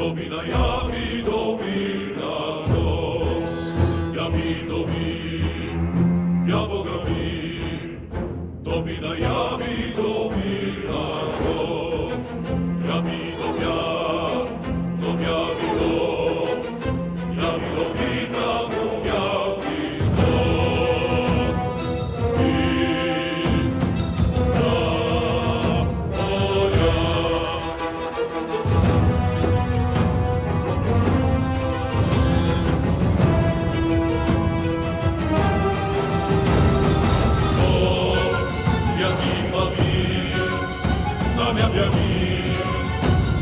Domina jami dovina to, jami dovi, ja Boga vi. Domina jami dovina to, jami dovia vi to, jami dovina vi to.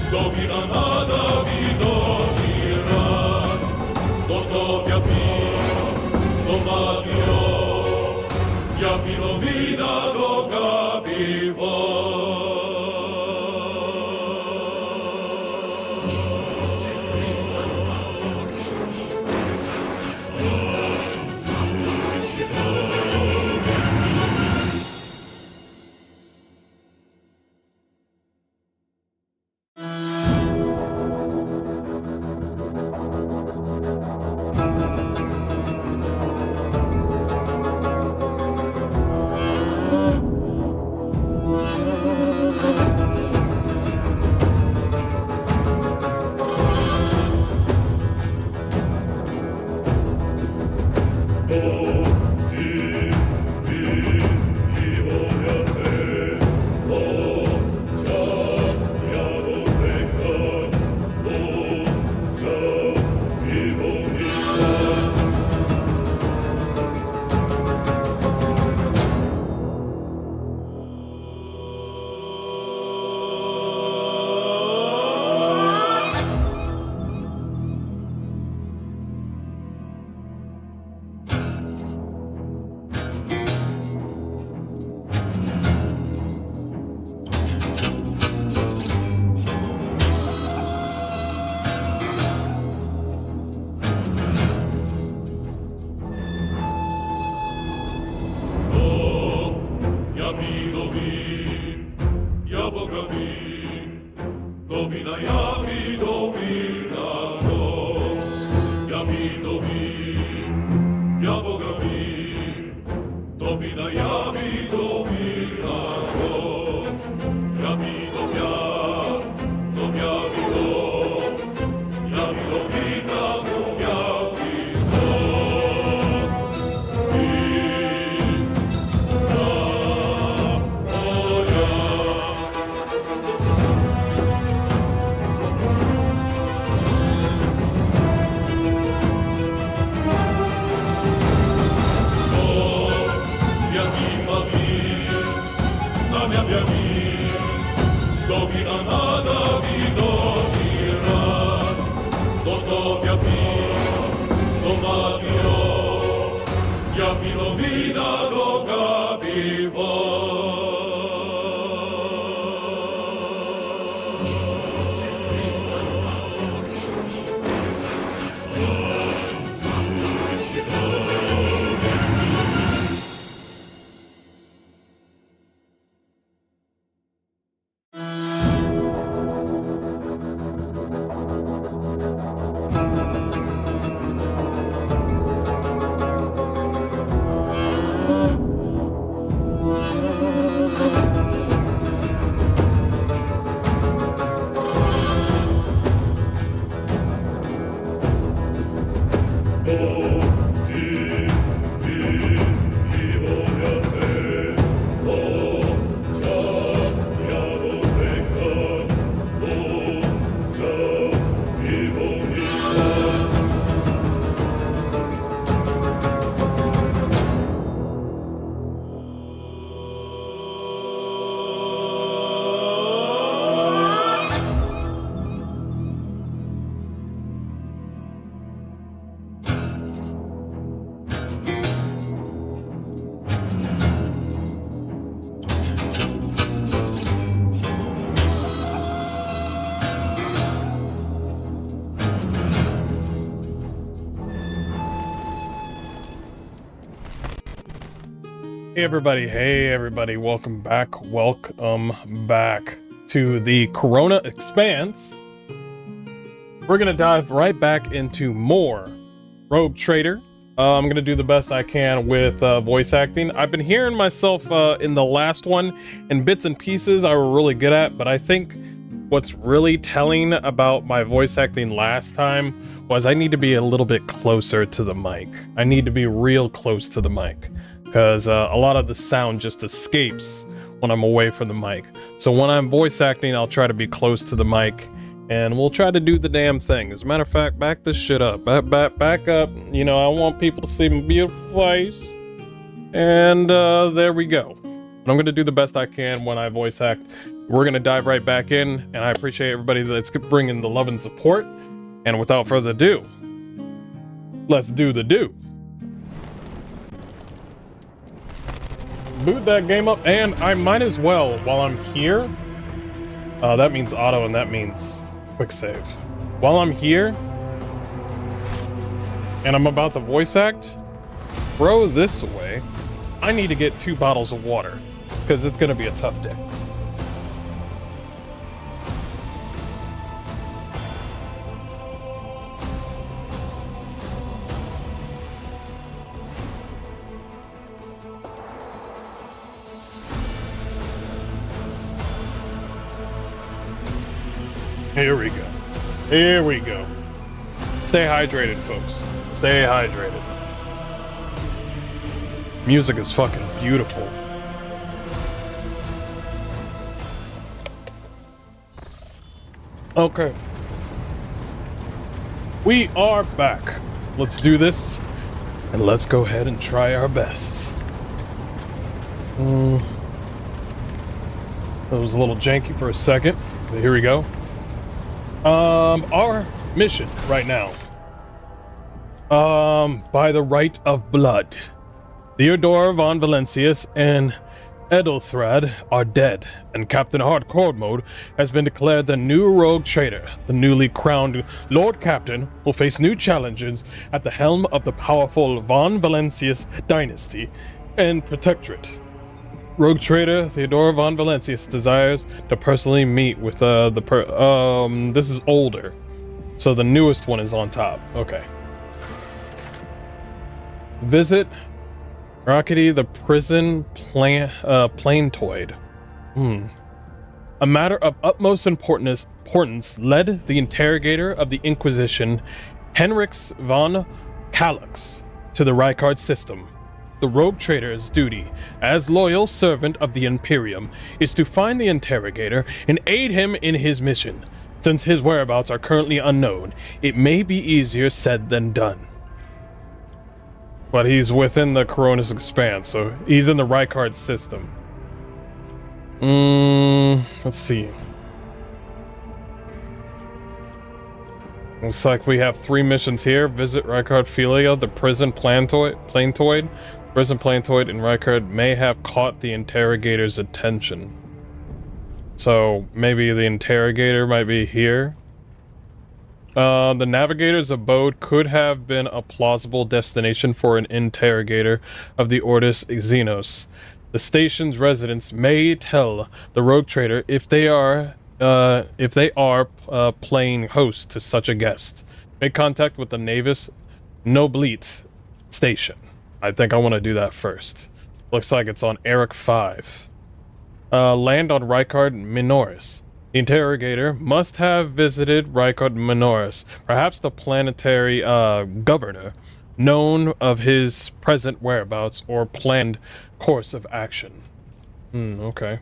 Domina nada vidovira, gotovia pino, dovavio, ja pilomina do capivo. Ja Boga vi, domina jami dovina to, jami dovi, ja Boga vi, domina jami dovina to, jami dovia vi to, jami dovina vi to. Domina nada vidovira, gotovia pino, dovavio, ja pilomina do capivo. Hey everybody, welcome back to the Corona Expanse. we're gonna dive right back into more Rogue Trader. I'm gonna do the best I can with voice acting. I've been hearing myself in the last one in bits and pieces I were really good at, but I think what's really telling about my voice acting last time was I need to be a little bit closer to the mic. I need to be real close to the mic because a lot of the sound just escapes when I'm away from the mic. So when I'm voice acting, I'll try to be close to the mic and we'll try to do the damn thing. As a matter of fact, back this shit up. Back up. You know, I want people to see my beautiful face. And there we go. And I'm going to do the best I can when I voice act. We're going to dive right back in. And I appreciate everybody that's bringing the love and support. And without further ado, let's do the do. Boot that game up. And I might as well, while I'm here, that means auto and that means quick save. While I'm here and I'm about to voice act, throw this away. I need to get 2 bottles of water because it's going to be a tough day. Here we go. Here we go. Stay hydrated, folks. Stay hydrated. Music is fucking beautiful. Okay. We are back. Let's do this. And let's go ahead and try our best. It was a little janky for a second, but here we go. Our mission right now. By the right of blood, Theodore von Valencius and Edelthrad are dead, and Captain Hardcore Mode has been declared the new rogue trader. The newly crowned Lord Captain will face new challenges at the helm of the powerful von Valencius dynasty and protectorate. Rogue Trader Theodore von Valencius desires to personally meet with this is older, so the newest one is on top. Okay. Visit Rockety the prison planetoid. A matter of utmost importance led the interrogator of the Inquisition, Henrix von Chillax, to the Rykard system. The rogue trader's duty, as loyal servant of the Imperium, is to find the interrogator and aid him in his mission. Since his whereabouts are currently unknown, it may be easier said than done. But he's within the Coronis Expanse, so he's in the Rykard system. Let's see. Looks like we have 3 missions here. Visit Rykard Philia, the prison planetoid. Prison planetoid in Rykard may have caught the interrogator's attention. So maybe the interrogator might be here. The navigator's abode could have been a plausible destination for an interrogator of the Ordos Xenos. The station's residents may tell the rogue trader if they are playing host to such a guest. Make contact with the Navis Noblete station. I think I want to do that first. Looks like it's on Eric 5. Land on Rykard Minoris. The interrogator must have visited Rykard Minoris, perhaps the planetary governor, known of his present whereabouts or planned course of action. Okay.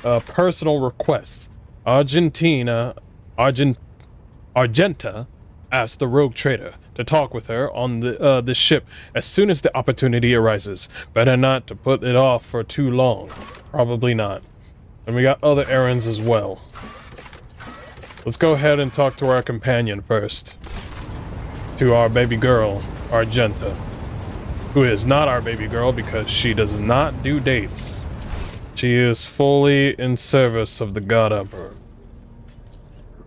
Personal request. Argenta asked the rogue trader to talk with her on the ship as soon as the opportunity arises. Better not to put it off for too long. Probably not. And we got other errands as well. Let's go ahead and talk to our companion first. To our baby girl, Argenta. Who is not our baby girl because she does not do dates. She is fully in service of the God Emperor.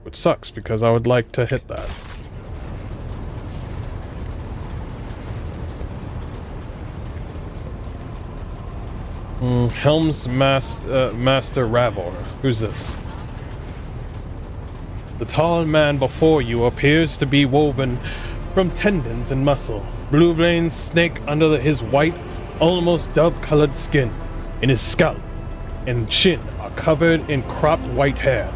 Which sucks because I would like to hit that. Helm's Master Ravor. Who's this? The tall man before you appears to be woven from tendons and muscle. Blue-veined snake under his white, almost dove-colored skin. In his scalp and chin are covered in cropped white hair.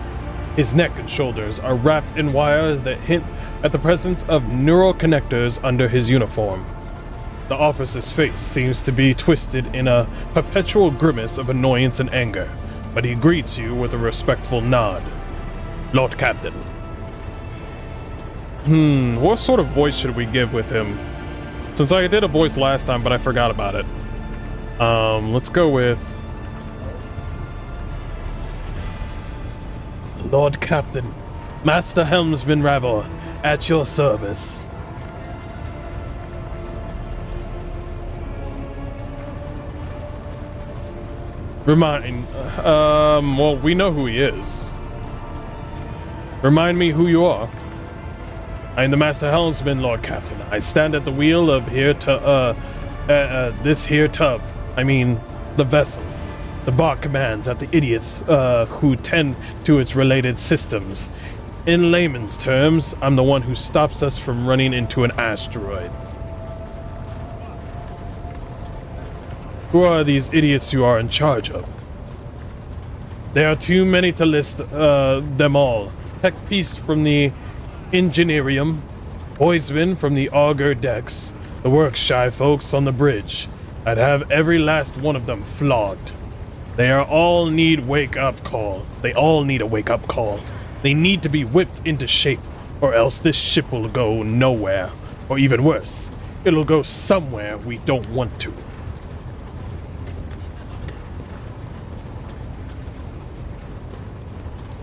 His neck and shoulders are wrapped in wires that hint at the presence of neural connectors under his uniform. The officer's face seems to be twisted in a perpetual grimace of annoyance and anger, but he greets you with a respectful nod. Lord Captain. What sort of voice should we give with him? Since I did a voice last time, but I forgot about it. Let's go with... Lord Captain, Master Helmsman Ravor, at your service. Well, we know who he is. Remind me who you are. I am the Master Helmsman, Lord Captain. I stand at the wheel of this here tub. I mean, the vessel. The bark commands at the idiots who tend to its related systems. In layman's terms, I'm the one who stops us from running into an asteroid. Who are these idiots you are in charge of? There are too many to list them all. Tech piece from the Engineerium, Boysman from the Auger decks, the work-shy folks on the bridge. I'd have every last one of them flogged. They all need wake-up call. They all need a wake-up call. They need to be whipped into shape, or else this ship will go nowhere. Or even worse, it'll go somewhere we don't want to.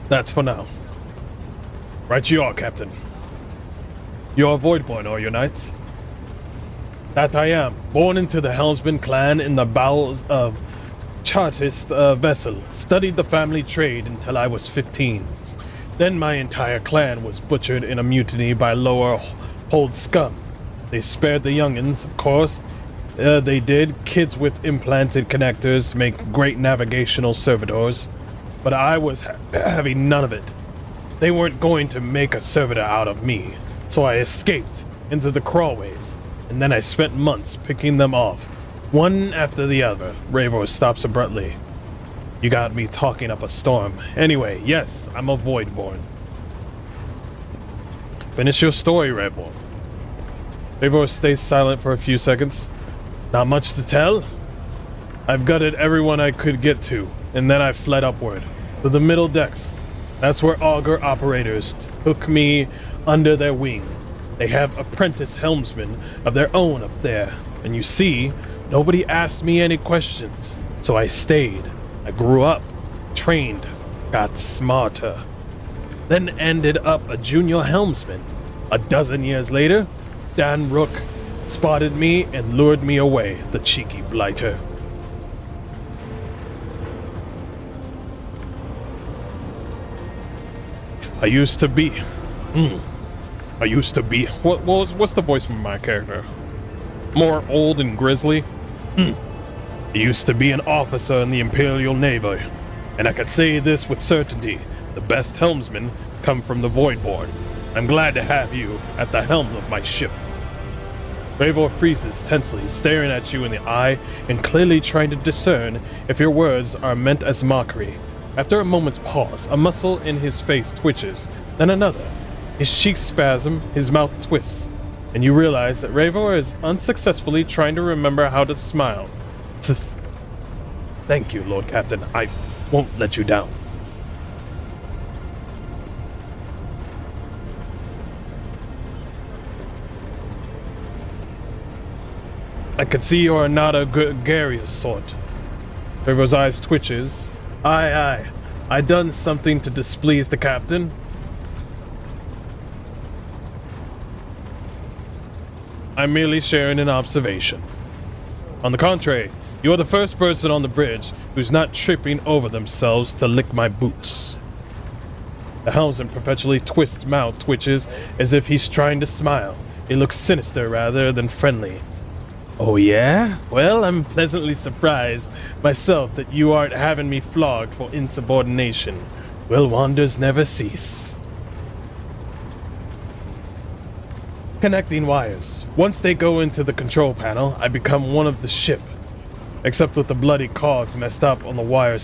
That's for now. Right you are, Captain. You are Voidborn, are you, knights? That I am. Born into the Helmsman clan in the bowels of Chartist vessel. Studied the family trade until I was 15. Then my entire clan was butchered in a mutiny by lower hold scum. They spared the youngins, of course. They did. Kids with implanted connectors make great navigational servitors. But I was having none of it. They weren't going to make a servitor out of me, so I escaped into the crawlways, and then I spent months picking them off, one after the other. Ravor stops abruptly. You got me talking up a storm. Anyway, yes, I'm a Voidborn. Finish your story, Ravor. Ravor stays silent for a few seconds. Not much to tell. I've gutted everyone I could get to, and then I fled upward to the middle decks. That's where auger operators took me under their wing. They have apprentice helmsmen of their own up there. And you see, nobody asked me any questions. So I stayed. I grew up, trained, got smarter. Then ended up a junior helmsman. A dozen years later, Dan Rook spotted me and lured me away, the cheeky blighter. I used to be. What's the voice from my character? More old and grisly? I used to be an officer in the Imperial Navy, and I could say this with certainty: the best helmsmen come from the Voidborn. I'm glad to have you at the helm of my ship. Ravor freezes tensely, staring at you in the eye and clearly trying to discern if your words are meant as mockery. After a moment's pause, a muscle in his face twitches, then another. His cheeks spasm, his mouth twists, and you realize that Ravor is unsuccessfully trying to remember how to smile. Thank you, Lord Captain. I won't let you down. I can see you are not a gregarious sort. Ravor's eyes twitches. Aye. I done something to displease the captain. I'm merely sharing an observation. On the contrary, you are the first person on the bridge who's not tripping over themselves to lick my boots. The helmsman perpetually twists mouth twitches as if he's trying to smile. It looks sinister rather than friendly. Oh yeah? Well, I'm pleasantly surprised myself that you aren't having me flogged for insubordination. Well, wonders never cease. Connecting wires. Once they go into the control panel, I become one of the ship. Except with the bloody cogs messed up on the wires,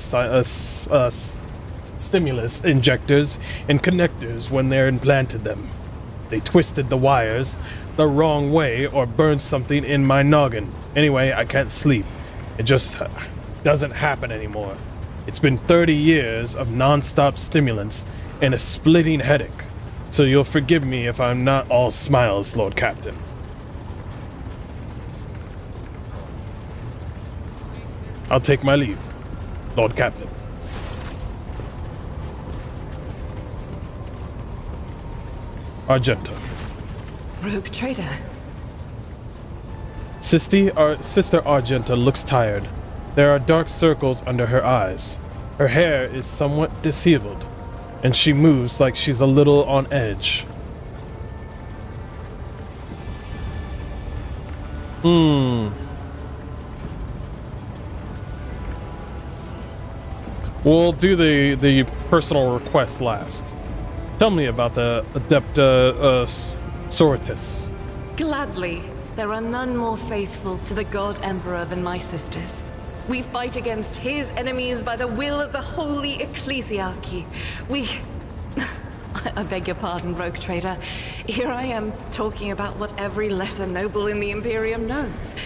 stimulus injectors and connectors when they're implanted them. They twisted the wires the wrong way or burned something in my noggin. Anyway, I can't sleep. It just doesn't happen anymore. It's been 30 years of non-stop stimulants and a splitting headache. So you'll forgive me if I'm not all smiles, Lord Captain. I'll take my leave, Lord Captain. Argenta. Rogue trader. Sister Argenta looks tired. There are dark circles under her eyes. Her hair is somewhat disheveled, and she moves like she's a little on edge. We'll do the personal request last. Tell me about the Adepta Sororitas. Gladly. There are none more faithful to the God Emperor than my sisters. We fight against his enemies by the will of the Holy Ecclesiarchy. I beg your pardon, Rogue Trader. Here I am talking about what every lesser noble in the Imperium knows.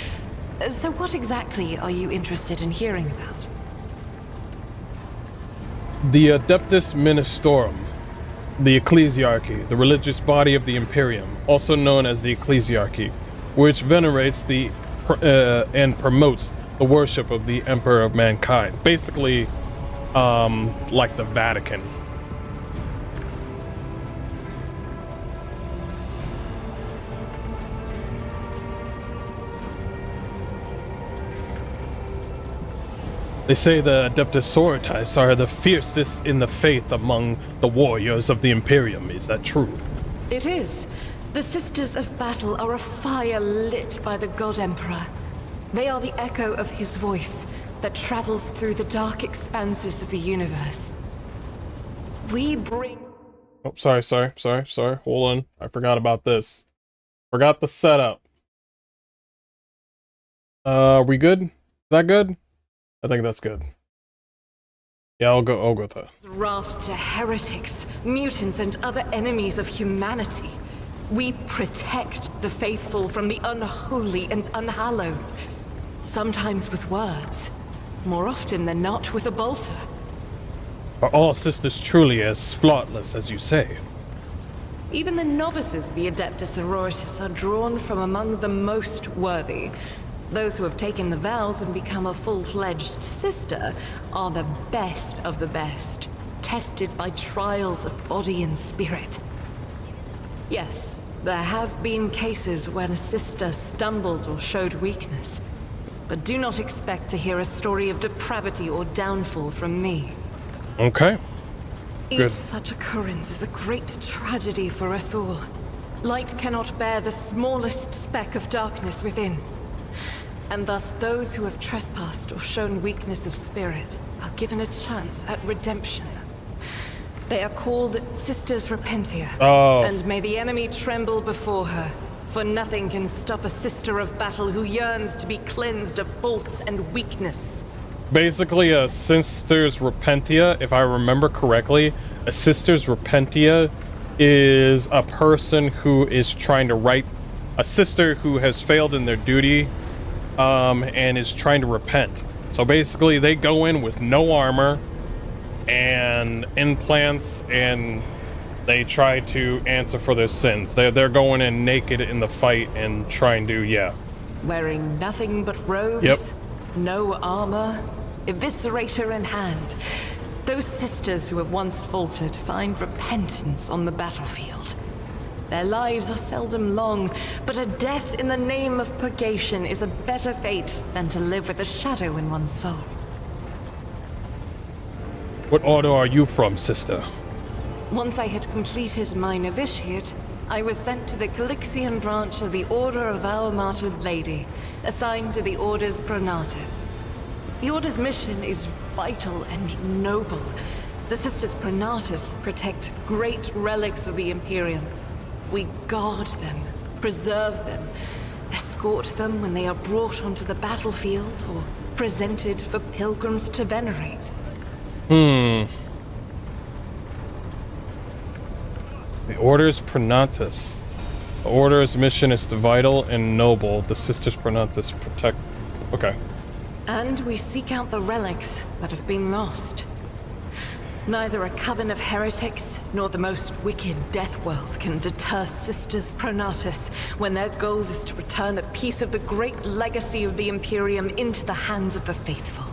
So what exactly are you interested in hearing about? The Adeptus Ministorum, the Ecclesiarchy, the religious body of the Imperium, also known as the Ecclesiarchy, which venerates and promotes the worship of the Emperor of Mankind. Basically, like the Vatican. They say the Adeptus Sororitas are the fiercest in the faith among the warriors of the Imperium. Is that true? It is. The Sisters of Battle are a fire lit by the God Emperor. They are the echo of his voice that travels through the dark expanses of the universe. We bring... Oh, sorry. Hold on. I forgot about this. Forgot the setup. We good? Is that good? I think that's good. Yeah, I'll go with that. Wrath to heretics, mutants, and other enemies of humanity. We protect the faithful from the unholy and unhallowed. Sometimes with words. More often than not with a bolter. Are all sisters truly as flawless as you say? Even the novices of the Adeptus Sororitas are drawn from among the most worthy. Those who have taken the vows and become a full-fledged sister are the best of the best, tested by trials of body and spirit. Yes, there have been cases when a sister stumbled or showed weakness, but do not expect to hear a story of depravity or downfall from me. Okay. Good. Each such occurrence is a great tragedy for us all. Light cannot bear the smallest speck of darkness within. And thus those who have trespassed or shown weakness of spirit are given a chance at redemption. They are called Sisters Repentia. Oh. And may the enemy tremble before her, for nothing can stop a Sister of Battle who yearns to be cleansed of fault and weakness. Basically, a Sisters Repentia, if I remember correctly, a Sisters Repentia is a person who is trying to right a sister who has failed in their duty and is trying to repent. So basically they go in with no armor and implants and they try to answer for their sins. They're going in naked in the fight and trying to, yeah. Wearing nothing but robes, Yep. no armor, eviscerator in hand. Those sisters who have once faltered find repentance on the battlefield. Their lives are seldom long, but a death in the name of purgation is a better fate than to live with a shadow in one's soul. What order are you from, sister? Once I had completed my novitiate, I was sent to the Calixian branch of the Order of Our Martyred Lady, assigned to the Order's Pronatus. The Order's mission is vital and noble. The Sisters Pronatus protect great relics of the Imperium. We guard them, preserve them, escort them when they are brought onto the battlefield or presented for pilgrims to venerate. The Order's Pronatus. The Order's mission is to vital and noble. The Sisters Pronatus protect. Okay. And we seek out the relics that have been lost. Neither a coven of heretics nor the most wicked death world can deter Sisters Pronatus when their goal is to return a piece of the great legacy of the Imperium into the hands of the faithful.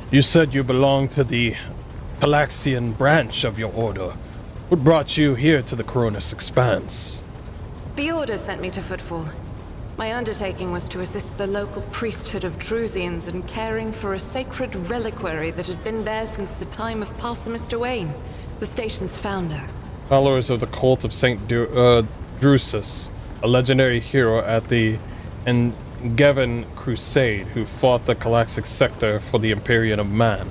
You said you belong to the Chillaxian branch of your order. What brought you here to the Coronis Expanse? The Order sent me to Footfall. My undertaking was to assist the local priesthood of Drusians in caring for a sacred reliquary that had been there since the time of Parsimus Duane, the station's founder. Followers of the cult of Saint Drusus, a legendary hero at the Angevin Crusade who fought the Chillaxic sector for the Imperium of Man.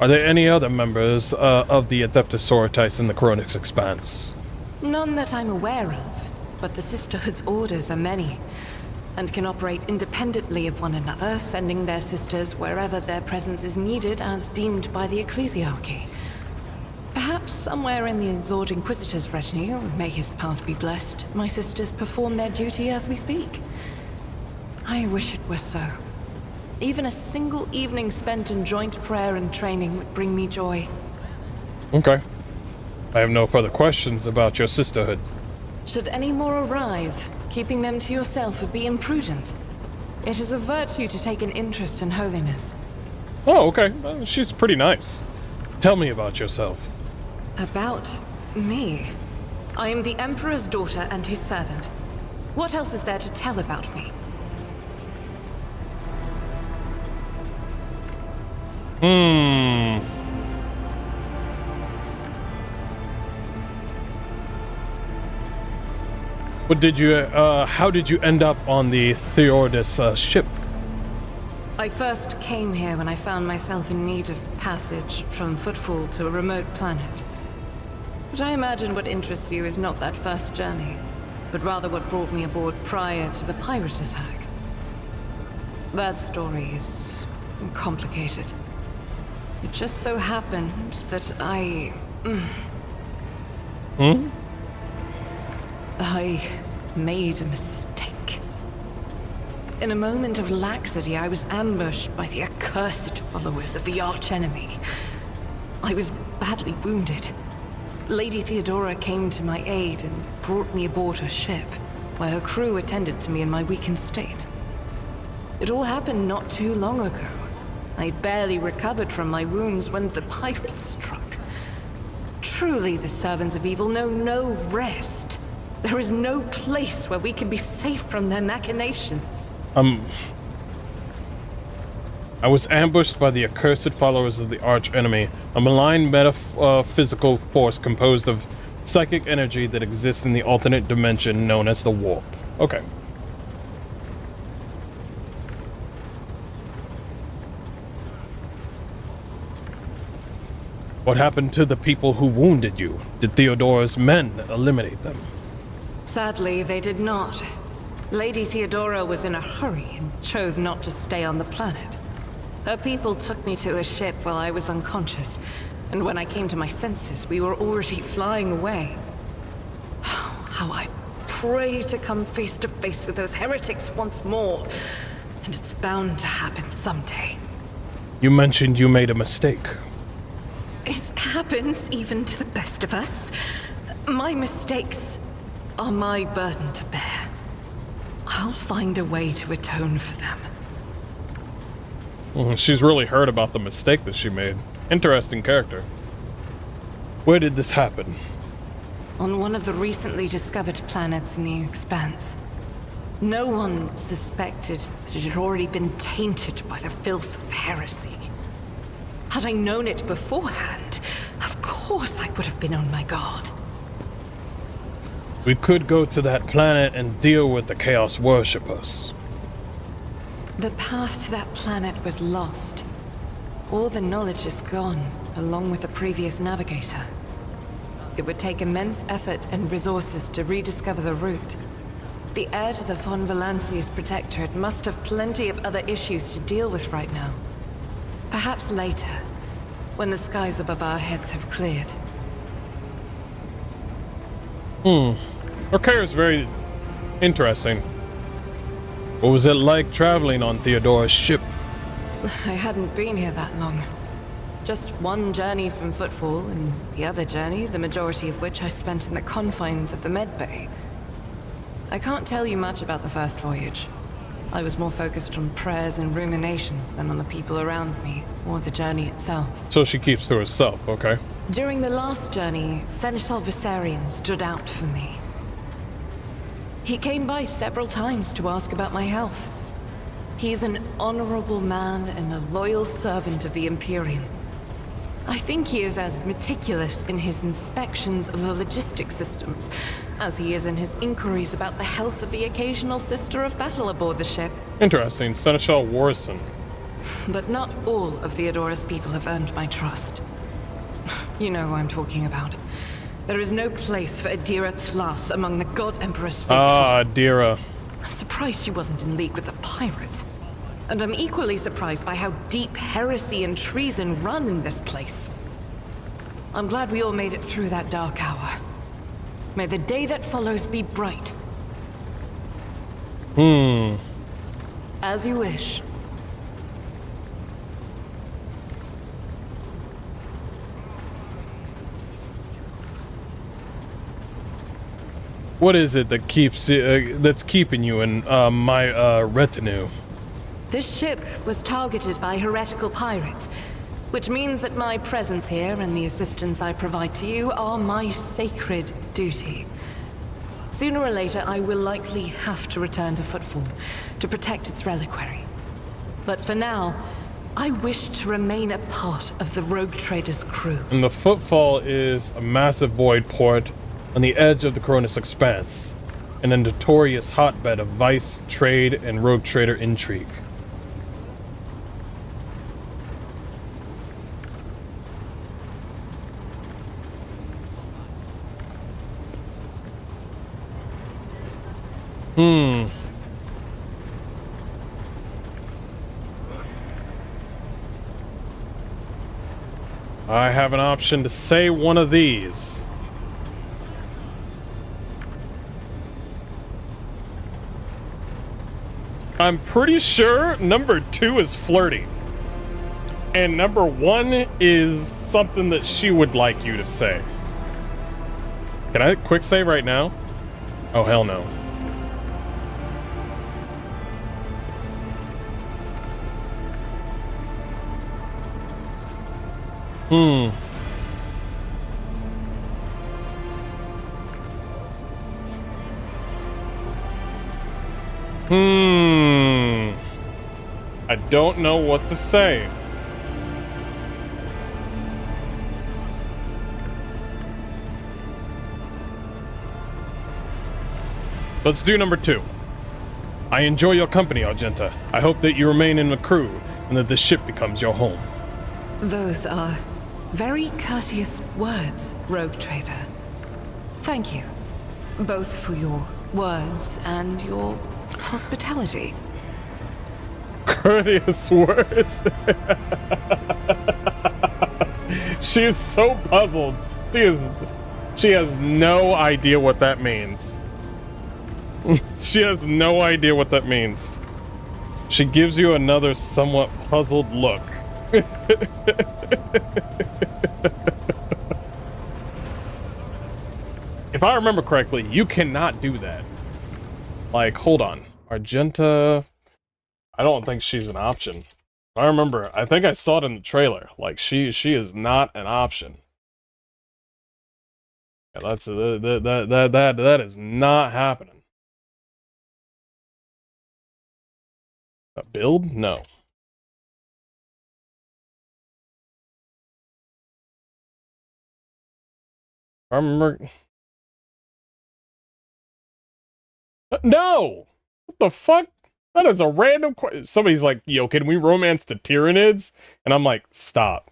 Are there any other members of the Adeptus Sororitas in the Coronis Expanse? None that I'm aware of, but the Sisterhood's orders are many, and can operate independently of one another, sending their sisters wherever their presence is needed as deemed by the Ecclesiarchy. Perhaps somewhere in the Lord Inquisitor's retinue, may his path be blessed, my sisters perform their duty as we speak. I wish it were so. Even a single evening spent in joint prayer and training would bring me joy. Okay. I have no further questions about your sisterhood. Should any more arise, keeping them to yourself would be imprudent. It is a virtue to take an interest in holiness. Oh, okay. She's pretty nice. Tell me about yourself. About me? I am the Emperor's daughter and his servant. What else is there to tell about me? What did you, how did you end up on the Theodis ship? I first came here when I found myself in need of passage from Footfall to a remote planet. But I imagine what interests you is not that first journey, but rather what brought me aboard prior to the pirate attack. That story is complicated. It just so happened that I made a mistake. In a moment of laxity, I was ambushed by the accursed followers of the archenemy. I was badly wounded. Lady Theodora came to my aid and brought me aboard her ship, where her crew attended to me in my weakened state. It all happened not too long ago. I'd barely recovered from my wounds when the pirates struck. Truly, the servants of evil know no rest. There is no place where we can be safe from their machinations. I was ambushed by the accursed followers of the arch-enemy, a malign metaphysical force composed of psychic energy that exists in the alternate dimension known as the Warp. Okay. What happened to the people who wounded you? Did Theodora's men eliminate them? Sadly, they did not. Lady Theodora was in a hurry and chose not to stay on the planet. Her people took me to a ship while I was unconscious, and when I came to my senses, we were already flying away. How I pray to come face to face with those heretics once more, and it's bound to happen someday. You mentioned you made a mistake. It happens even to the best of us. My mistakes are my burden to bear. I'll find a way to atone for them. She's really heard about the mistake that she made. Interesting character. Where did this happen? On one of the recently discovered planets in the Expanse. No one suspected that it had already been tainted by the filth of heresy. Had I known it beforehand, of course I would have been on my guard. We could go to that planet and deal with the Chaos Worshippers. The path to that planet was lost. All the knowledge is gone, along with the previous navigator. It would take immense effort and resources to rediscover the route. The heir to the von Valanci's protectorate must have plenty of other issues to deal with right now. Perhaps later, when the skies above our heads have cleared. Okay, it's very interesting. What was it like traveling on Theodora's ship? I hadn't been here that long. Just one journey from Footfall, and the other journey, the majority of which I spent in the confines of the medbay. I can't tell you much about the first voyage. I was more focused on prayers and ruminations than on the people around me, or the journey itself. So she keeps to herself, okay. During the last journey, Seneschal Viserion stood out for me. He came by several times to ask about my health. He's an honorable man and a loyal servant of the Imperium. I think he is as meticulous in his inspections of the logistics systems as he is in his inquiries about the health of the occasional sister of battle aboard the ship. Interesting. Seneschal Warson. But not all of Theodora's people have earned my trust. You know who I'm talking about. There is no place for Adira Tlas among the God Emperor's faithful. Ah, Adira. I'm surprised she wasn't in league with the pirates. And I'm equally surprised by how deep heresy and treason run in this place. I'm glad we all made it through that dark hour. May the day that follows be bright. As you wish. What is it that keeps that's keeping you in my retinue? This ship was targeted by heretical pirates, which means that my presence here and the assistance I provide to you are my sacred duty. Sooner or later, I will likely have to return to Footfall to protect its reliquary. But for now, I wish to remain a part of the Rogue Trader's crew. And the Footfall is a massive void port on the edge of the Cronus Expanse, and a notorious hotbed of vice, trade, and Rogue Trader intrigue. I have an option to say one of these. I'm pretty sure number 2 is flirty. And number 1 is something that she would like you to say. Can I quick save right now? Oh, hell no. I don't know what to say. Let's do number 2. I enjoy your company, Argenta. I hope that you remain in the crew and that the ship becomes your home. Those are very courteous words, Rogue Trader. Thank you, both for your words and your hospitality. Courteous words. She is so puzzled. She has no idea what that means. She has no idea what that means. She gives you another somewhat puzzled look. If I remember correctly, you cannot do that. Like, hold on. Argenta... I don't think she's an option. I remember, I think I saw it in the trailer. Like, she is not an option. Yeah, that is not happening. A build? No. I remember... No! What the fuck? That is a random question. Somebody's like, yo, can we romance the Tyranids? And I'm like, stop.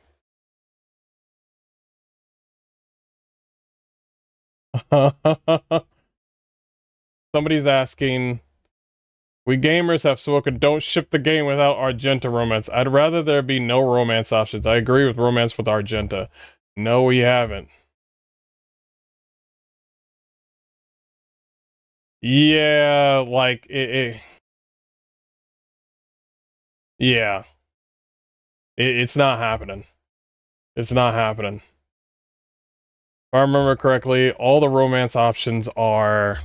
Somebody's asking, we gamers have spoken, don't ship the game without Argenta romance. I'd rather there be no romance options. I agree with romance with Argenta. No, we haven't. Yeah, like, yeah. It's not happening. It's not happening. If I remember correctly, all the romance options are...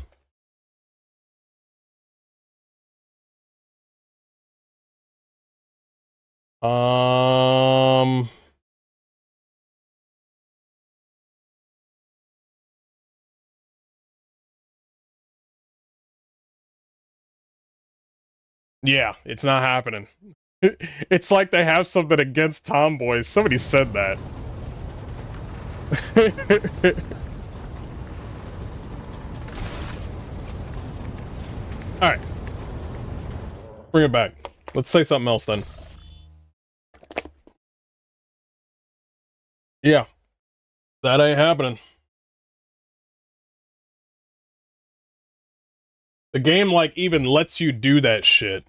Yeah, it's not happening. It's like they have something against tomboys. Somebody said that. Alright. Bring it back. Let's say something else then. Yeah. That ain't happening. The game, like, even lets you do that shit.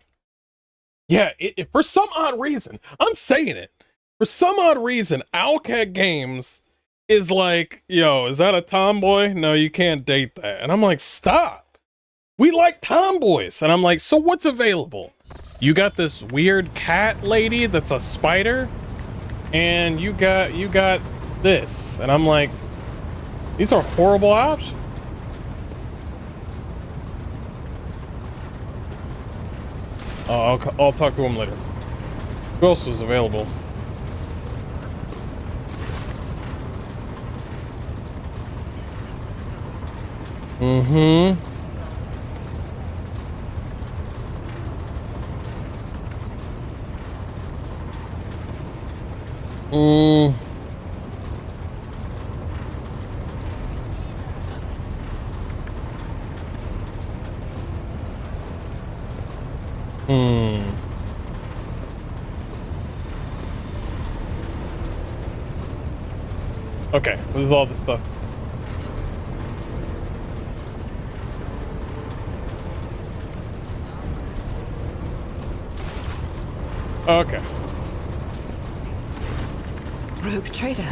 Yeah, for some odd reason, I'm saying it. For some odd reason, Owlcat Games is like, yo, is that a tomboy? No, you can't date that. And I'm like, stop. We like tomboys. And I'm like, so what's available? You got this weird cat lady that's a spider, and you got this. And I'm like, these are horrible options. I'll talk to him later. Who else was available? Mm-hmm. Okay, this is all the stuff. Okay. Rogue trader.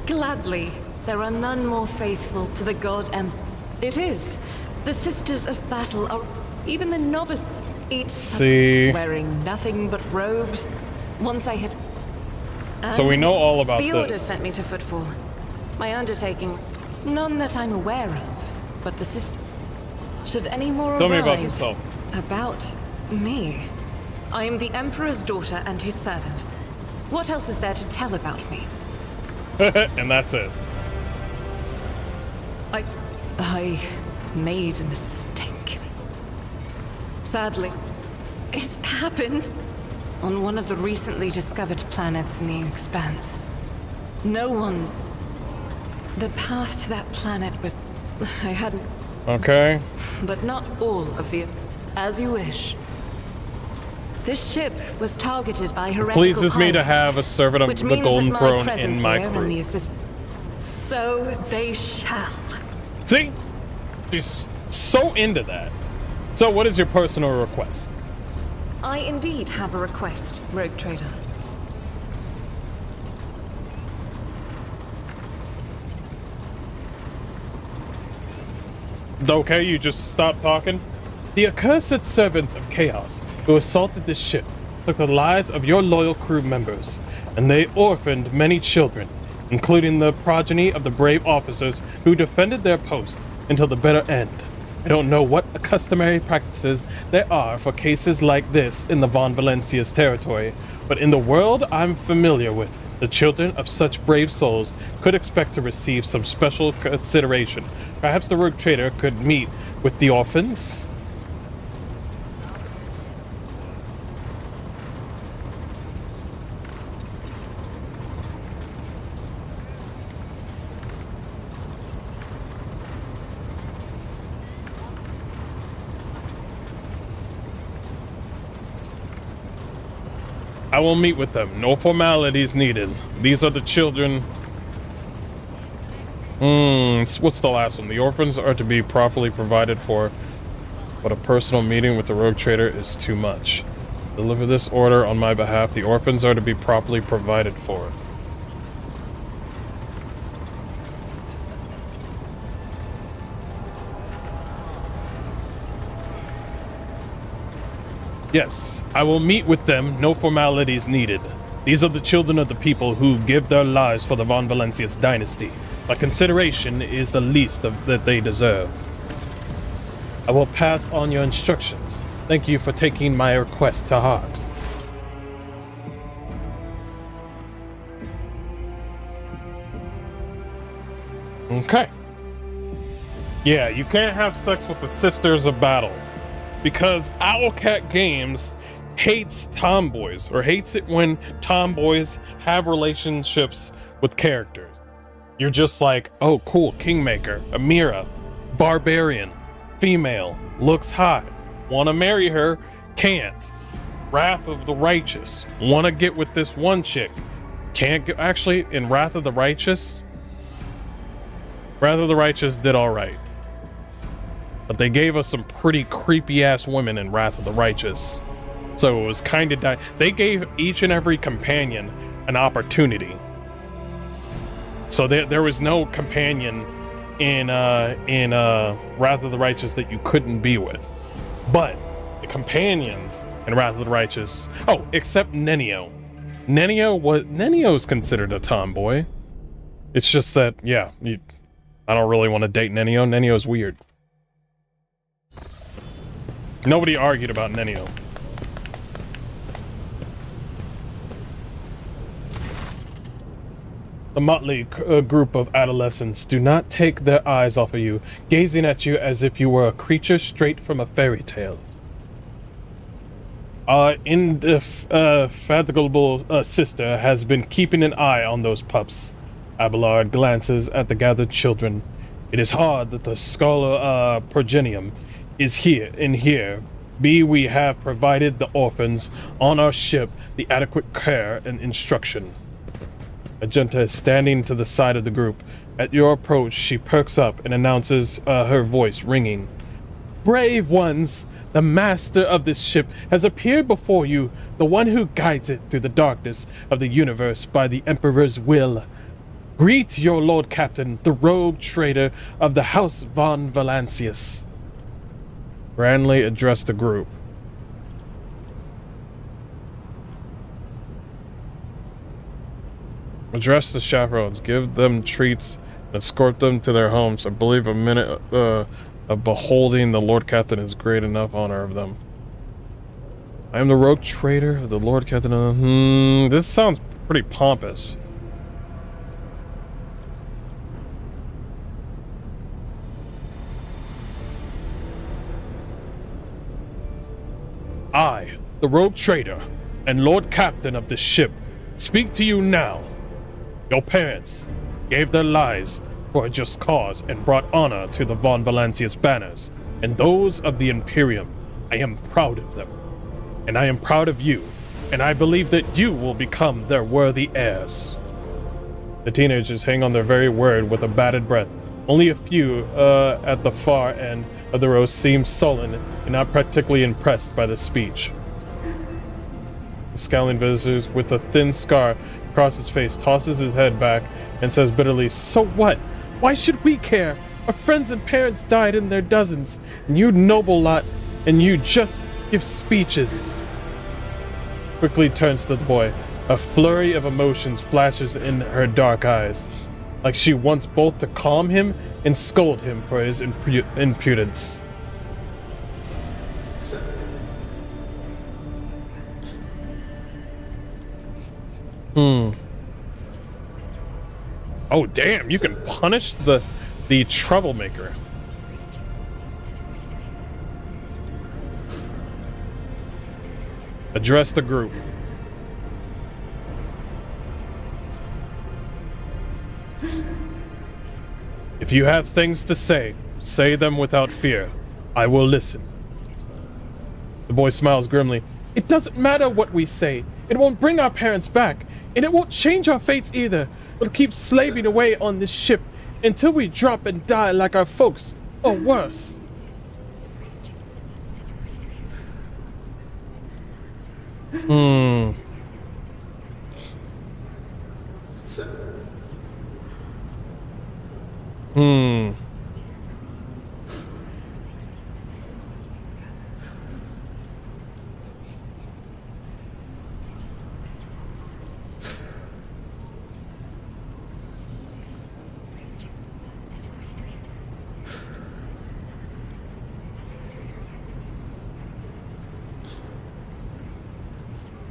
Gladly, there are none more faithful to the god It is. The Sisters of Battle are even the novice, each wearing nothing but robes. Once I had... So we know all about this. The Order this. sent me to Footfall. My undertaking, none that I'm aware of, but the sister. Should any more Tell me arise about yourself. About me. I am the Emperor's daughter and his servant. What else is there to tell about me? And that's it. I made a mistake. Sadly, it happens on one of the recently discovered planets in the Expanse. No one... The path to that planet was... I hadn't... Okay. But not all of the... As you wish. This ship was targeted by heretical Pleases me to have a servant of the Golden Throne in my crew. So they shall. See? She's so into that. So what is your personal request? I indeed have a request, Rogue Trader. Okay, you just stop talking? The accursed servants of chaos who assaulted this ship took the lives of your loyal crew members, and they orphaned many children, including the progeny of the brave officers who defended their post until the bitter end. I don't know what customary practices there are for cases like this in the Von Valencia's territory, but in the world I'm familiar with, the children of such brave souls could expect to receive some special consideration. Perhaps the Rogue Trader could meet with the orphans? I will meet with them. No formalities needed. These are the children. What's the last one? The orphans are to be properly provided for, but a personal meeting with the rogue trader is too much. Deliver this order on my behalf. The orphans are to be properly provided for. Yes, I will meet with them. No formalities needed. These are the children of the people who give their lives for the Von Valencius dynasty. My consideration is the least that they deserve. I will pass on your instructions. Thank you for taking my request to heart. Okay. Yeah, you can't have sex with the Sisters of Battle because Owlcat Games hates tomboys, or hates it when tomboys have relationships with characters. You're just like, oh cool, Kingmaker, Amira, barbarian, female, looks hot, wanna marry her, can't. Wrath of the Righteous, wanna get with this one chick, can't get. Actually, in Wrath of the Righteous did alright. But they gave us some pretty creepy ass women in Wrath of the Righteous. So it was kind of they gave each and every companion an opportunity. So there was no companion in Wrath of the Righteous that you couldn't be with. But the companions in Wrath of the Righteous, oh, except Nenio. Nenio's considered a tomboy. It's just that, yeah, I don't really want to date Nenio. Nenio's weird. Nobody argued about Nenio. The motley group of adolescents do not take their eyes off of you, gazing at you as if you were a creature straight from a fairy tale. Our indefatigable sister has been keeping an eye on those pups. Abelard glances at the gathered children. It is hard that the scholar progenium is here. We have provided the orphans on our ship the adequate care and instruction. Magenta is standing to the side of the group. At your approach, she perks up and announces, her voice ringing. Brave ones, the master of this ship has appeared before you, the one who guides it through the darkness of the universe by the Emperor's will. Greet your Lord Captain, the rogue trader of the House Von Valancius. Grandly addressed the group. Address the chaperones, give them treats, and escort them to their homes. I believe a minute of beholding the Lord Captain is great enough honor of them. I am the rogue trader of the Lord Captain. This sounds pretty pompous. I, the rogue trader and Lord Captain of this ship, speak to you now. Your parents gave their lives for a just cause and brought honor to the Von Valancius banners, and those of the Imperium. I am proud of them, and I am proud of you, and I believe that you will become their worthy heirs. The teenagers hang on their very word with a bated breath. Only a few at the far end of the row seem sullen and not particularly impressed by the speech. The scowling visitors with a thin scar across his face tosses his head back and says bitterly, so what? Why should we care? Our friends and parents died in their dozens, and you noble lot, and you just give speeches. Quickly turns to the boy. A flurry of emotions flashes in her dark eyes, like she wants both to calm him and scold him for his impudence. Oh damn, you can punish the troublemaker. Address the group. If you have things to say, say them without fear. I will listen. The boy smiles grimly. It doesn't matter what we say. It won't bring our parents back, and it won't change our fates either. We'll keep slaving away on this ship until we drop and die like our folks, or worse. Hmm. Hmm.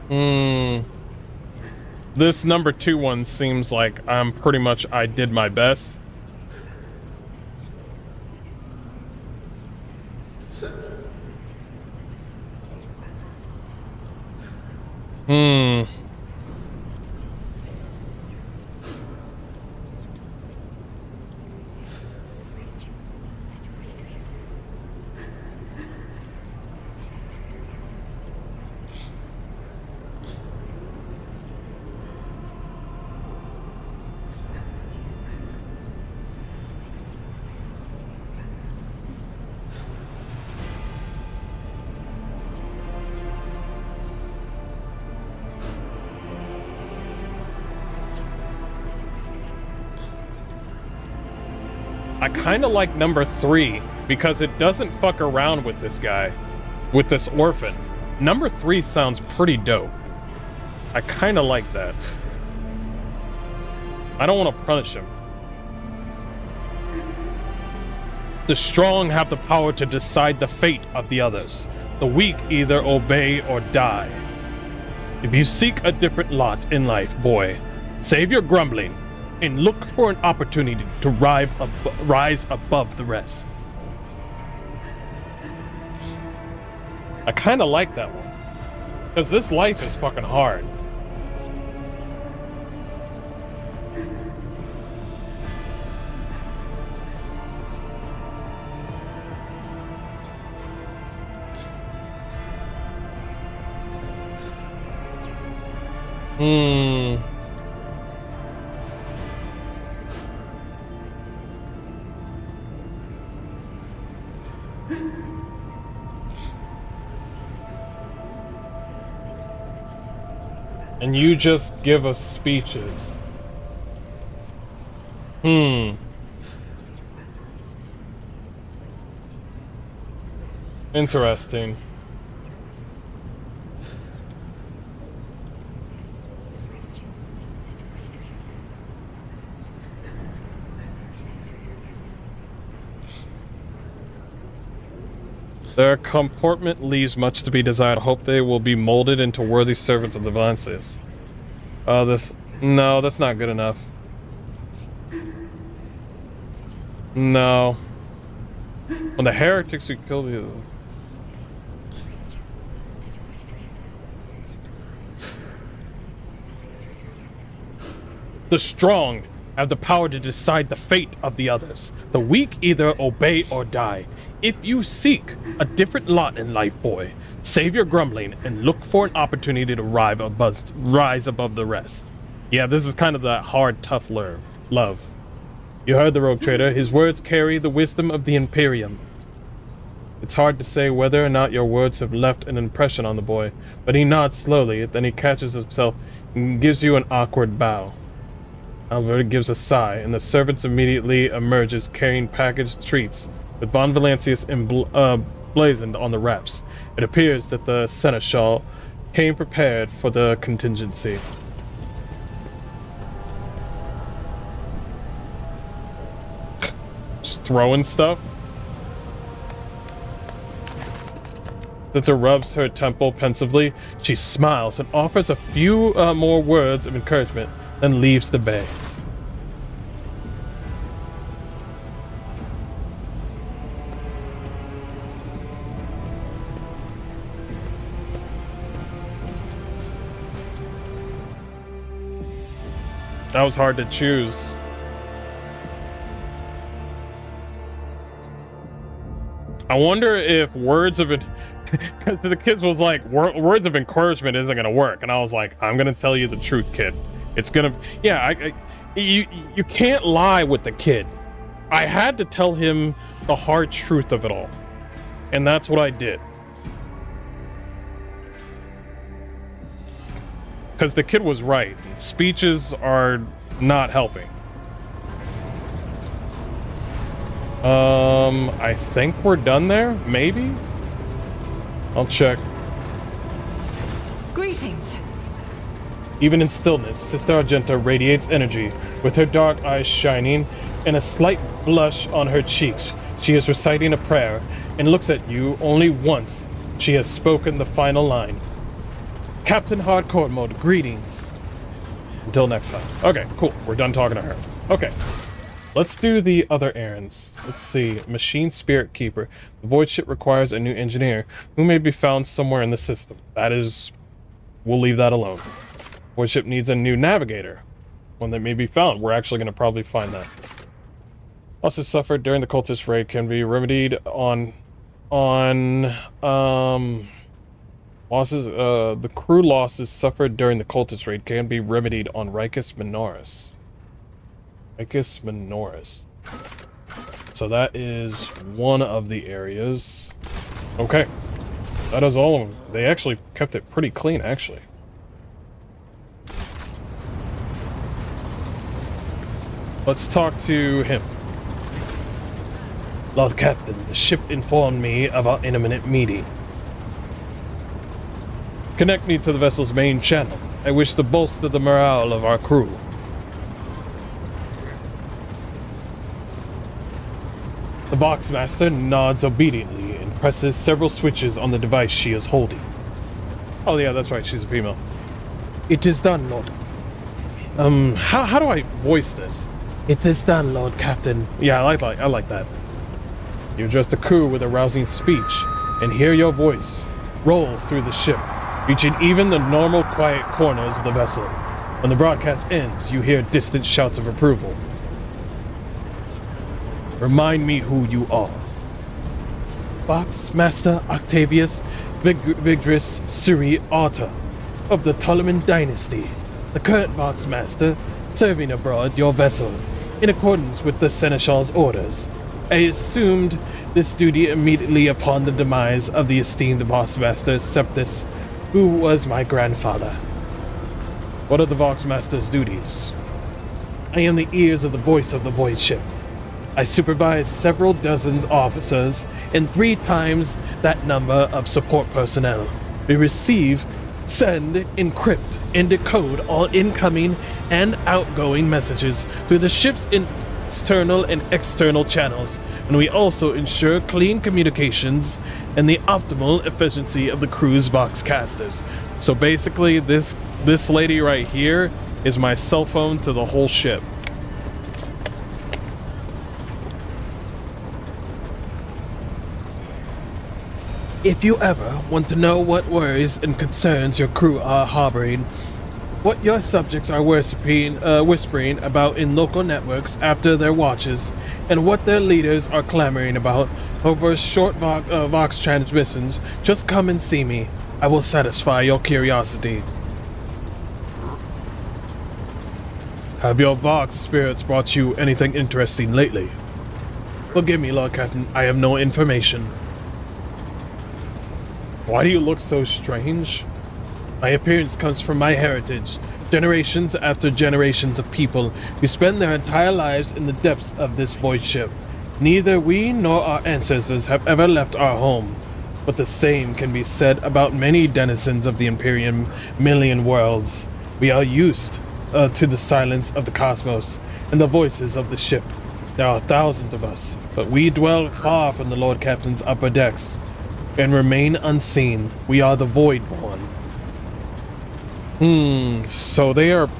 Hmm. This number 2 one seems like I did my best. Hmm. I kind of like number 3 because it doesn't fuck around with this guy, with this orphan. Number 3 sounds pretty dope. I kind of like that. I don't want to punish him. The strong have the power to decide the fate of the others. The weak either obey or die. If you seek a different lot in life, boy, save your grumbling and look for an opportunity to rise above the rest. I kind of like that one. Because this life is fucking hard. Hmm. And you just give us speeches. Hmm. Interesting. Their comportment leaves much to be desired. I hope they will be molded into worthy servants of the Valences. No, that's not good enough. No. When the heretics who killed you. The strong have the power to decide the fate of the others. The weak either obey or die. If you seek a different lot in life, boy, save your grumbling and look for an opportunity to rise above the rest. Yeah, this is kind of that hard, tough love. You heard the rogue trader. His words carry the wisdom of the Imperium. It's hard to say whether or not your words have left an impression on the boy, but he nods slowly, then he catches himself and gives you an awkward bow. Albert gives a sigh, and the servants immediately emerges carrying packaged treats, with Von Valancius emblazoned on the wraps. It appears that the seneschal came prepared for the contingency. Just throwing stuff. Sinter rubs her temple pensively. She smiles and offers a few more words of encouragement, then leaves the bay. That was hard to choose. I wonder if words of it, because the kids was like, words of encouragement isn't gonna work, and I was like, I'm gonna tell you the truth, kid. It's gonna, yeah. You can't lie with the kid. I had to tell him the hard truth of it all. And that's what I did. Because the kid was right. Speeches are not helping. I think we're done there, maybe? I'll check. Greetings. Even in stillness, Sister Argenta radiates energy, with her dark eyes shining and a slight blush on her cheeks. She is reciting a prayer and looks at you only once. She has spoken the final line. Captain Hardcore Mode, greetings. Until next time. Okay, cool. We're done talking to her. Okay. Let's do the other errands. Let's see. Machine Spirit Keeper. The void ship requires a new engineer who may be found somewhere in the system. That is... We'll leave that alone. Void ship needs a new navigator. One that may be found. We're actually going to probably find that. Losses suffered during the cultist raid can be remedied the crew losses suffered during the cultist raid can be remedied on Ricus Minoris. Ricus Minoris. So that is one of the areas. Okay. That is all of them. They actually kept it pretty clean, actually. Let's talk to him. Lord Captain, the ship informed me of our imminent meeting. Connect me to the vessel's main channel. I wish to bolster the morale of our crew. The Voxmaster nods obediently and presses several switches on the device she is holding. Oh yeah, that's right, she's a female. It is done, Lord. How do I voice this? It is done, Lord Captain. Yeah, I like that. You address the crew with a rousing speech and hear your voice roll through the ship, reaching even the normal quiet corners of the vessel. When the broadcast ends, you hear distant shouts of approval. Remind me who you are. Voxmaster Octavius Vigdris Suri Arta of the Ptoleman Dynasty, the current Voxmaster, serving aboard your vessel in accordance with the Seneschal's orders. I assumed this duty immediately upon the demise of the esteemed Voxmaster Septus, who was my grandfather. What are the Voxmaster's duties? I am the ears of the voice of the void ship. I supervise several dozen officers and 3 times that number of support personnel. We receive, send, encrypt, and decode all incoming and outgoing messages through the ship's internal and external channels, and we also ensure clean communications and the optimal efficiency of the crew's Voxcasters. So basically, this lady right here is my cell phone to the whole ship. If you ever want to know what worries and concerns your crew are harboring, what your subjects are whispering about in local networks after their watches, and what their leaders are clamoring about over short Vox transmissions, just come and see me. I will satisfy your curiosity. Have your Vox spirits brought you anything interesting lately? Forgive me, Lord Captain, I have no information. Why do you look so strange? My appearance comes from my heritage. Generations after generations of people who spend their entire lives in the depths of this void ship. Neither we nor our ancestors have ever left our home. But the same can be said about many denizens of the Imperium million worlds. We are used to the silence of the cosmos and the voices of the ship. There are thousands of us, but we dwell far from the Lord Captain's upper decks and remain unseen. We are the Voidborn. So they are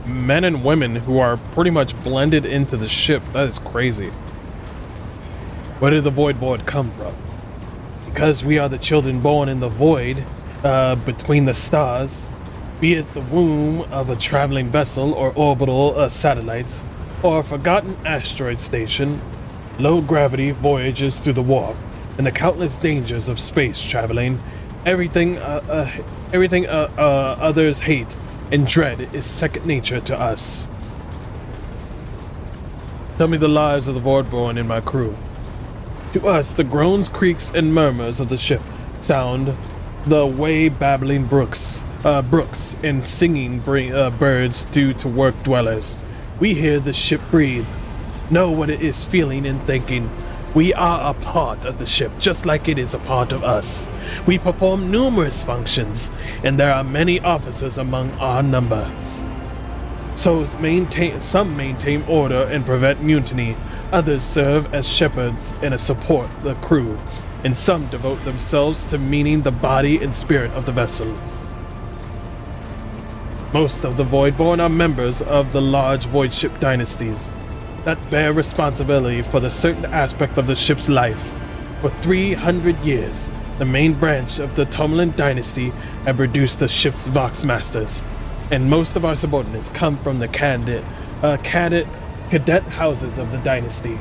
men and women who are pretty much blended into the ship. That is crazy. Where did the Voidborn come from? Because we are the children born in the void, between the stars, be it the womb of a traveling vessel or orbital satellites, or a forgotten asteroid station, low gravity voyages through the warp, and the countless dangers of space traveling. Everything others hate and dread is second nature to us. Tell me the lives of the Voidborn and my crew. To us, the groans, creaks, and murmurs of the ship sound the way babbling brooks and singing birds do to work dwellers. We hear the ship breathe, know what it is feeling and thinking. We are a part of the ship, just like it is a part of us. We perform numerous functions, and there are many officers among our number. So some maintain order and prevent mutiny, others serve as shepherds and support the crew, and some devote themselves to meaning the body and spirit of the vessel. Most of the Voidborn are members of the large void ship dynasties that bear responsibility for the certain aspect of the ship's life. For 300 years, the main branch of the Tumulent dynasty have produced the ship's Vox Masters, and most of our subordinates come from the cadet houses of the dynasty.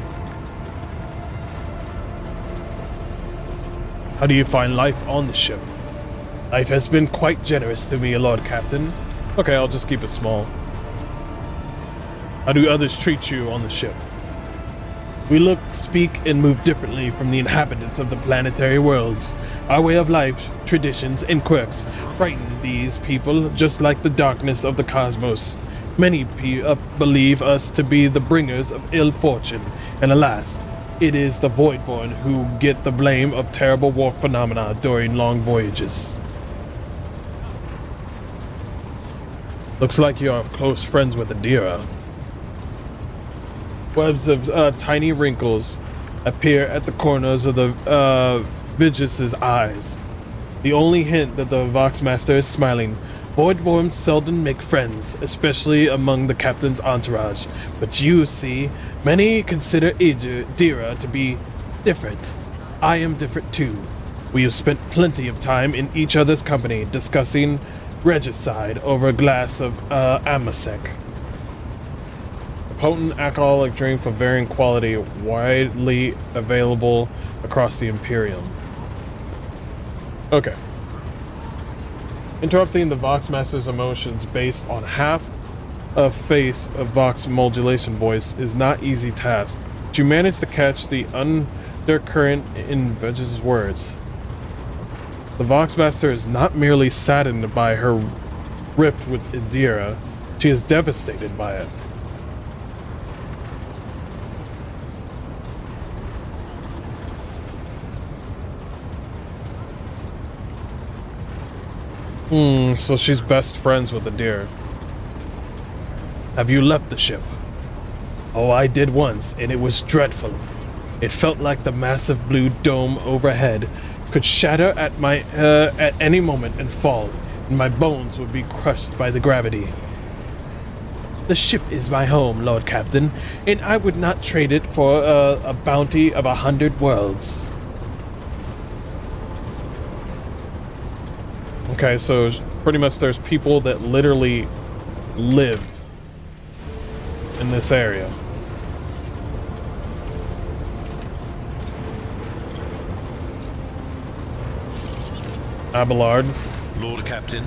How do you find life on the ship? Life has been quite generous to me, Lord Captain. Okay, I'll just keep it small. How do others treat you on the ship? We look, speak, and move differently from the inhabitants of the planetary worlds. Our way of life, traditions, and quirks frighten these people just like the darkness of the cosmos. Many believe us to be the bringers of ill fortune, and alas, it is the Voidborn who get the blame of terrible war phenomena during long voyages. Looks like you are close friends with Adira. Webs of tiny wrinkles appear at the corners of the Vigis's eyes. The only hint that the Vox Master is smiling. Voidborn seldom make friends, especially among the captain's entourage. But you see, many consider Adira to be different. I am different too. We have spent plenty of time in each other's company discussing regicide over a glass of Amasek. A potent alcoholic drink of varying quality, widely available across the Imperium. Okay. Interrupting the Vox Master's emotions based on half a face of Vox modulation voice is not easy task. But you manage to catch the undercurrent in Vege's words. The Vox Master is not merely saddened by her rift with Adira, she is devastated by it. So she's best friends with Adira. Have you left the ship? Oh, I did once, and it was dreadful. It felt like the massive blue dome overhead could shatter at any moment and fall, and my bones would be crushed by the gravity. The ship is my home, Lord Captain, and I would not trade it for a bounty of 100 worlds. Okay, so pretty much there's people that literally live in this area. Abelard. Lord Captain.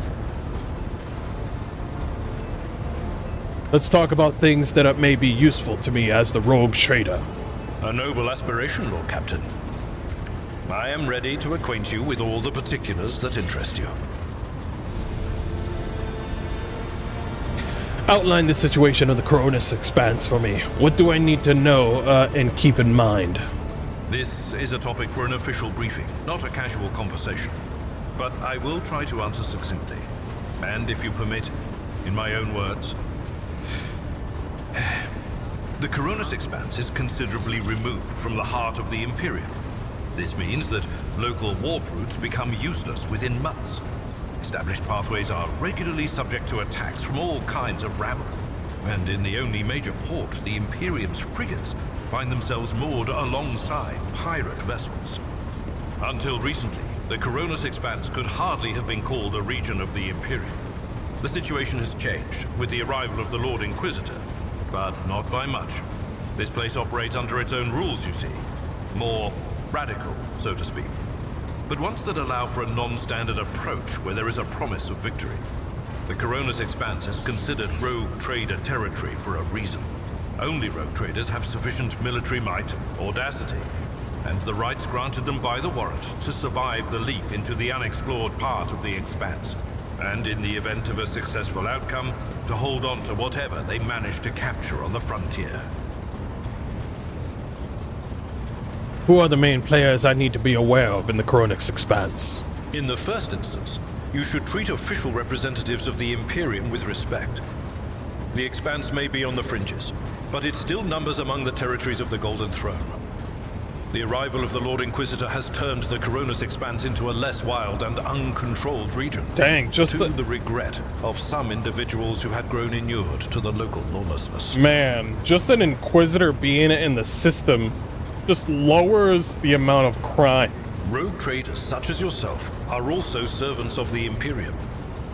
Let's talk about things that may be useful to me as the rogue trader. A noble aspiration, Lord Captain. I am ready to acquaint you with all the particulars that interest you. Outline the situation of the Coronis Expanse for me. What do I need to know and keep in mind? This is a topic for an official briefing, not a casual conversation. But I will try to answer succinctly. And if you permit, in my own words. The Coronis Expanse is considerably removed from the heart of the Imperium. This means that local warp routes become useless within months. Established pathways are regularly subject to attacks from all kinds of rabble. And in the only major port, the Imperium's frigates find themselves moored alongside pirate vessels. Until recently, the Coronis Expanse could hardly have been called a region of the Imperium. The situation has changed with the arrival of the Lord Inquisitor, but not by much. This place operates under its own rules, you see. More radical, so to speak. But ones that allow for a non-standard approach where there is a promise of victory. The Coronis Expanse is considered rogue trader territory for a reason. Only rogue traders have sufficient military might, audacity, and the rights granted them by the warrant to survive the leap into the unexplored part of the Expanse, and in the event of a successful outcome, to hold on to whatever they manage to capture on the frontier. Who are the main players I need to be aware of in the Coronix Expanse? In the first instance, you should treat official representatives of the Imperium with respect. The Expanse may be on the fringes, but it still numbers among the territories of the Golden Throne. The arrival of the Lord Inquisitor has turned the Coronus Expanse into a less wild and uncontrolled region. Dang, just to the regret of some individuals who had grown inured to the local lawlessness. Man, just an Inquisitor being in the system just lowers the amount of crime. Rogue traders such as yourself are also servants of the Imperium.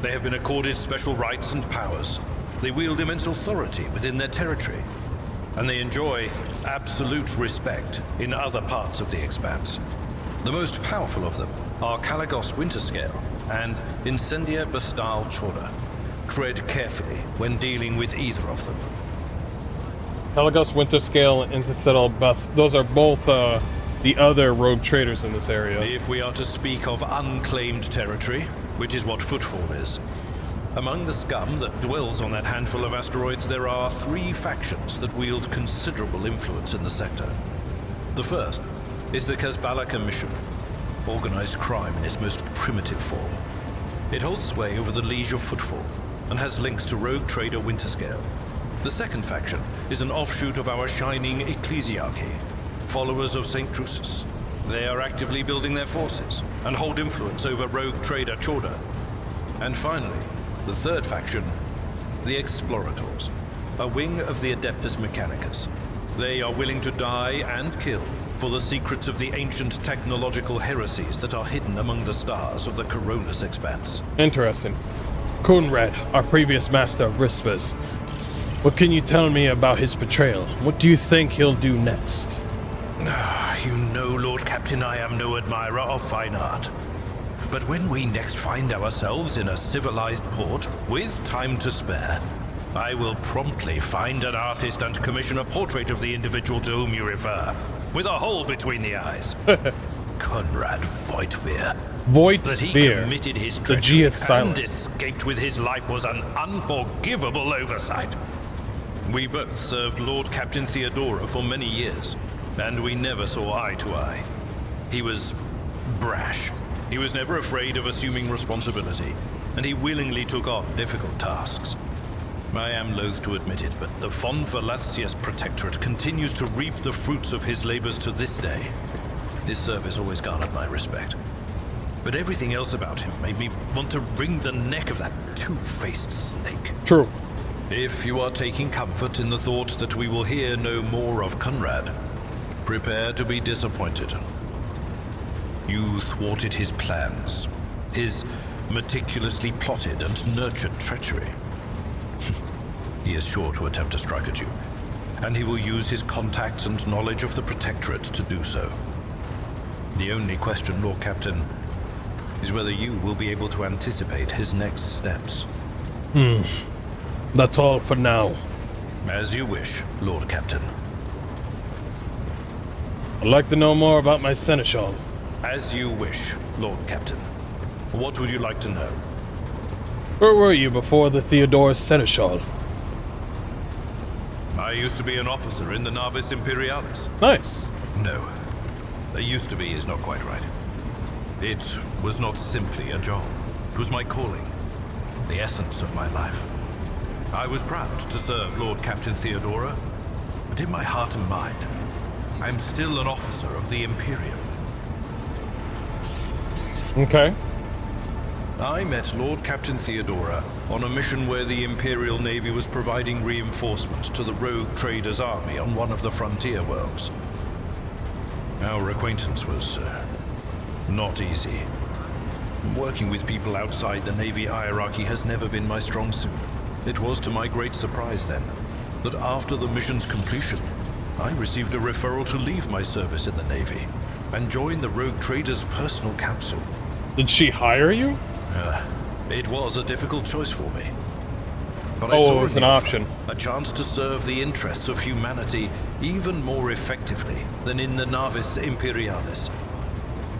They have been accorded special rights and powers. They wield immense authority within their territory, and they enjoy absolute respect in other parts of the Expanse. The most powerful of them are Calagos Winterscale and Incendia Bastal Chorda. Tread carefully when dealing with either of them. Pelagos, Winterscale, and Intercedal Bus. Those are both the other rogue traders in this area. If we are to speak of unclaimed territory, which is what Footfall is, among the scum that dwells on that handful of asteroids, there are 3 factions that wield considerable influence in the sector. The first is the Kazbala Commission, organized crime in its most primitive form. It holds sway over the Liege of Footfall and has links to rogue trader Winterscale. The second faction is an offshoot of our shining ecclesiarchy, followers of St. Drusus. They are actively building their forces and hold influence over rogue trader Chorda. And finally, the third faction, the Explorators, a wing of the Adeptus Mechanicus. They are willing to die and kill for the secrets of the ancient technological heresies that are hidden among the stars of the Coronus Expanse. Interesting. Conrad, our previous master of Rispus. What can you tell me about his betrayal? What do you think he'll do next? You know, Lord Captain, I am no admirer of fine art. But when we next find ourselves in a civilized port, with time to spare, I will promptly find an artist and commission a portrait of the individual to whom you refer, with a hole between the eyes. Conrad Voigtveer. That he committed his The G is treachery silent. and escaped with his life was an unforgivable oversight. We both served Lord Captain Theodora for many years, and we never saw eye to eye. He was brash. He was never afraid of assuming responsibility, and he willingly took on difficult tasks. I am loath to admit it, but the Von Velatius Protectorate continues to reap the fruits of his labors to this day. His service always garnered my respect. But everything else about him made me want to wring the neck of that two-faced snake. True. If you are taking comfort in the thought that we will hear no more of Conrad, prepare to be disappointed. You thwarted his plans, his meticulously plotted and nurtured treachery. He is sure to attempt to strike at you, and he will use his contacts and knowledge of the Protectorate to do so. The only question, Lord Captain, is whether you will be able to anticipate his next steps. That's all for now. As you wish, Lord Captain. I'd like to know more about my seneschal. As you wish, Lord Captain. What would you like to know? Where were you before the Theodorus seneschal? I used to be an officer in the Navis Imperialis. Nice. No. Used to be is not quite right. It was not simply a job. It was my calling. The essence of my life. I was proud to serve Lord Captain Theodora, but in my heart and mind, I am still an officer of the Imperium. Okay. I met Lord Captain Theodora on a mission where the Imperial Navy was providing reinforcement to the rogue traders' army on one of the frontier worlds. Our acquaintance was not easy. Working with people outside the Navy hierarchy has never been my strong suit. It was to my great surprise then, that after the mission's completion, I received a referral to leave my service in the Navy and join the rogue traders' personal council. Did she hire you? It was a difficult choice for me. but I Oh, saw it was in an the offer option. a chance to serve the interests of humanity even more effectively than in the Navis Imperialis.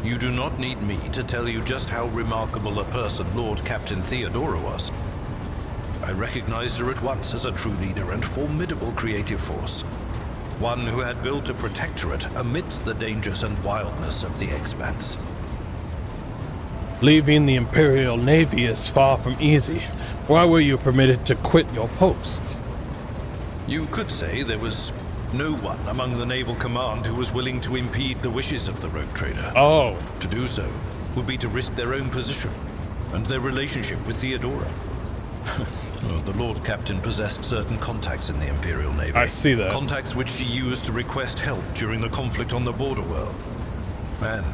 You do not need me to tell you just how remarkable a person Lord Captain Theodora was. I recognized her at once as a true leader and formidable creative force. One who had built a protectorate amidst the dangers and wildness of the Expanse. Leaving the Imperial Navy is far from easy. Why were you permitted to quit your post? You could say there was no one among the naval command who was willing to impede the wishes of the rogue trader. Oh, To do so would be to risk their own position and their relationship with Theodora. Well, the Lord Captain possessed certain contacts in the Imperial Navy. I see that. Contacts which she used to request help during the conflict on the border world. And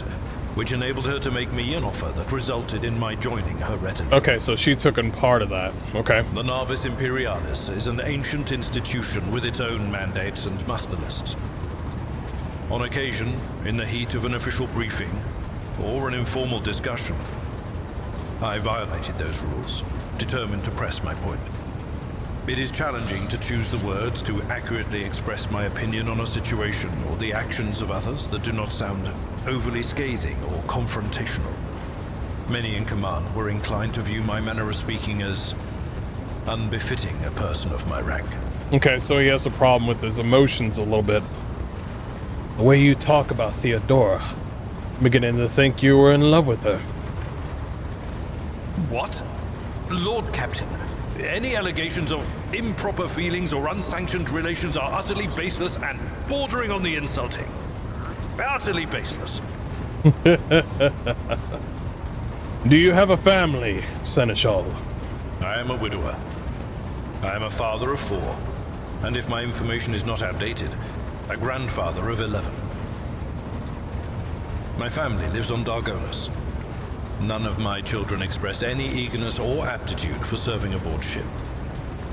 which enabled her to make me an offer that resulted in my joining her retinue. okay, so she took in part of that. Okay. The Navis Imperialis is an ancient institution with its own mandates and muster lists. On occasion, in the heat of an official briefing or an informal discussion, I violated those rules, determined to press my point. It is challenging to choose the words to accurately express my opinion on a situation or the actions of others that do not sound overly scathing or confrontational. Many in command were inclined to view my manner of speaking as unbefitting a person of my rank. Okay, so he has a problem with his emotions a little bit. The way you talk about Theodora, I'm beginning to think you were in love with her. What? Lord Captain, any allegations of improper feelings or unsanctioned relations are utterly baseless and bordering on the insulting. Utterly baseless. Do you have a family, Seneschal? I am a widower. I am a father of 4, and if my information is not outdated, a grandfather of 11. My family lives on Dargonus. None of my children express any eagerness or aptitude for serving aboard ship,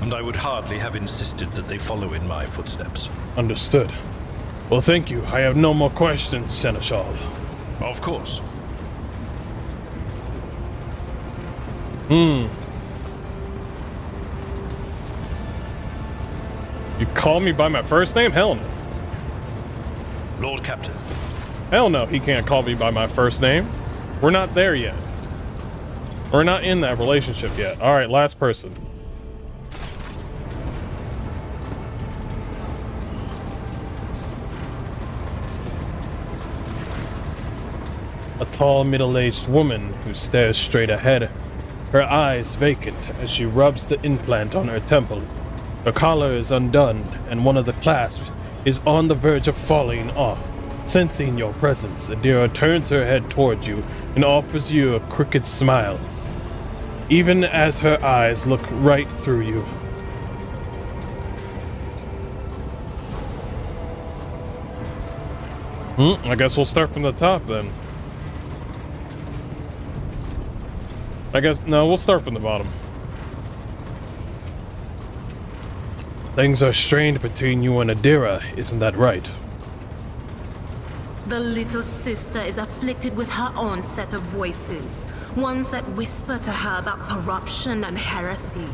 and I would hardly have insisted that they follow in my footsteps. Understood. Well, thank you. I have no more questions, Seneschal. Of course. You call me by my first name? Hell no. Lord Captain. Hell no, he can't call me by my first name. We're not there yet. We're not in that relationship yet. All right, last person. A tall, middle-aged woman who stares straight ahead, her eyes vacant as she rubs the implant on her temple. Her collar is undone, and one of the clasps is on the verge of falling off. Sensing your presence, Adira turns her head toward you and offers you a crooked smile, even as her eyes look right through you. I guess we'll start from the top then. No, we'll start from the bottom. Things are strained between you and Adira, isn't that right? The little sister is afflicted with her own set of voices, ones that whisper to her about corruption and heresy.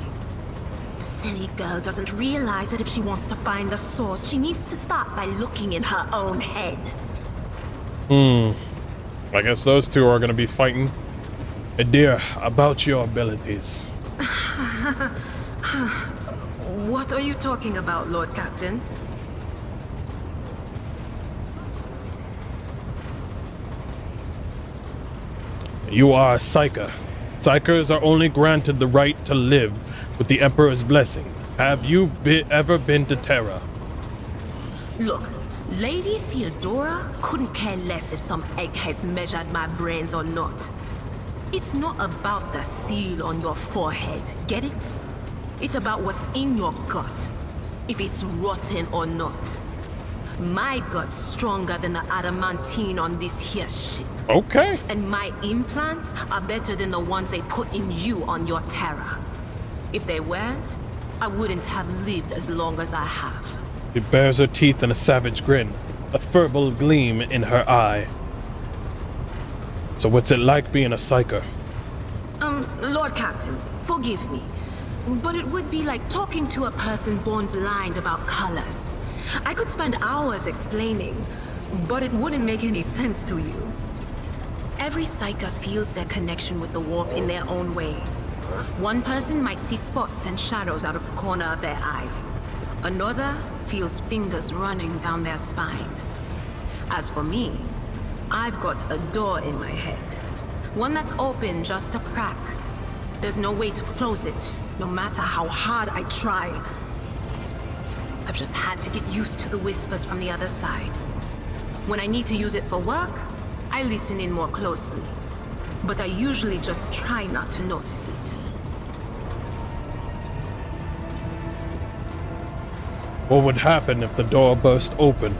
The silly girl doesn't realize that if she wants to find the source, she needs to start by looking in her own head. I guess those two are gonna be fighting. Adira, about your abilities. What are you talking about, Lord Captain? You are a Psyker. Psykers are only granted the right to live with the Emperor's blessing. Have you ever been to Terra? Look, Lady Theodora couldn't care less if some eggheads measured my brains or not. It's not about the seal on your forehead, get it? It's about what's in your gut, if it's rotten or not. My gut's stronger than the adamantine on this here ship. Okay. And my implants are better than the ones they put in you on your Terra. If they weren't, I wouldn't have lived as long as I have. She bares her teeth in a savage grin, a furble gleam in her eye. So what's it like being a Psyker? Lord Captain, forgive me. But it would be like talking to a person born blind about colors. I could spend hours explaining, but it wouldn't make any sense to you. Every psyker feels their connection with the warp in their own way. One person might see spots and shadows out of the corner of their eye. Another feels fingers running down their spine. As for me, I've got a door in my head. One that's open just a crack. There's no way to close it, no matter how hard I try. I've just had to get used to the whispers from the other side. When I need to use it for work, I listen in more closely. But I usually just try not to notice it. What would happen if the door burst open?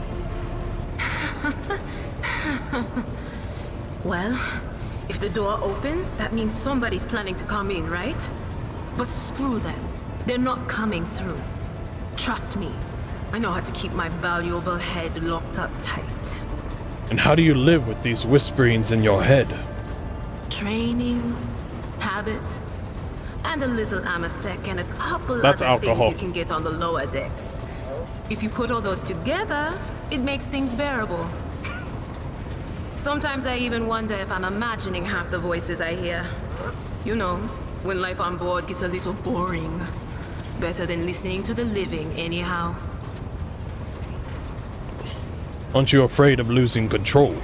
Well, if the door opens, that means somebody's planning to come in, right? But screw them. They're not coming through. Trust me, I know how to keep my valuable head locked up tight. And how do you live with these whisperings in your head? Training, habit, and a little amasec and a couple That's other alcohol. things you can get on the lower decks. If you put all those together, it makes things bearable. Sometimes I even wonder if I'm imagining half the voices I hear. You know, when life on board gets a little boring. Better than listening to the living, anyhow. Aren't you afraid of losing control?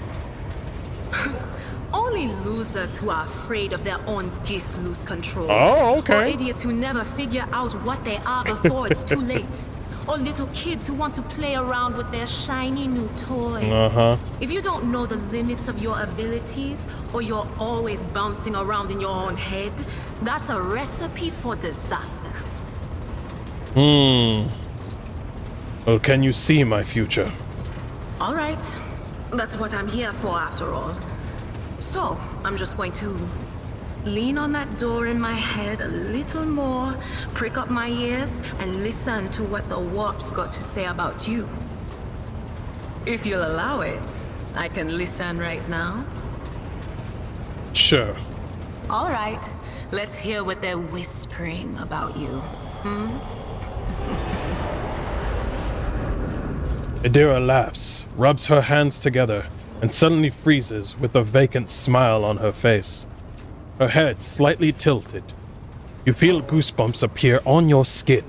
Only losers who are afraid of their own gift lose control. Oh, Or okay. idiots who never figure out what they are before it's too late. Or little kids who want to play around with their shiny new toy. Uh-huh. If you don't know the limits of your abilities, or you're always bouncing around in your own head, that's a recipe for disaster. Well, can you see my future? All right. That's what I'm here for, after all. So, I'm just going to lean on that door in my head a little more, prick up my ears, and listen to what the warp's got to say about you. If you'll allow it, I can listen right now. Sure. All right. Let's hear what they're whispering about you. Adira laughs, rubs her hands together, and suddenly freezes with a vacant smile on her face. Her head slightly tilted. You feel goosebumps appear on your skin,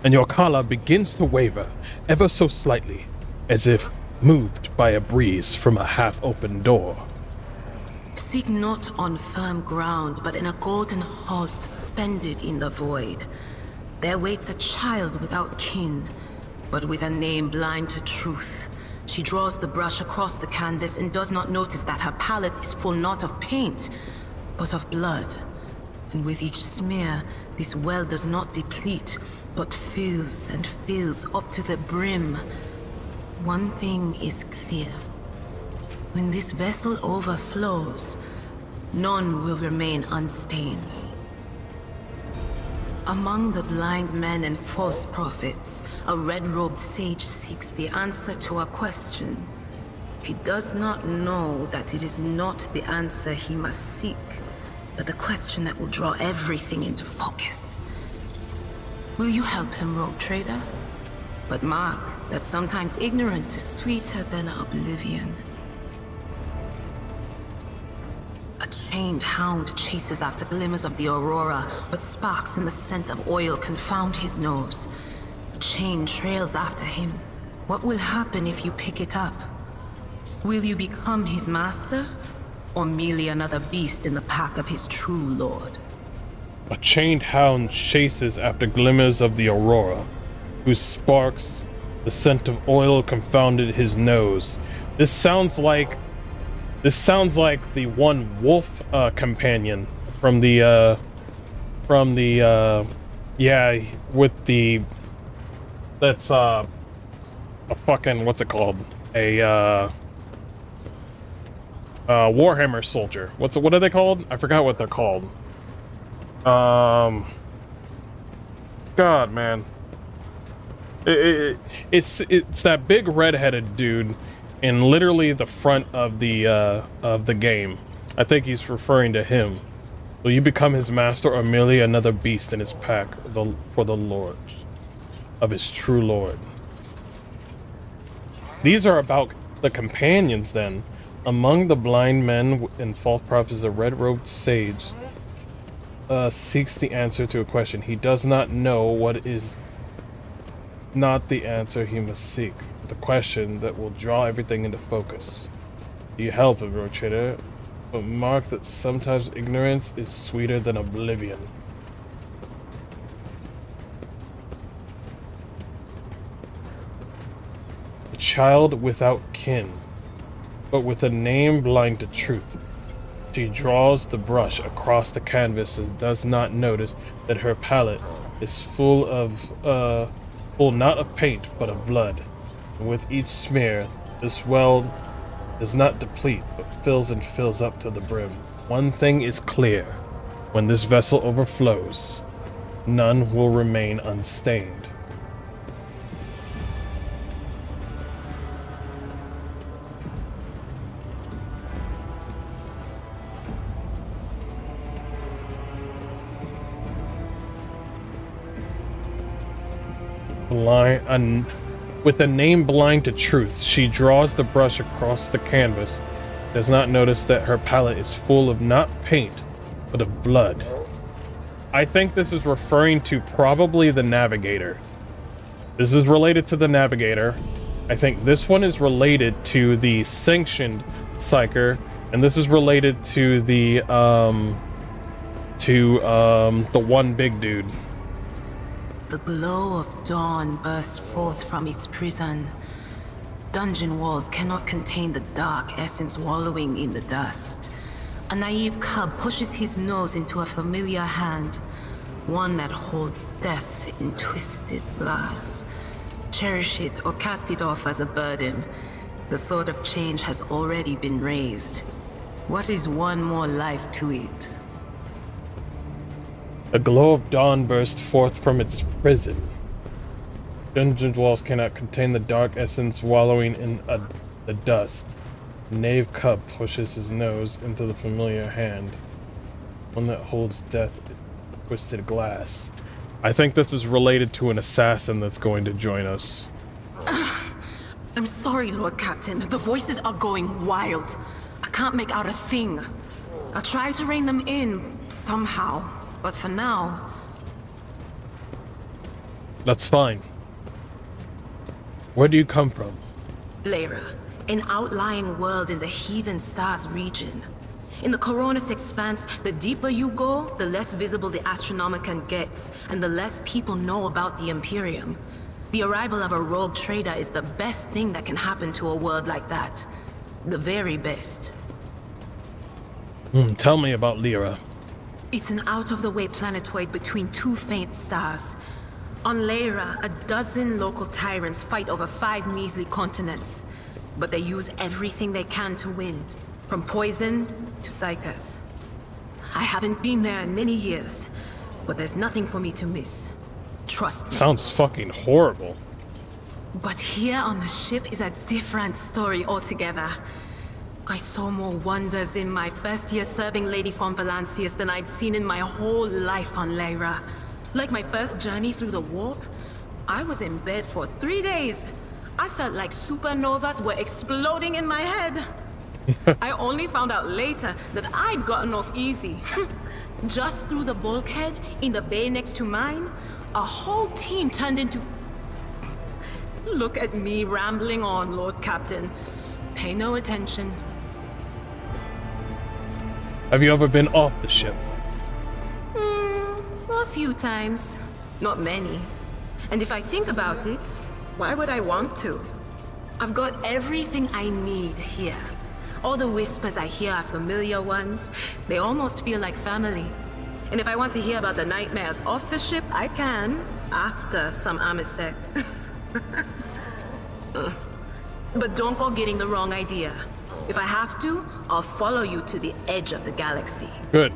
and your collar begins to waver ever so slightly, as if moved by a breeze from a half-open door. Seek not on firm ground, but in a golden hall suspended in the void. There waits a child without kin, but with a name blind to truth. She draws the brush across the canvas and does not notice that her palette is full not of paint, but of blood. And with each smear, this well does not deplete, but fills and fills up to the brim. One thing is clear. When this vessel overflows, none will remain unstained. Among the blind men and false prophets, a red-robed sage seeks the answer to a question. He does not know that it is not the answer he must seek, but the question that will draw everything into focus. Will you help him, rogue trader? But mark that sometimes ignorance is sweeter than oblivion. A chained hound chases after glimmers of the aurora, but sparks in the scent of oil confound his nose. The chain trails after him. What will happen if you pick it up? Will you become his master, or merely another beast in the pack of his true lord? A chained hound chases after glimmers of the aurora, whose sparks, the scent of oil confounded his nose. This sounds like the one wolf companion from the yeah, with the that's a fucking, what's it called, a Warhammer soldier. What are they called? I forgot what they're called. God, man. It's that big red-headed dude in literally the front of the game. I think he's referring to him. Will you become his master or merely another beast in his pack for the Lord of his true Lord? These are about the companions then. Among the blind men and false prophets, a red-robed sage seeks the answer to a question. He does not know what is not the answer he must seek, but the question that will draw everything into focus. Do you help him, road trader? But mark that sometimes ignorance is sweeter than oblivion. A child without kin, but with a name blind to truth. She draws the brush across the canvas and does not notice that her palette is full not of paint, but of blood. And with each smear, this well does not deplete, but fills and fills up to the brim. One thing is clear. When this vessel overflows, none will remain unstained. With a name blind to truth, she draws the brush across the canvas, does not notice that her palette is full of not paint, but of blood. I think this is referring to probably the Navigator. This is related to the Navigator. I think this one is related to the Sanctioned Psyker, and this is related to the one big dude. The glow of dawn bursts forth from its prison. Dungeon walls cannot contain the dark essence wallowing in the dust. A naive cub pushes his nose into a familiar hand, one that holds death in twisted glass. Cherish it or cast it off as a burden. The sword of change has already been raised. What is one more life to it? A glow of dawn burst forth from its prison. Dungeon walls cannot contain the dark essence wallowing in the dust. Knave cub pushes his nose into the familiar hand, one that holds death in twisted glass. I think this is related to an assassin that's going to join us. I'm sorry, Lord Captain. The voices are going wild. I can't make out a thing. I'll try to rein them in somehow. But for now... That's fine. Where do you come from? Lyra, an outlying world in the Heathen Stars region. In the Coronis Expanse, the deeper you go, the less visible the Astronomicon gets, and the less people know about the Imperium. The arrival of a rogue trader is the best thing that can happen to a world like that. The very best. Tell me about Lyra. It's an out-of-the-way planetoid between two faint stars. On Lyra, a dozen local tyrants fight over 5 measly continents. But they use everything they can to win, from poison to psychers. I haven't been there in many years, but there's nothing for me to miss. Trust me. Sounds fucking horrible. But here on the ship is a different story altogether. I saw more wonders in my first year serving Lady von Valancius than I'd seen in my whole life on Lyra. Like my first journey through the warp, I was in bed for 3 days. I felt like supernovas were exploding in my head. I only found out later that I'd gotten off easy. Just through the bulkhead in the bay next to mine, a whole team turned into... Look at me rambling on, Lord Captain. Pay no attention. Have you ever been off the ship? A few times. Not many. And if I think about it, why would I want to? I've got everything I need here. All the whispers I hear are familiar ones. They almost feel like family. And if I want to hear about the nightmares off the ship, I can, after some Amisec. But don't go getting the wrong idea. If I have to, I'll follow you to the edge of the galaxy. Good.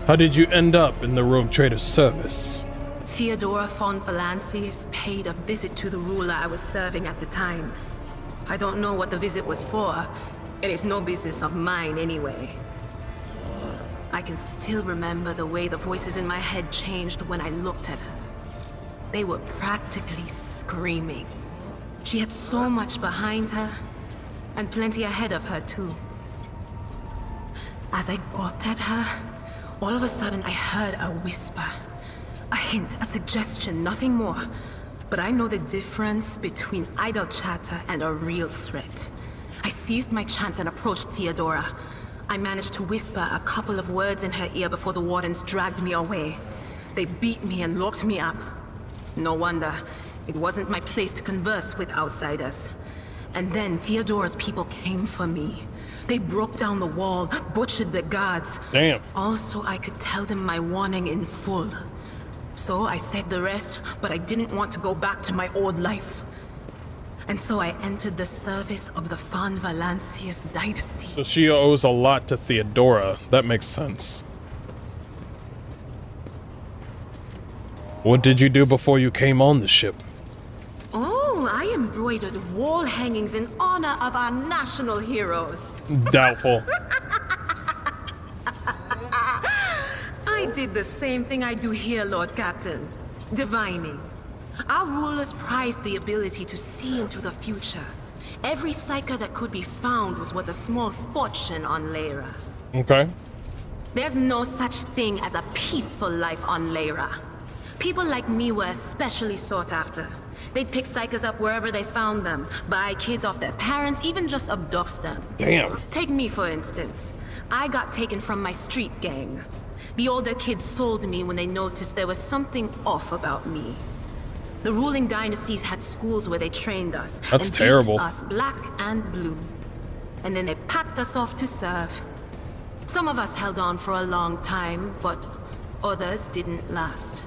How did you end up in the rogue trader's service? Theodora von Valancius paid a visit to the ruler I was serving at the time. I don't know what the visit was for, and it's no business of mine anyway. I can still remember the way the voices in my head changed when I looked at her. They were practically screaming. She had so much behind her, and plenty ahead of her too. As I gawped at her, all of a sudden I heard a whisper. A hint, a suggestion, nothing more. But I know the difference between idle chatter and a real threat. I seized my chance and approached Theodora. I managed to whisper a couple of words in her ear before the wardens dragged me away. They beat me and locked me up. No wonder. It wasn't my place to converse with outsiders. And then Theodora's people came for me. They broke down the wall, butchered the guards. Damn. Also, I could tell them my warning in full. So I said the rest, but I didn't want to go back to my old life. And so I entered the service of the Van Valancius dynasty. So she owes a lot to Theodora. That makes sense. What did you do before you came on the ship? Oh, I embroidered wall hangings in honor of our national heroes. Doubtful. I did the same thing I do here, Lord Captain. Divining. Our rulers prized the ability to see into the future. Every psyker that could be found was worth a small fortune on Lyra. Okay. There's no such thing as a peaceful life on Lyra. People like me were especially sought after. They'd pick psychers up wherever they found them, buy kids off their parents, even just abduct them. Damn. Take me, for instance. I got taken from my street gang. The older kids sold me when they noticed there was something off about me. The ruling dynasties had schools where they trained us. That's and terrible. beat us black and blue. And then they packed us off to serve. Some of us held on for a long time, but others didn't last.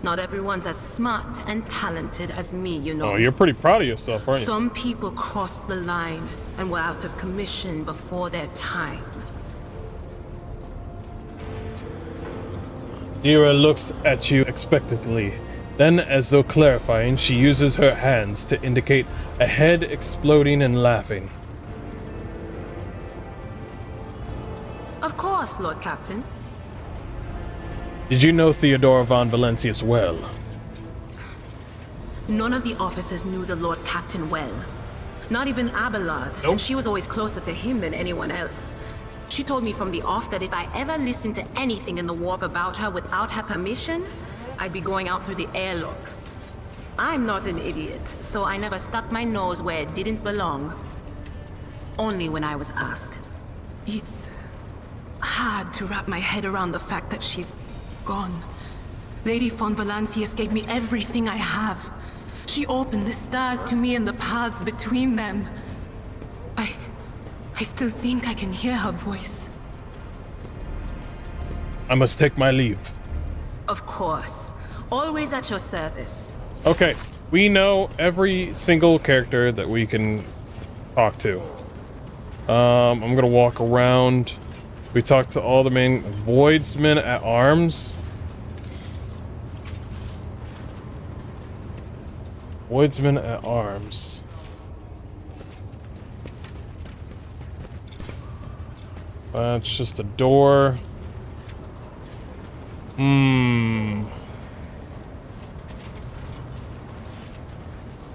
Not everyone's as smart and talented as me, you know. Oh, you're pretty proud of yourself, aren't you? Some people crossed the line and were out of commission before their time. Lyra looks at you expectantly. Then, as though clarifying, she uses her hands to indicate a head exploding and laughing. Of course, Lord Captain. Did you know Theodora von Valancius well? None of the officers knew the Lord Captain well. Not even Abelard, Nope. and she was always closer to him than anyone else. She told me from the off that if I ever listened to anything in the warp about her without her permission, I'd be going out through the airlock. I'm not an idiot, so I never stuck my nose where it didn't belong. Only when I was asked. It's hard to wrap my head around the fact that she's gone. Lady von Valancius gave me everything I have. She opened the stars to me and the paths between them. I still think I can hear her voice. I must take my leave. Of course. Always at your service. Okay, we know every single character that we can talk to. I'm gonna walk around. We talked to all the main voidsmen at arms. Voidsmen at arms. That's just a door.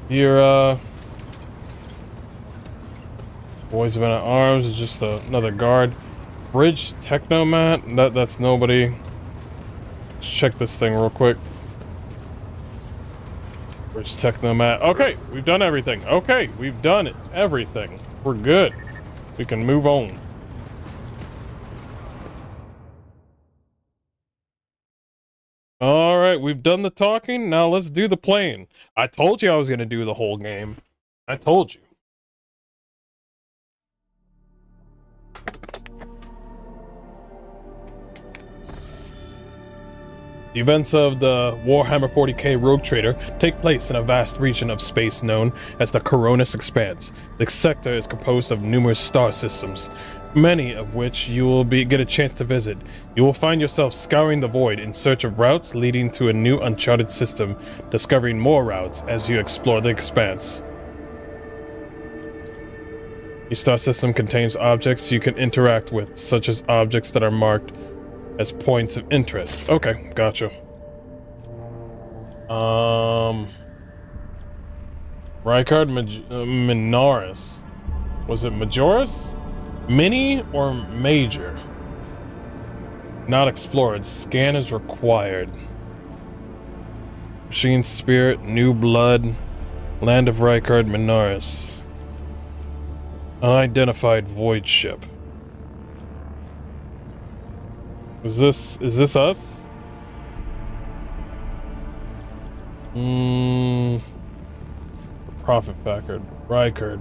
Here, Voidsmen at arms is just another guard. Bridge Technomat, that's nobody. Let's check this thing real quick. Bridge Technomat. Okay, we've done everything. Okay, we've done it. Everything. We're good. We can move on. All right, we've done the talking. Now let's do the playing. I told you I was going to do the whole game. I told you. The events of the Warhammer 40k Rogue Trader take place in a vast region of space known as the Coronis Expanse. The sector is composed of numerous star systems, many of which you will get a chance to visit. You will find yourself scouring the void in search of routes leading to a new uncharted system, discovering more routes as you explore the expanse. Your star system contains objects you can interact with, such as objects that are marked as points of interest. Okay, gotcha. Rykard Minoris. Was it Majoris? Mini or major? Not explored. Scan is required. Machine Spirit, New Blood, Land of Rykard Minoris. Unidentified void ship. Is this us? Profit Packard, Rykard.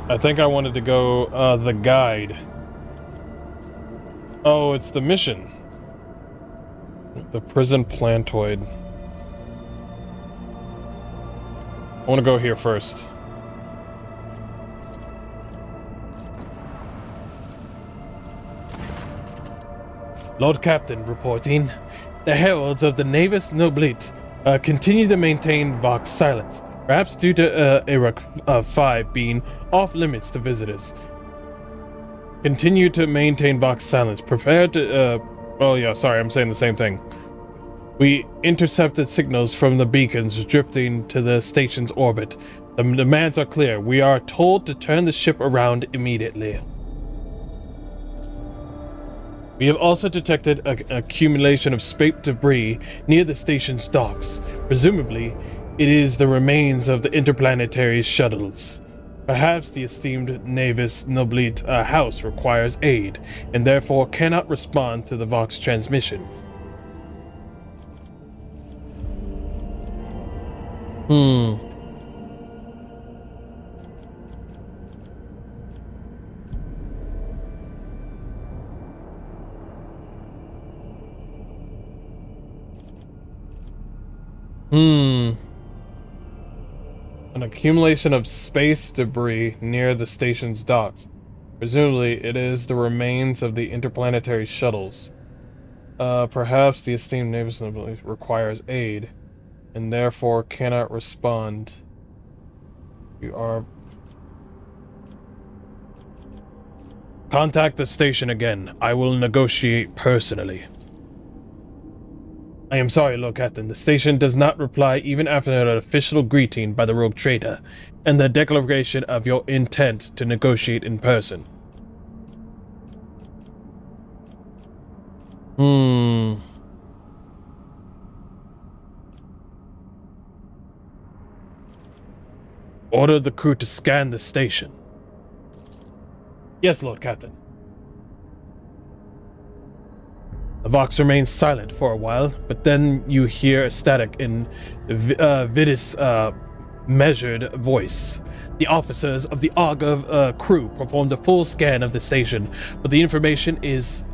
I think I wanted to go, the guide. Oh, it's the mission. The prison plantoid. I want to go here first. Lord Captain reporting. The heralds of the Navis Noblite continue to maintain Vox silence, perhaps due to Iraq 5 being off limits to visitors. Continue to maintain Vox silence. Prepared to oh yeah, sorry, I'm saying the same thing. We intercepted signals from the beacons drifting to the station's orbit. The demands are clear. We are told to turn the ship around immediately. We have also detected an accumulation of space debris near the station's docks. Presumably, it is the remains of the interplanetary shuttles. Perhaps the esteemed Navis Noblite house requires aid, and therefore cannot respond to the Vox transmission. An accumulation of space debris near the station's docks. Presumably, it is the remains of the interplanetary shuttles. Perhaps the esteemed Navis Noblite requires aid, and therefore cannot respond. You are... Contact the station again. I will negotiate personally. I am sorry, Lord Captain. The station does not reply even after an official greeting by the rogue trader and the declaration of your intent to negotiate in person. Order the crew to scan the station. Yes, Lord Captain. The Vox remains silent for a while, but then you hear a static in Vidis' measured voice. The officers of the Argov crew performed a full scan of the station, but the information is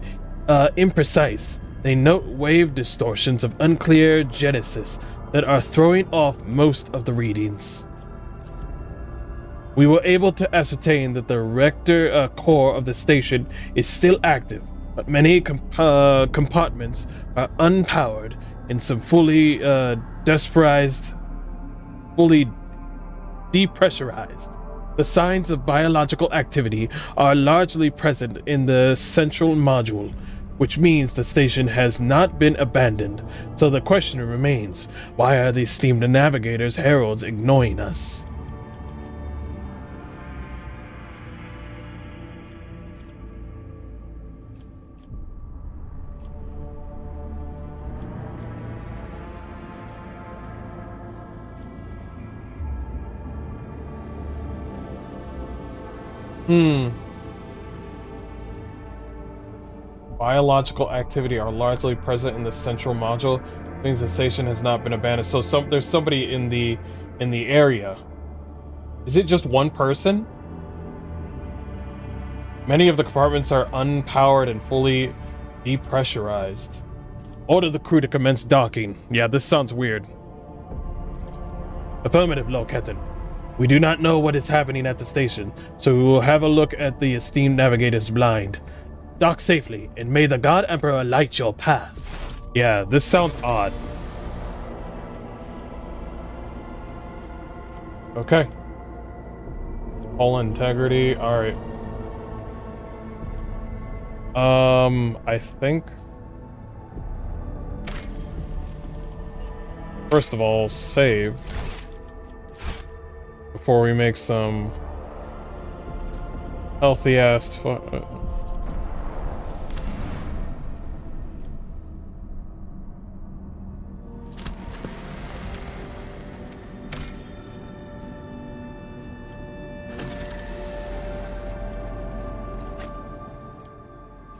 imprecise. They note wave distortions of unclear genesis that are throwing off most of the readings. We were able to ascertain that the reactor core of the station is still active, but many compartments are unpowered and some fully depressurized. The signs of biological activity are largely present in the central module, which means the station has not been abandoned. So the question remains, why are the esteemed navigators' heralds ignoring us? Biological activity are largely present in the central module. Means the station has not been abandoned. So there's somebody in the area. Is it just one person? Many of the compartments are unpowered and fully depressurized. Order the crew to commence docking. Yeah, this sounds weird. Affirmative, Lord Captain. We do not know what is happening at the station, so we will have a look at the esteemed navigator's blind. Dock safely, and may the God Emperor light your path. Yeah, this sounds odd. Okay. All integrity. All right. I think first of all, save before we make some healthy ass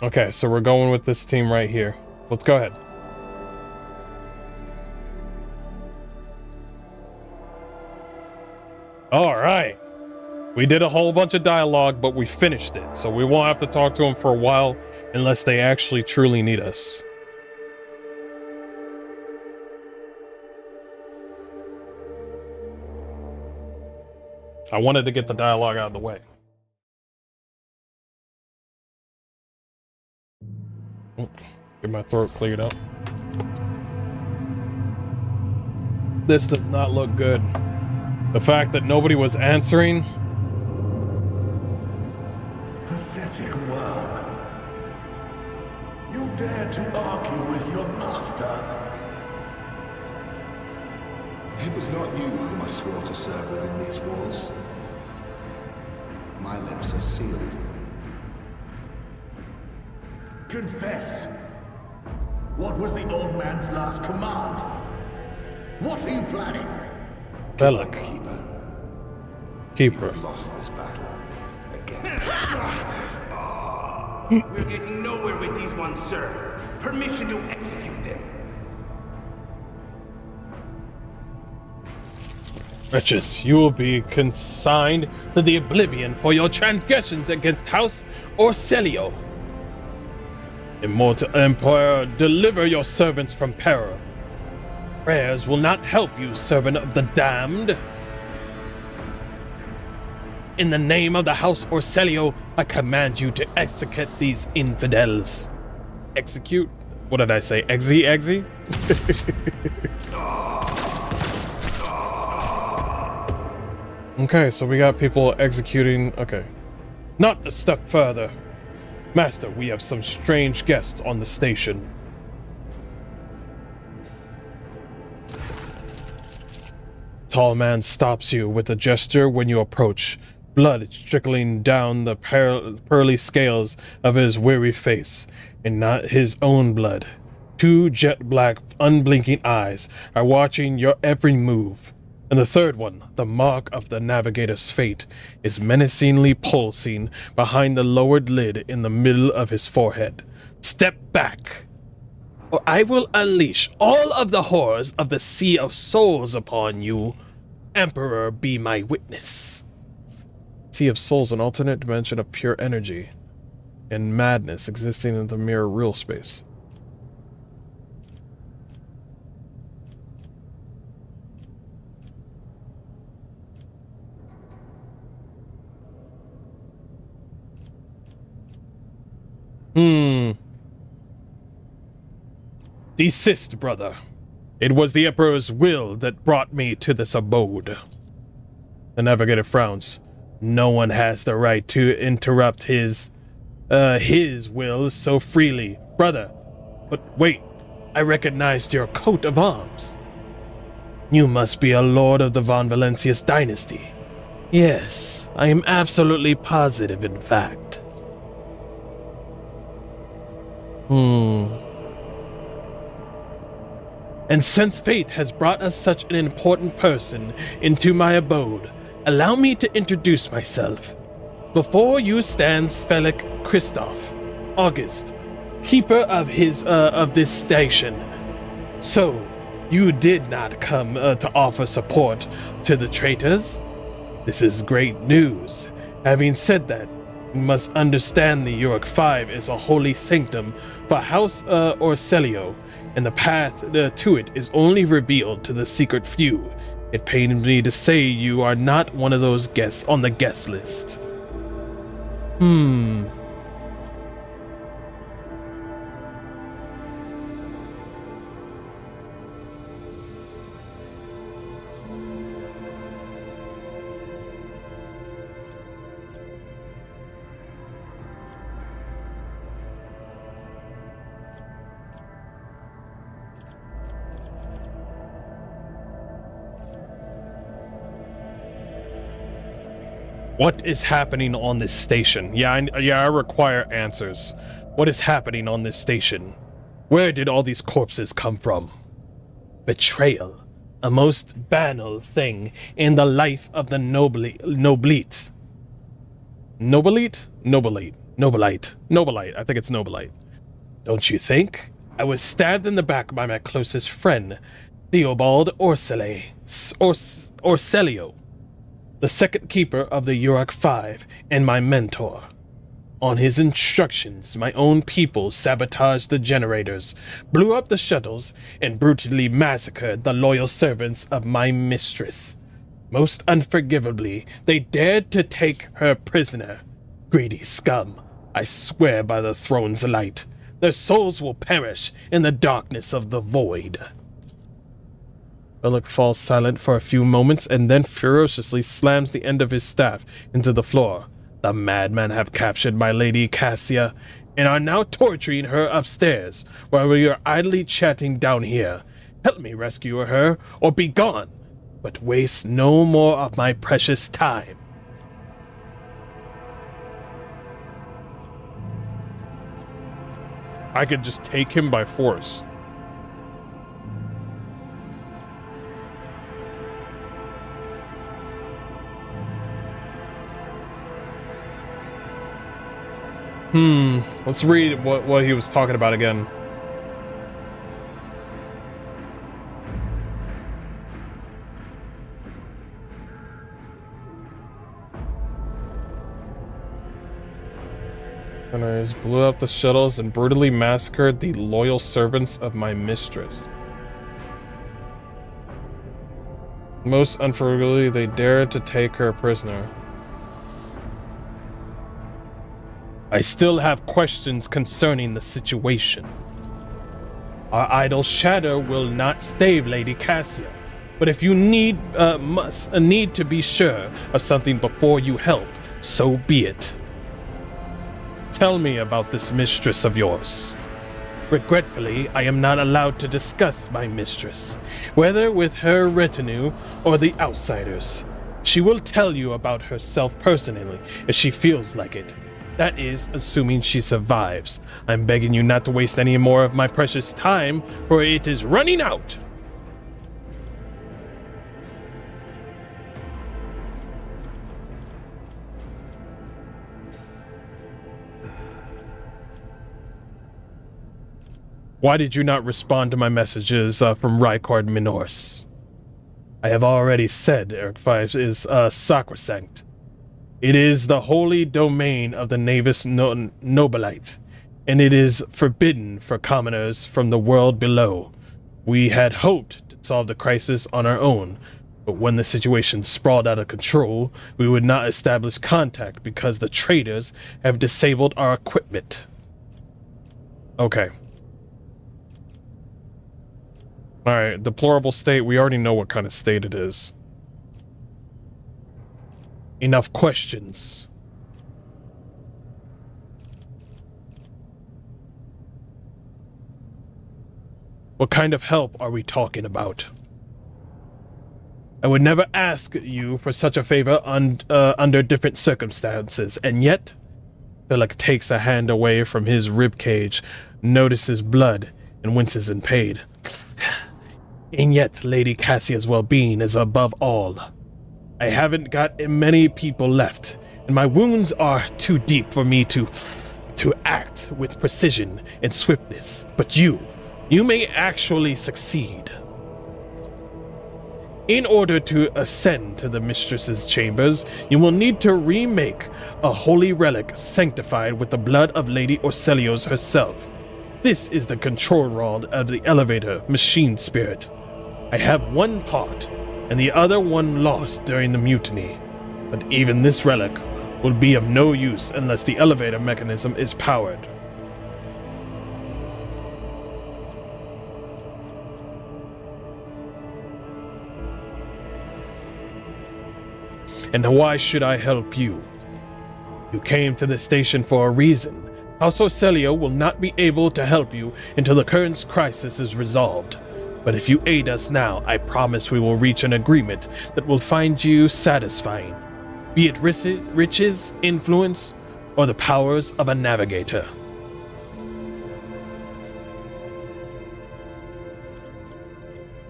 Okay, so we're going with this team right here. Let's go ahead. All right. We did a whole bunch of dialogue, but we finished it. So we won't have to talk to them for a while unless they actually truly need us. I wanted to get the dialogue out of the way. Get my throat cleared up. This does not look good. The fact that nobody was answering. Pathetic worm. You dare to argue with your master? It was not you whom I swore to serve within these walls. My lips are sealed. Confess. What was the old man's last command? What are you planning? Bellic. Keeper. Keeper. I've lost this battle. Again. We're getting nowhere with these ones, sir. Permission to execute them. Wretches, you will be consigned to the oblivion for your transgressions against House Orselio. Immortal Emperor, deliver your servants from peril. Prayers will not help you, servant of the damned. In the name of the House Orselio, I command you to execute these infidels. Execute? What did I say? Exy? Okay, so we got people executing. Okay. Not a step further. Master, we have some strange guests on the station. Tall man stops you with a gesture when you approach, blood trickling down the pearly scales of his weary face, and not his own blood. Two jet-black, unblinking eyes are watching your every move. And the third one, the mark of the navigator's fate, is menacingly pulsing behind the lowered lid in the middle of his forehead. Step back, or I will unleash all of the horrors of the Sea of Souls upon you. Emperor, be my witness. Sea of Souls, an alternate dimension of pure energy and madness existing in the mirror real space. Desist, brother. It was the Emperor's will that brought me to this abode. The navigator frowns. No one has the right to interrupt his will so freely, brother. But wait, I recognized your coat of arms. You must be a lord of the Von Valencius dynasty. Yes, I am absolutely positive, in fact. And since fate has brought us such an important person into my abode, allow me to introduce myself. Before you stands Felix Christoph, August, keeper of this station. So, you did not come to offer support to the traitors? This is great news. Having said that, you must understand the Yorick 5 is a holy sanctum for House Orselio, and the path to it is only revealed to the secret few. It pains me to say you are not one of those guests on the guest list. What is happening on this station? I require answers. What is happening on this station? Where did all these corpses come from? Betrayal, a most banal thing in the life of the noblite. Noblite. I think it's noblite. Don't you think? I was stabbed in the back by my closest friend, Theobald Orselio, the second keeper of the Uruk 5 and my mentor. On his instructions, my own people sabotaged the generators, blew up the shuttles, and brutally massacred the loyal servants of my mistress. Most unforgivably, they dared to take her prisoner. Greedy scum, I swear by the throne's light, their souls will perish in the darkness of the void. Relic falls silent for a few moments and then ferociously slams the end of his staff into the floor. The madmen have captured my lady Cassia and are now torturing her upstairs while we are idly chatting down here. Help me rescue her or be gone, but waste no more of my precious time. I could just take him by force. Let's read what he was talking about again. Gunners blew up the shuttles and brutally massacred the loyal servants of my mistress. Most unforgivably, they dared to take her prisoner. I still have questions concerning the situation. Our idle shadow will not stave Lady Cassia, but if you need to be sure of something before you help, so be it. Tell me about this mistress of yours. Regretfully, I am not allowed to discuss my mistress, whether with her retinue or the outsiders. She will tell you about herself personally if she feels like it. That is, assuming she survives. I'm begging you not to waste any more of my precious time, for it is running out. Why did you not respond to my messages from Rykard Minors? I have already said Uruk 5 is sacrosanct. It is the holy domain of the Navis Nobilite, and it is forbidden for commoners from the world below. We had hoped to solve the crisis on our own, but when the situation sprawled out of control, we would not establish contact because the traitors have disabled our equipment. Okay. Alright, deplorable state. We already know what kind of state it is. Enough questions. What kind of help are we talking about? I would never ask you for such a favor under different circumstances, and yet, Philip takes a hand away from his ribcage, notices blood, and winces in pain. And yet, Lady Cassia's well-being is above all. I haven't got many people left, and my wounds are too deep for me to act with precision and swiftness. But you may actually succeed. In order to ascend to the mistress's chambers, you will need to remake a holy relic sanctified with the blood of Lady Orselio's herself. This is the control rod of the elevator machine spirit. I have one part, and the other one lost during the mutiny. But even this relic will be of no use unless the elevator mechanism is powered. And why should I help you? You came to this station for a reason. House Orselio will not be able to help you until the current crisis is resolved. But if you aid us now, I promise we will reach an agreement that will find you satisfying. be it riches, influence, or the powers of a navigator.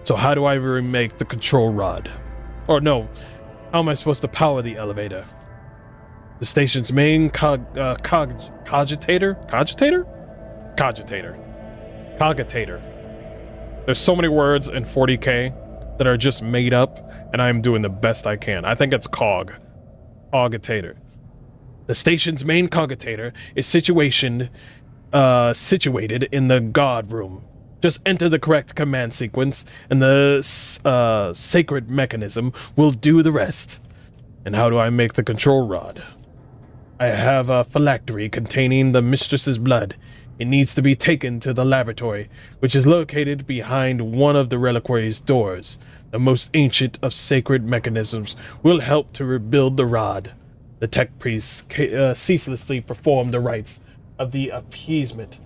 So how do I remake the control rod? Or no, how am I supposed to power the elevator? The station's main cogitator? There's so many words in 40K that are just made up, and I'm doing the best I can. I think it's cogitator. The station's main cogitator is situated in the guard room. Just enter the correct command sequence, and the sacred mechanism will do the rest. And how do I make the control rod? I have a phylactery containing the mistress's blood. It needs to be taken to the laboratory, which is located behind one of the reliquary's doors. The most ancient of sacred mechanisms will help to rebuild the rod. The tech priests ceaselessly perform the rites of the appeasement,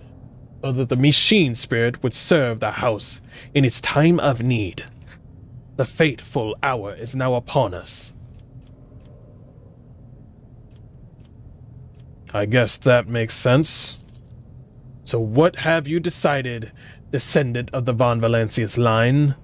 so that the machine spirit would serve the house in its time of need. The fateful hour is now upon us. I guess that makes sense. So what have you decided, descendant of the Von Valancius line?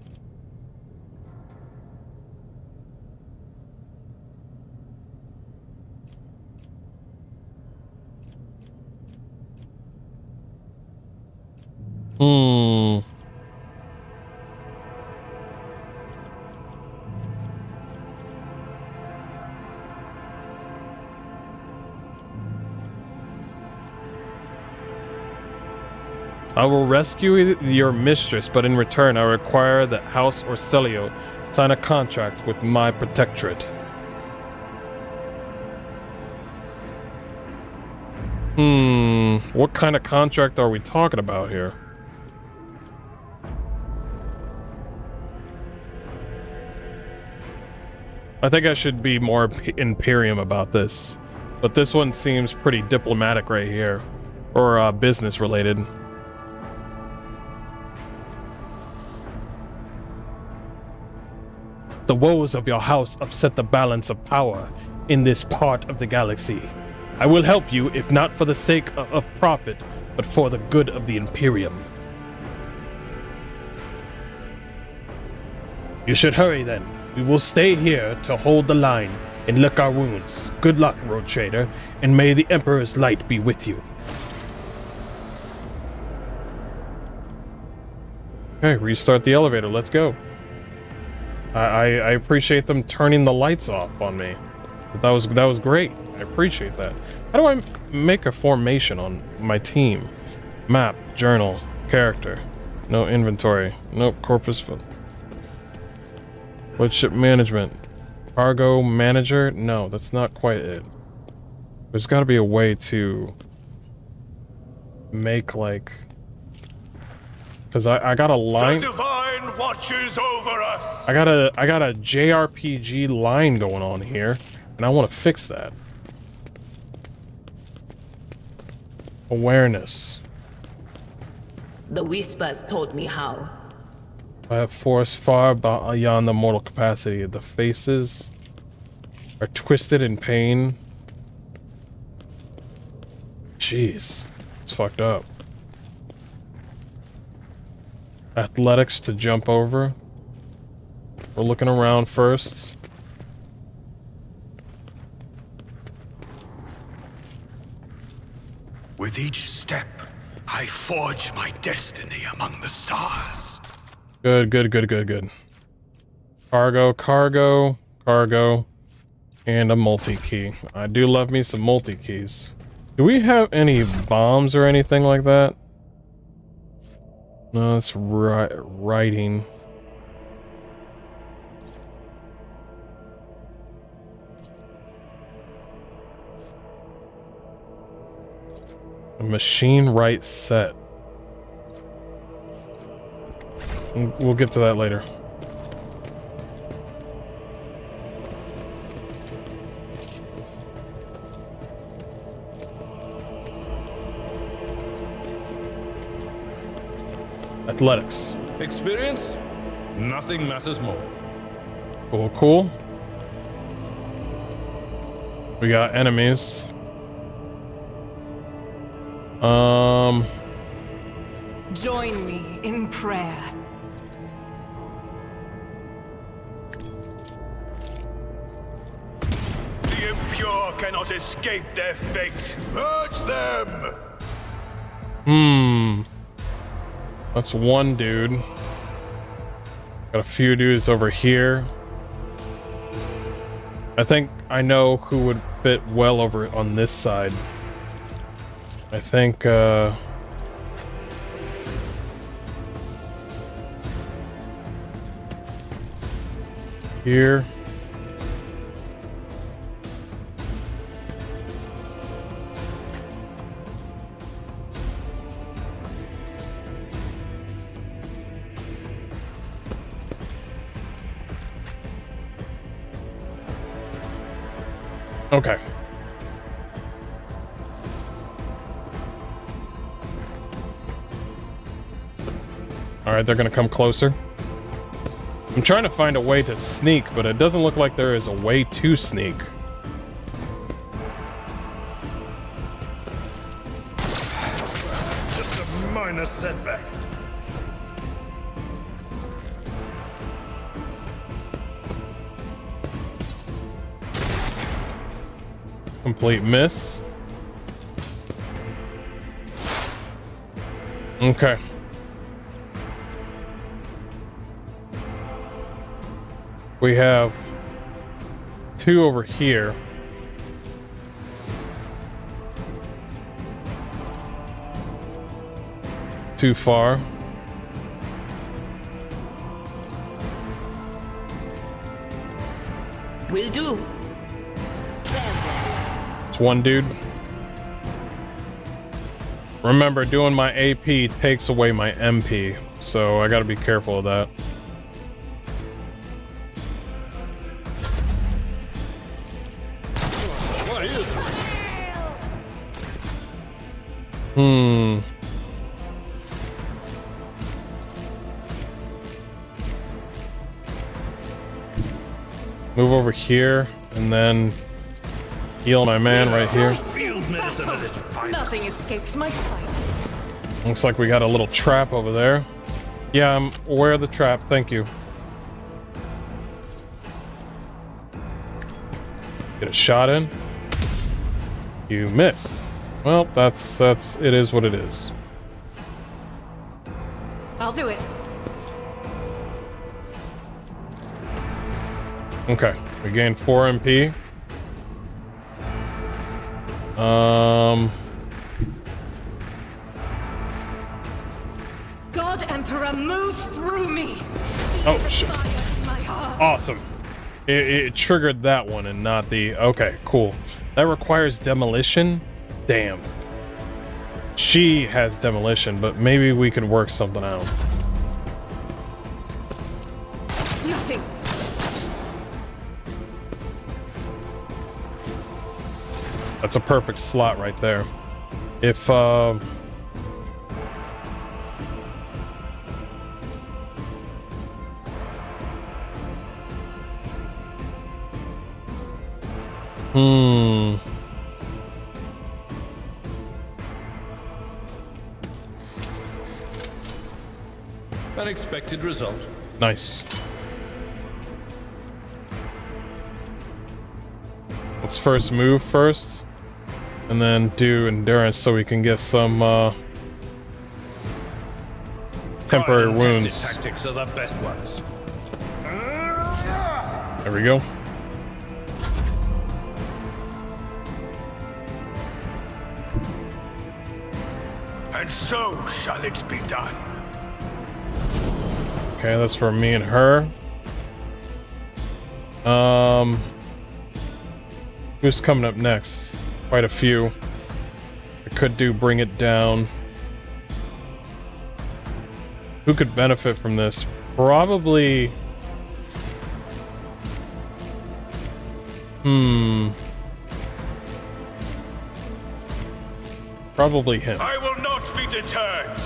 I will rescue your mistress, but in return I require that House Orcelio sign a contract with my protectorate. What kind of contract are we talking about here? I think I should be more Imperium about this, but this one seems pretty diplomatic right here, or business related. The woes of your house upset the balance of power in this part of the galaxy. I will help you, if not for the sake of profit, but for the good of the Imperium. You should hurry then. We will stay here to hold the line and lick our wounds. Good luck, Road Trader, and may the Emperor's light be with you. Okay, restart the elevator. Let's go. I appreciate them turning the lights off on me. That was great. I appreciate that. How do I make a formation on my team? Map, journal, character. No inventory. No corpus. What ship management? Cargo manager? No, that's not quite it. There's got to be a way to make like, because I got a line. The divine watches over us. I got a JRPG line going on here, and I want to fix that. Awareness. The whispers told me how. I have force far beyond the mortal capacity. The faces are twisted in pain. Jeez, it's fucked up. Athletics to jump over. We're looking around first. With each step, I forge my destiny among the stars. Good. Cargo, and a multi-key. I do love me some multi-keys. Do we have any bombs or anything like that? No, it's writing. A machine write set. We'll get to that later. Athletics. Experience? Nothing matters more. Cool. We got enemies. Join me in prayer. The impure cannot escape their fate. Purge them! That's one dude. Got a few dudes over here. I think I know who would fit well over on this side. I think, here. Okay. All right, they're gonna come closer. I'm trying to find a way to sneak, but it doesn't look like there is a way to sneak. Just a minor setback. Complete miss. Okay. We have two over here. Too far. Will do. It's one dude. Remember, doing my AP takes away my MP, so I gotta be careful of that. What is it? Move over here, and then heal my man right here. Field medicine at its finest. Nothing escapes my sight. Looks like we got a little trap over there. Yeah, I'm aware of the trap, thank you. Get a shot in. You missed. Well, it is what it is. I'll do it. Okay, we gained 4 MP. God Emperor, move through me. Oh, shit. Fire in my heart. Awesome. It triggered that one and not the... Okay, cool. That requires demolition? Damn. She has demolition, but maybe we could work something out. Nothing. That's a perfect slot right there. If, Unexpected result. Nice. Let's first move first, and then do endurance so we can get some temporary Tried and tested wounds. Tactics are the best ones. There we go. And so shall it be done. Okay, that's for me and her. Who's coming up next? Quite a few. I could do bring it down. Who could benefit from this? Probably... Probably him. I will not be deterred.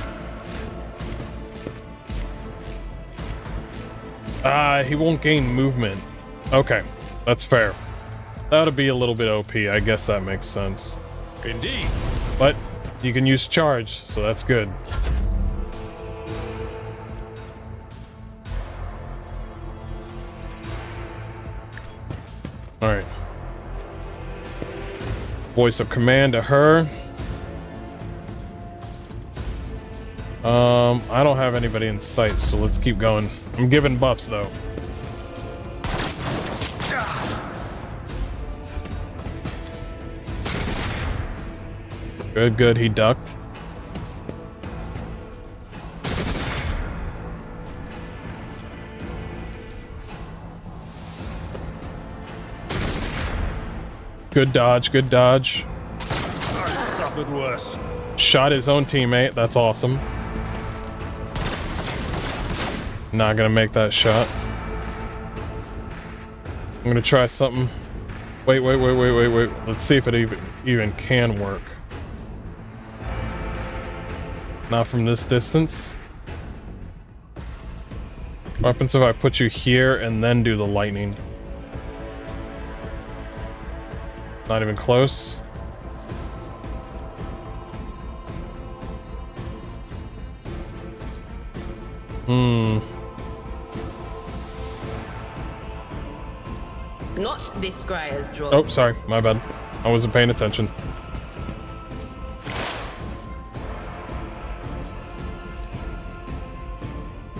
He won't gain movement. Okay, that's fair. That would be a little bit OP. I guess that makes sense. Indeed. But you can use charge, so that's good. Alright. Voice of command to her. I don't have anybody in sight, so let's keep going. I'm giving buffs, though. Good, good, he ducked. Good dodge, good dodge. Suffered worse. Shot his own teammate, that's awesome. Not gonna make that shot. I'm gonna try something. Wait. Let's see if it even can work. Not from this distance. What happens if I put you here and then do the lightning? Not even close. Not this Scryer's draw. Oh, sorry, my bad. I wasn't paying attention.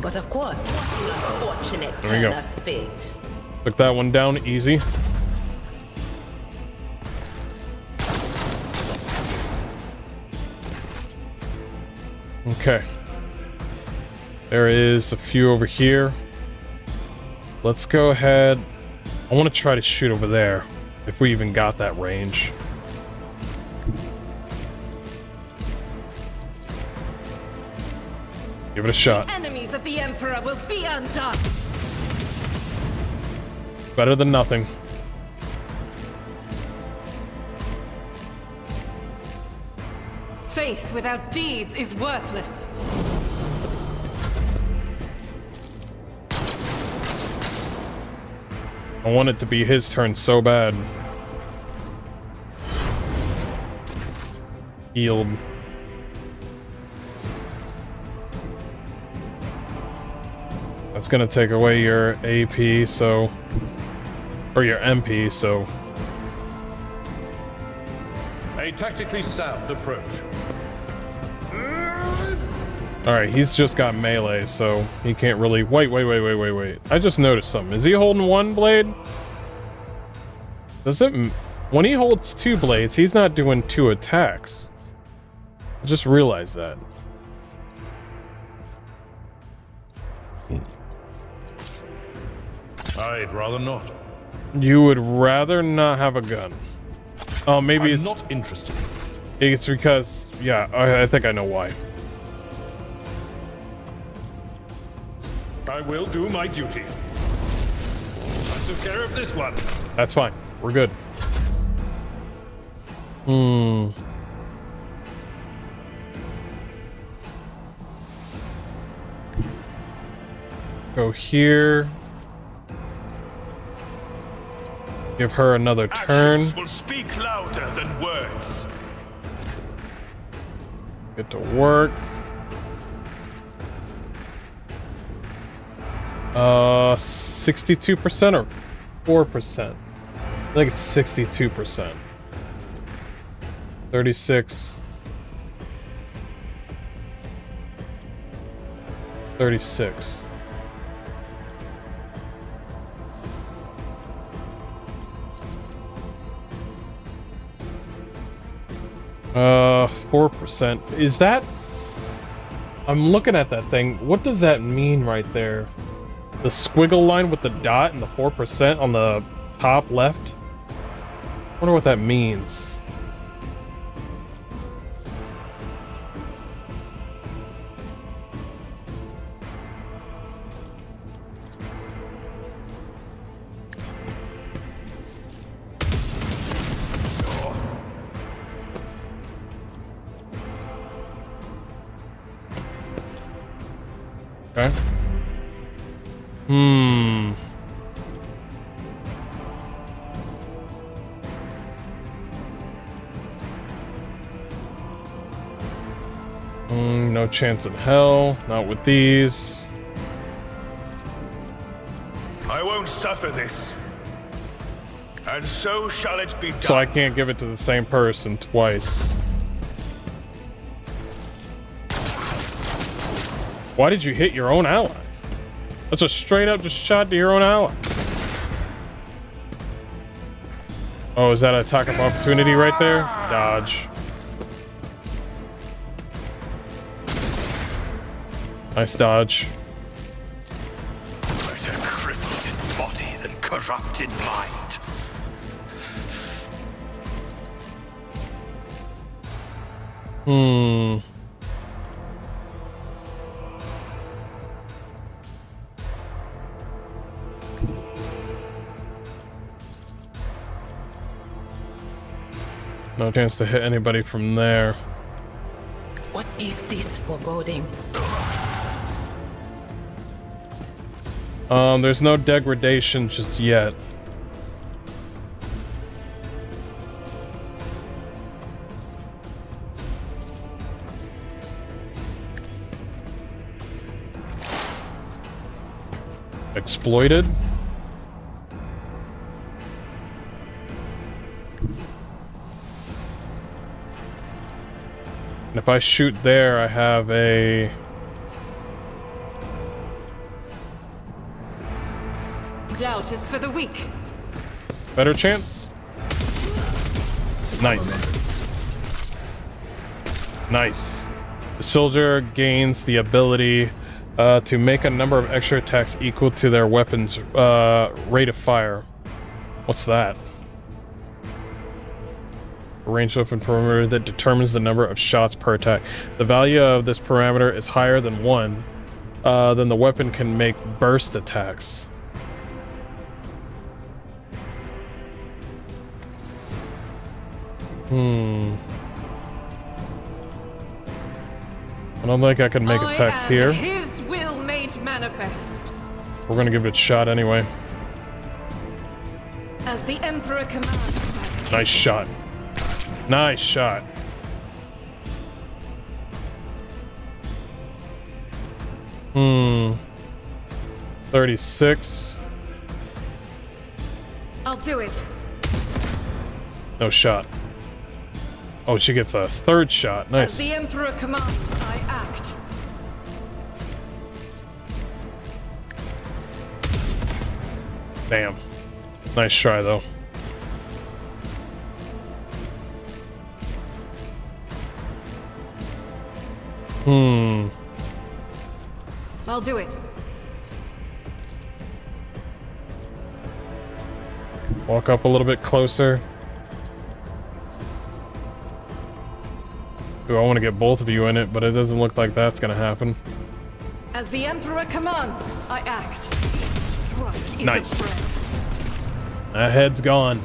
But of course, what an unfortunate There we turn go. of fate. Took that one down easy. Okay. There is a few over here. Let's go ahead. I want to try to shoot over there, if we even got that range. Give it a shot. Enemies of the Emperor will be undone. Better than nothing. Faith without deeds is worthless. I want it to be his turn so bad. Healed. That's gonna take away your AP, so... or your MP, so... A tactically sound approach. Alright, he's just got melee, so he can't really... Wait. I just noticed something. Is he holding one blade? Does it... When he holds two blades, he's not doing two attacks. I just realized that. I'd rather not. You would rather not have a gun. Oh, maybe I'm it's... not interested. It's because... Yeah, I think I know why. I will do my duty. I took care of this one. That's fine. We're good. Go here. Give her another turn. Actions will speak louder than words. Get to work. 62% or 4%? I think it's 62%. 36. 36. Uh, 4%. Is that... I'm looking at that thing. What does that mean right there? The squiggle line with the dot and the 4% on the top left? I wonder what that means. Okay. No chance in hell. Not with these. I won't suffer this. And so shall it be done. So I can't give it to the same person twice. Why did you hit your own allies? That's a straight up just shot to your own ally. Oh, is that an attack of opportunity right there? Dodge. Nice dodge. Better crippled body than corrupted mind. No chance to hit anybody from there. What is this foreboding? There's no degradation just yet. Exploited. And if I shoot there, I have a... Doubt is for the weak. better chance. Nice. Nice. The soldier gains the ability to make a number of extra attacks equal to their weapon's rate of fire. What's that? A ranged weapon parameter that determines the number of shots per attack. The value of this parameter is higher than 1. Then the weapon can make burst attacks. I don't think I can make attacks here. His will made manifest. We're gonna give it a shot anyway. As the Emperor commands. Nice shot. Nice shot. Hmm. 36. I'll do it. No shot. Oh, she gets a third shot. As Nice. the Emperor commands, I act. Damn. Nice try, though. I'll do it. Walk up a little bit closer. Ooh, I want to get both of you in it, but it doesn't look like that's gonna happen. As the Emperor commands, I act. Strike is Nice. a prayer. That head's gone.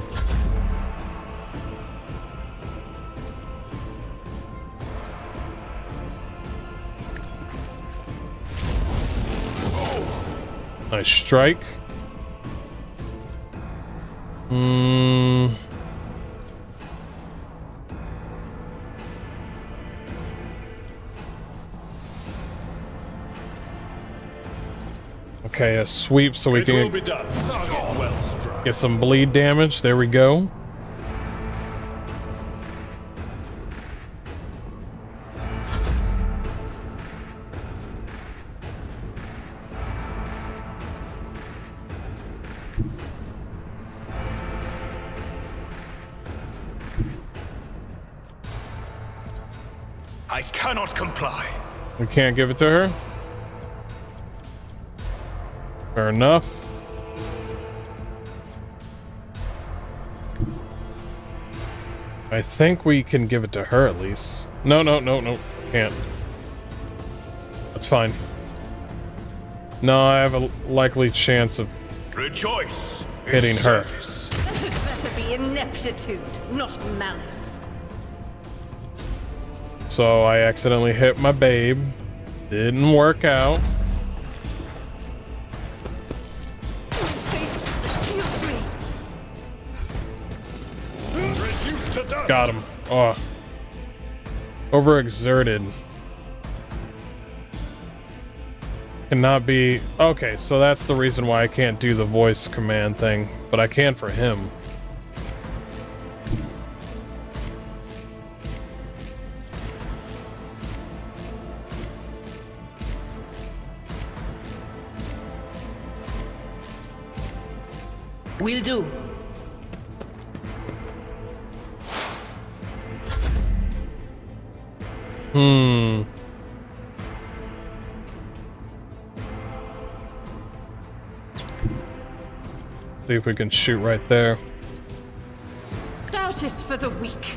Nice strike. Okay, a sweep so we can be done. Well struck. get some bleed damage. There we go. I cannot comply. We can't give it to her. Fair enough. I think we can give it to her at least. No, can't. That's fine. No, I have a likely chance of Rejoice in hitting her. service. That had better be ineptitude, not malice. So I accidentally hit my babe. Didn't work out. Excuse me. Reduced to dust. Got him. Oh. Overexerted. Cannot be... Okay, so that's the reason why I can't do the voice command thing, but I can for him. Will do. See if we can shoot right there. Doubt is for the weak.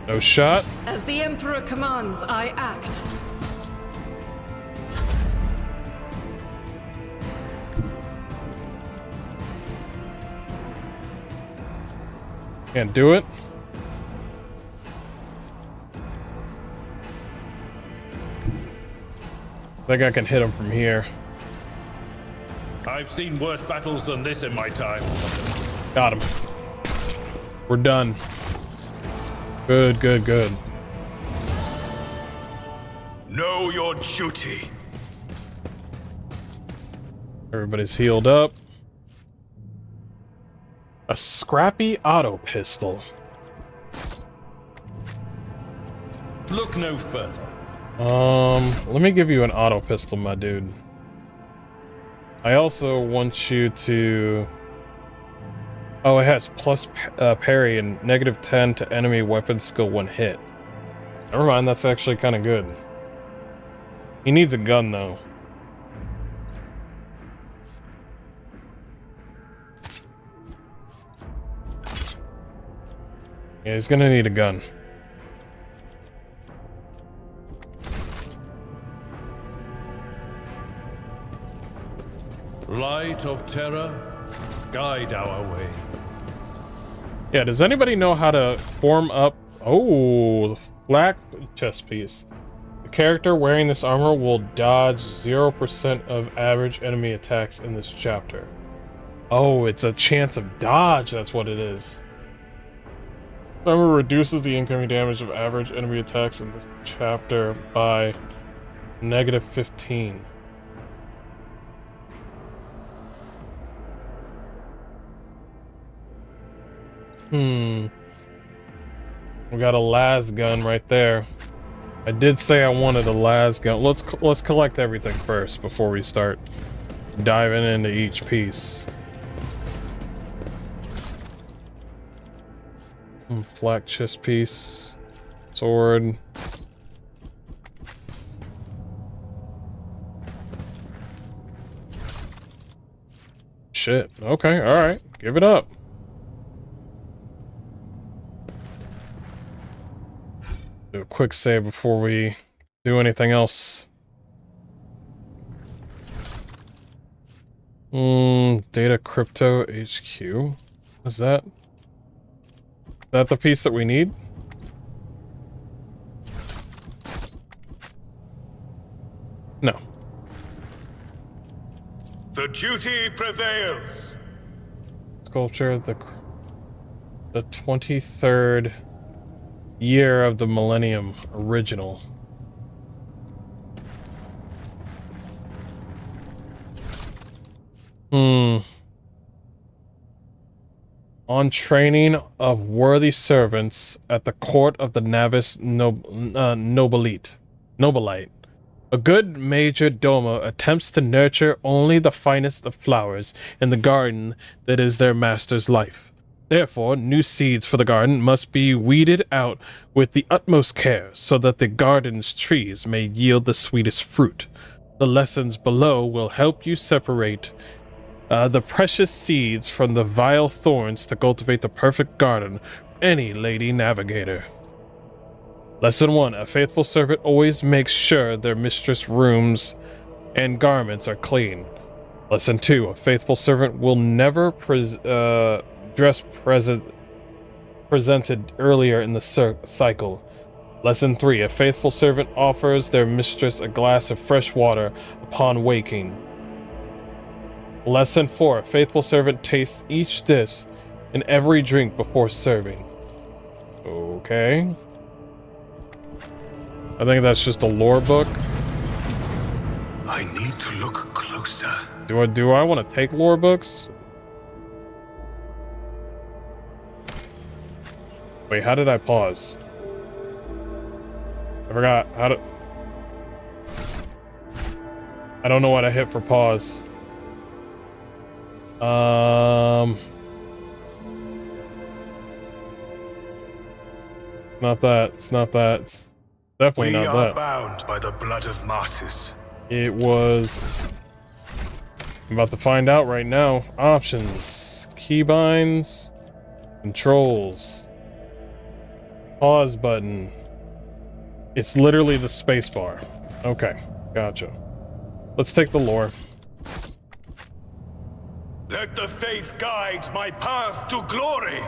No shot. As the Emperor commands, I act. Can't do it. I think I can hit him from here. I've seen worse battles than this in my time. Got him. We're done. Good, good, good. Know your duty. Everybody's healed up. A scrappy auto pistol. Look no further. Let me give you an auto pistol, my dude. I also want you to... Oh, it has plus parry and -10 to enemy weapon skill when hit. Never mind, that's actually kind of good. He needs a gun, though. Yeah, he's gonna need a gun. Light of terror, guide our way. Yeah, does anybody know how to form up... Oh, black chest piece. The character wearing this armor will dodge 0% of average enemy attacks in this chapter. Oh, it's a chance of dodge, that's what it is. Armor reduces the incoming damage of average enemy attacks in this chapter by -15. We got a las gun right there. I did say I wanted a las gun. Let's collect everything first before we start diving into each piece. Flak chest piece, sword. Shit. Okay. All right. Give it up. Do a quick save before we do anything else. Data crypto HQ. Is that the piece that we need? No. The duty prevails. Sculpture, the 23rd year of the millennium, original. On training of worthy servants at the court of the Navis Nobilite. A good major domo attempts to nurture only the finest of flowers in the garden that is their master's life. Therefore, new seeds for the garden must be weeded out with the utmost care so that the garden's trees may yield the sweetest fruit. The lessons below will help you separate the precious seeds from the vile thorns to cultivate the perfect garden for any lady navigator. Lesson 1. A faithful servant always makes sure their mistress' rooms and garments are clean. Lesson 2. A faithful servant will never dress presented earlier in the cycle. Lesson 3. A faithful servant offers their mistress a glass of fresh water upon waking. Lesson 4. A faithful servant tastes each dish and every drink before serving. Okay. I think that's just a lore book. I need to look closer. Do I want to take lore books? Wait, how did I pause? I forgot how to... I don't know what I hit for pause. Not that. It's not that. It's definitely not that. We are bound by the blood of martyrs. It was... I'm about to find out right now. Options. Keybinds. Controls. Pause button. It's literally the space bar. Okay, gotcha. Let's take the lore. Let the faith guide my path to glory.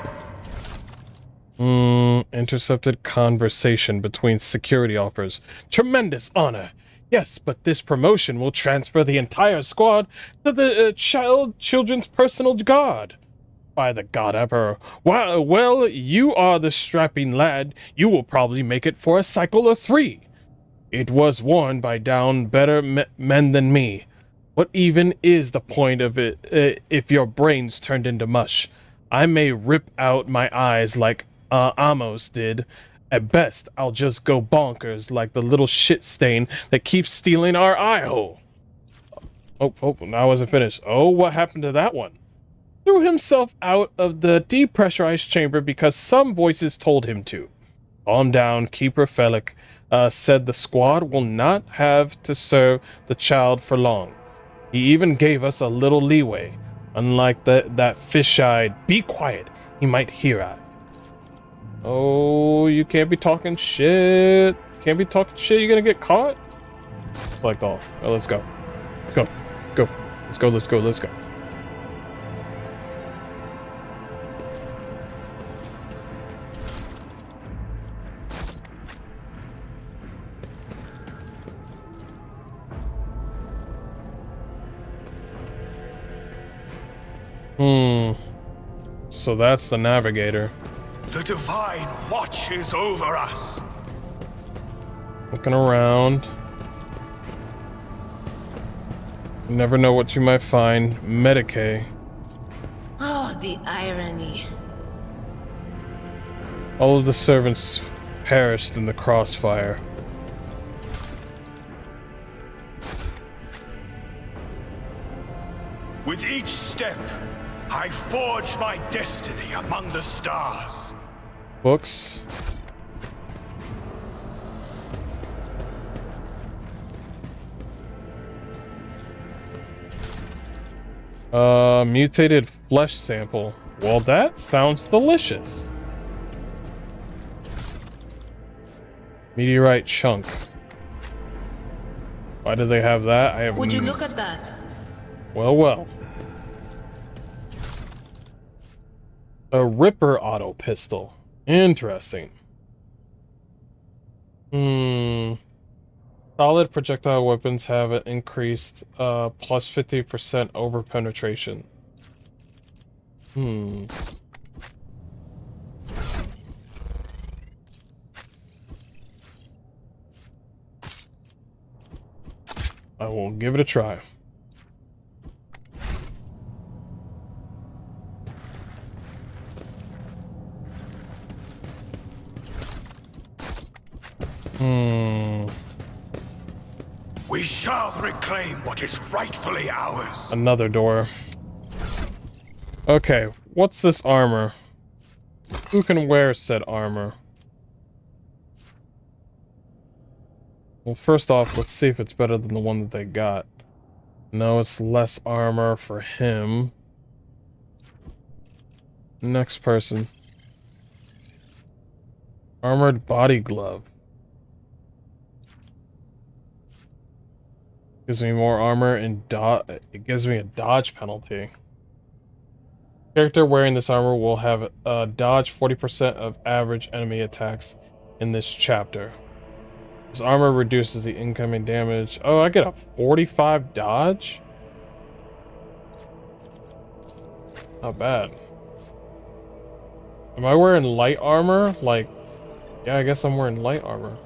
Intercepted conversation between security offers. Tremendous honor. Yes, but this promotion will transfer the entire squad to the children's personal guard. By the God Emperor. Well, you are the strapping lad. You will probably make it for a cycle of 3. It was worn by down better men than me. What even is the point of it if your brains turned into mush? I may rip out my eyes like Amos did. At best, I'll just go bonkers like the little shit stain that keeps stealing our eye hole. Oh, I wasn't finished. Oh, what happened to that one? Threw himself out of the depressurized chamber because some voices told him to. Calm down, Keeper Felic said the squad will not have to serve the child for long. He even gave us a little leeway. Unlike that fish-eyed, be quiet, he might hear us. Oh, you can't be talking shit. Can't be talking shit, you're gonna get caught? Select all. Oh, let's go. Let's go. Go. Let's go, let's go, let's go. So that's the navigator. The divine watches over us. Looking around. You never know what you might find. Medicae. Oh, the irony. All of the servants perished in the crossfire. With each step, I forge my destiny among the stars. Books. Mutated flesh sample. Well, that sounds delicious. Meteorite chunk. Why do they have that? I have. Would you look at that? Well. A Ripper auto pistol. Interesting. Solid projectile weapons have an increased plus 50% over penetration. I will give it a try. We shall reclaim what is rightfully ours. Another door. Okay, what's this armor? Who can wear said armor? Well, first off, let's see if it's better than the one that they got. No, it's less armor for him. Next person. Armored body glove. Gives me more armor and it gives me a dodge penalty. Character wearing this armor will have a dodge 40% of average enemy attacks in this chapter. This armor reduces the incoming damage. Oh, I get a 45 dodge? Not bad. Am I wearing light armor? Like, yeah, I guess I'm wearing light armor.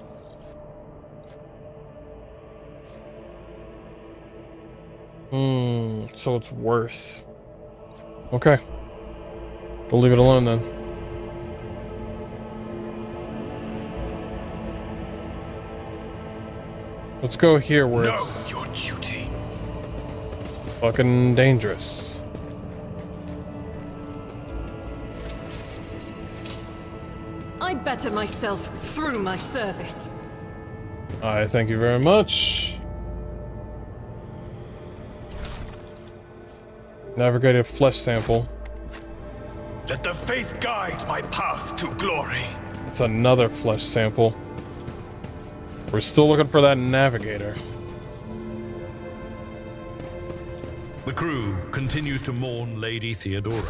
So it's worse. Okay. We'll leave it alone then. Let's go here where Know it's your duty. fucking dangerous. I better myself through my service. I thank you very much. Navigated flesh sample. Let the faith guide my path to glory. It's another flesh sample. We're still looking for that navigator. The crew continues to mourn Lady Theodora.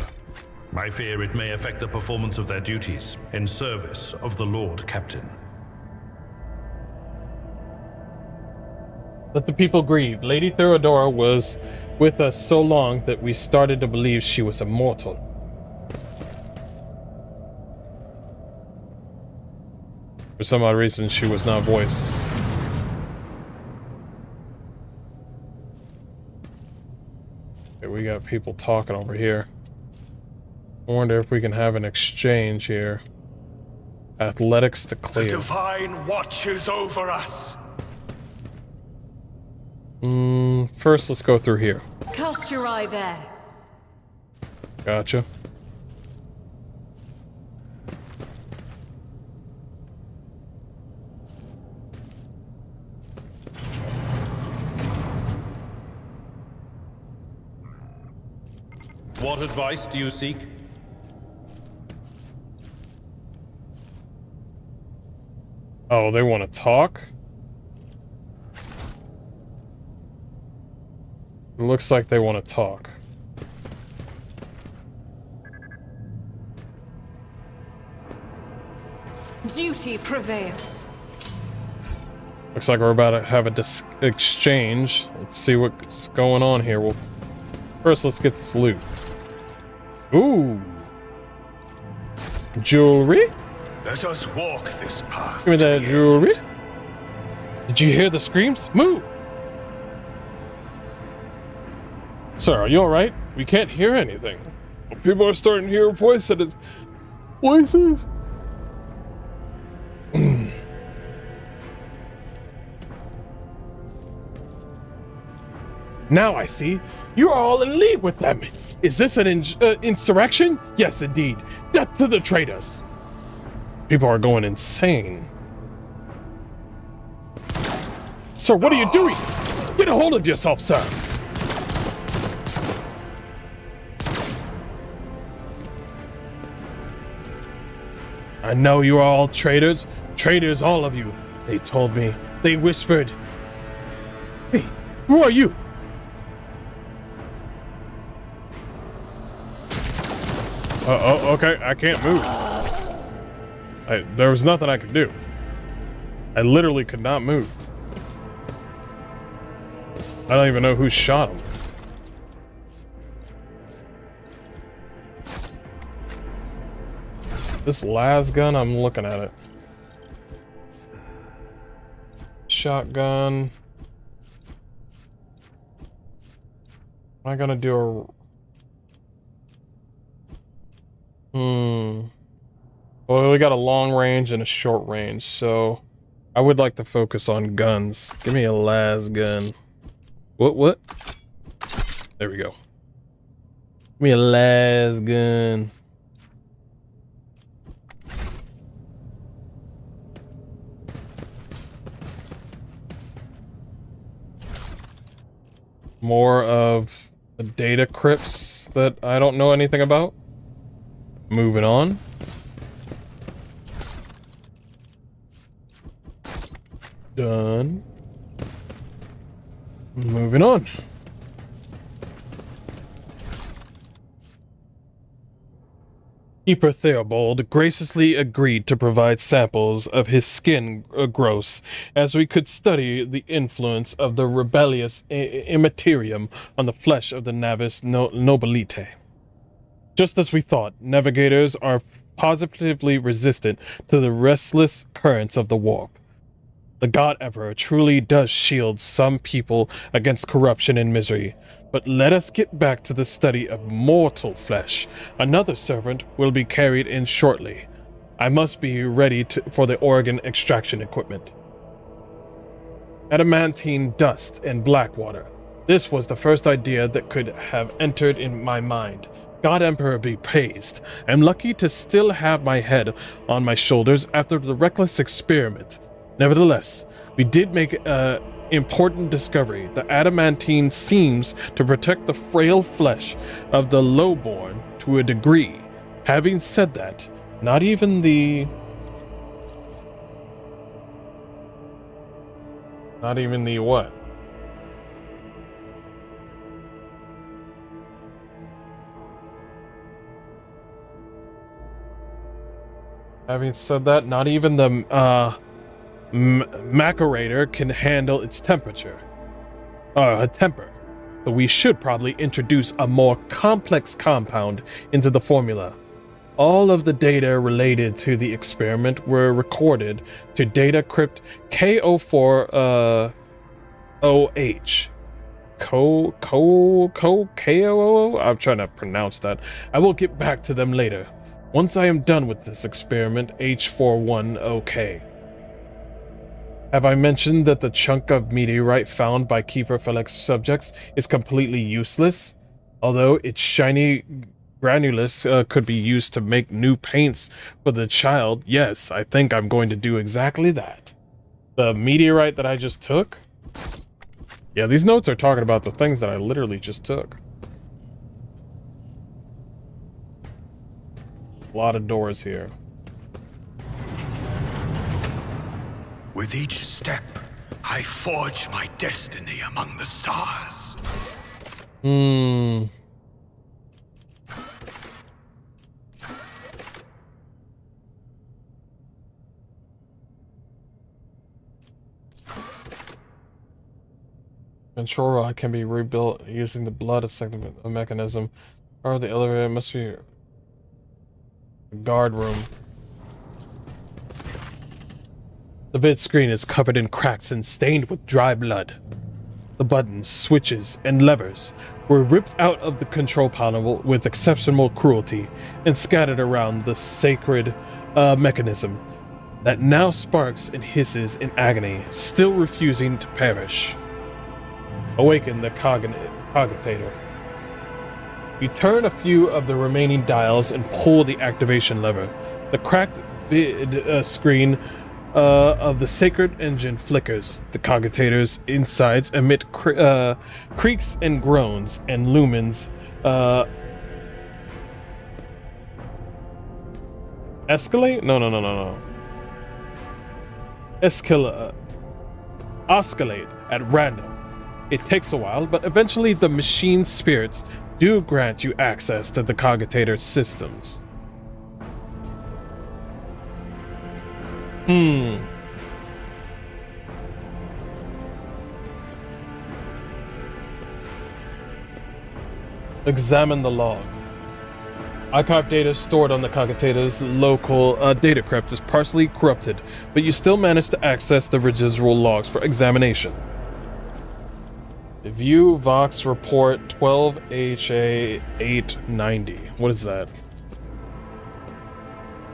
I fear it may affect the performance of their duties in service of the Lord Captain. Let the people grieve. Lady Theodora was with us so long that we started to believe she was immortal. For some odd reason, she was not voiced. Okay, we got people talking over here. I wonder if we can have an exchange here. Athletics to The clear. divine watches over us. First, let's go through here. Cast your eye there. Gotcha. What advice do you seek? Oh, they want to talk? It looks like they want to talk. Duty prevails. Looks like we're about to have a exchange. Let's see what's going on here. Well, first, let's get this loot. Ooh. Jewelry? Let us walk this path. Give me to that the jewelry. end. Did you hear the screams? Move! Sir, are you alright? We can't hear anything. People are starting to hear voices. Voices? Now I see. You are all in league with them. Is this an insurrection? Yes, indeed. Death to the traitors. People are going insane. Sir, what are you doing? Get a hold of yourself, sir. I know you are all traitors. Traitors, all of you. They told me. They whispered. Hey, who are you? Oh, okay. I can't move. There was nothing I could do. I literally could not move. I don't even know who shot him. This las gun, I'm looking at it. Shotgun. Am I gonna do a... Well, we got a long range and a short range, so I would like to focus on guns. Give me a las gun. What? There we go. Give me a las gun. More of the data crypts that I don't know anything about. Moving on. Done. Moving on. Keeper Theobald graciously agreed to provide samples of his skin gross, as we could study the influence of the rebellious immaterium on the flesh of the Navis Nobilite. Just as we thought, navigators are positively resistant to the restless currents of the warp. The God Emperor truly does shield some people against corruption and misery. But let us get back to the study of mortal flesh. Another servant will be carried in shortly. I must be ready for the organ extraction equipment. Adamantine dust and black water. This was the first idea that could have entered in my mind. God Emperor be praised. I'm lucky to still have my head on my shoulders after the reckless experiment. Nevertheless, we did make an important discovery. The adamantine seems to protect the frail flesh of the lowborn to a degree. Having said that, not even the what? Having said that, not even the macerator can handle its temperature. Temper. So we should probably introduce a more complex compound into the formula. All of the data related to the experiment were recorded to data crypt K04OH. KOO? I'm trying to pronounce that. I will get back to them later. Once I am done with this experiment, H41OK. Have I mentioned that the chunk of meteorite found by Keeper Felix subjects is completely useless? Although its shiny granulus could be used to make new paints for the child, yes, I think I'm going to do exactly that. The meteorite that I just took? Yeah, these notes are talking about the things that I literally just took. A lot of doors here. With each step, I forge my destiny among the stars. Control rod can be rebuilt using the blood of a mechanism. Or the elevator must be a guard room. The vid screen is covered in cracks and stained with dry blood. The buttons, switches, and levers were ripped out of the control panel with exceptional cruelty and scattered around the sacred mechanism that now sparks and hisses in agony, still refusing to perish. Awaken the cogitator. You turn a few of the remaining dials and pull the activation lever. The cracked vid screen of the sacred engine flickers. The cogitator's insides emit creaks and groans and lumens. Escalate? No. Oscillate at random. It takes a while, but eventually the machine's spirits do grant you access to the cogitator's systems. Examine the log. Archive data stored on the cogitator's local data crypt is partially corrupted, but you still manage to access the residual logs for examination. View Vox Report 12HA890. What is that?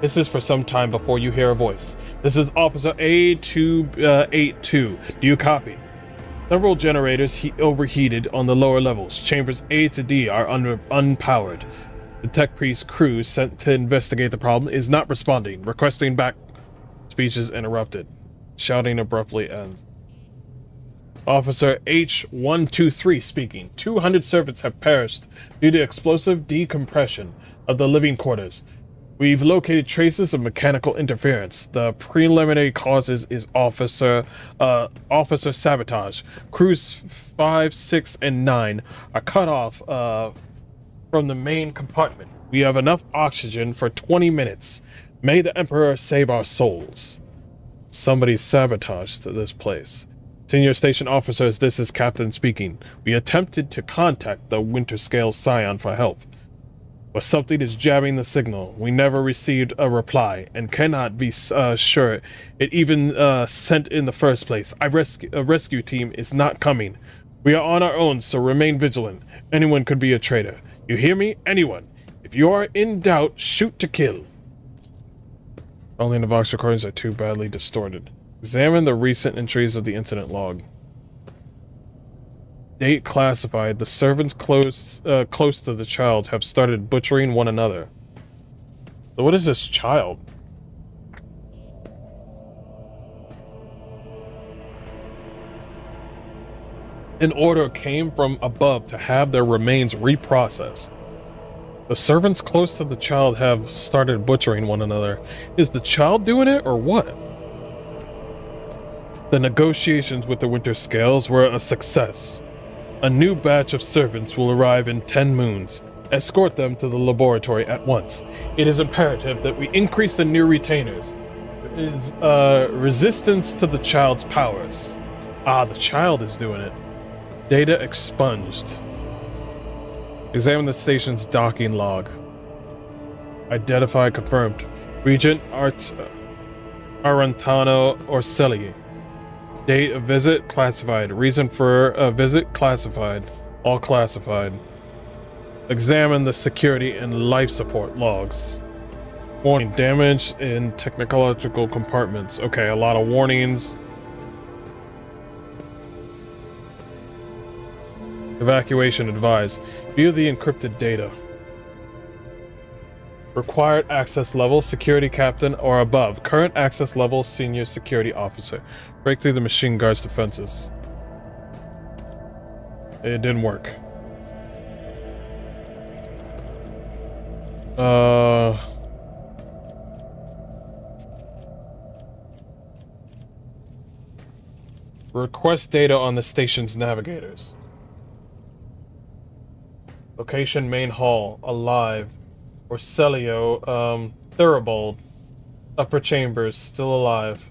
This is for some time before you hear a voice. This is Officer A282. Do you copy? Several generators overheated on the lower levels. Chambers A to D are unpowered. The tech priest crew sent to investigate the problem is not responding. Requesting back. Speech is interrupted. Shouting abruptly ends. Officer H123 speaking. 200 servants have perished due to explosive decompression of the living quarters. We've located traces of mechanical interference. The preliminary causes is officer sabotage. Crews 5, 6, and 9 are cut off from the main compartment. We have enough oxygen for 20 minutes. May the Emperor save our souls. Somebody sabotaged this place. Senior station officers, this is Captain speaking. We attempted to contact the Winterscale Scion for help. But something is jamming the signal. We never received a reply and cannot be sure it even sent in the first place. A rescue team is not coming. We are on our own, so remain vigilant. Anyone could be a traitor. You hear me? Anyone. If you are in doubt, shoot to kill. Only in the box recordings are too badly distorted. Examine the recent entries of the incident log. Date classified. The servants close to the child have started butchering one another. So what is this child? An order came from above to have their remains reprocessed. The servants close to the child have started butchering one another. Is the child doing it or what? The negotiations with the Winter Scales were a success. A new batch of servants will arrive in 10 moons. Escort them to the laboratory at once. It is imperative that we increase the new retainers. There is resistance to the child's powers. Ah, the child is doing it. Data expunged. Examine the station's docking log. Identify confirmed. Regent Arantano Orselli. Date of visit classified. Reason for a visit classified. All classified. Examine the security and life support logs. Warning, damage in technological compartments. Okay, a lot of warnings. Evacuation advised. View the encrypted data. Required access level, security captain or above. Current access level, senior security officer. Break through the machine guard's defenses. It didn't work. Request data on the station's navigators. Location main hall, alive. Orselio, Thuribold. Upper chambers, still alive.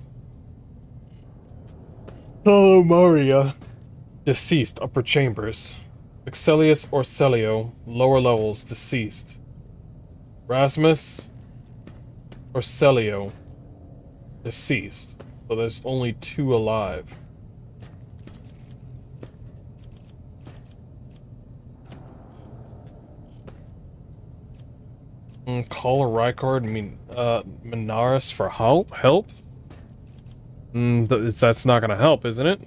Hello, Maria. Deceased, upper chambers. Excelius Orselio, lower levels, deceased. Rasmus Orselio, deceased. So there's only 2 alive. Call a Rykard, Minaris for help? That's not gonna help, isn't it?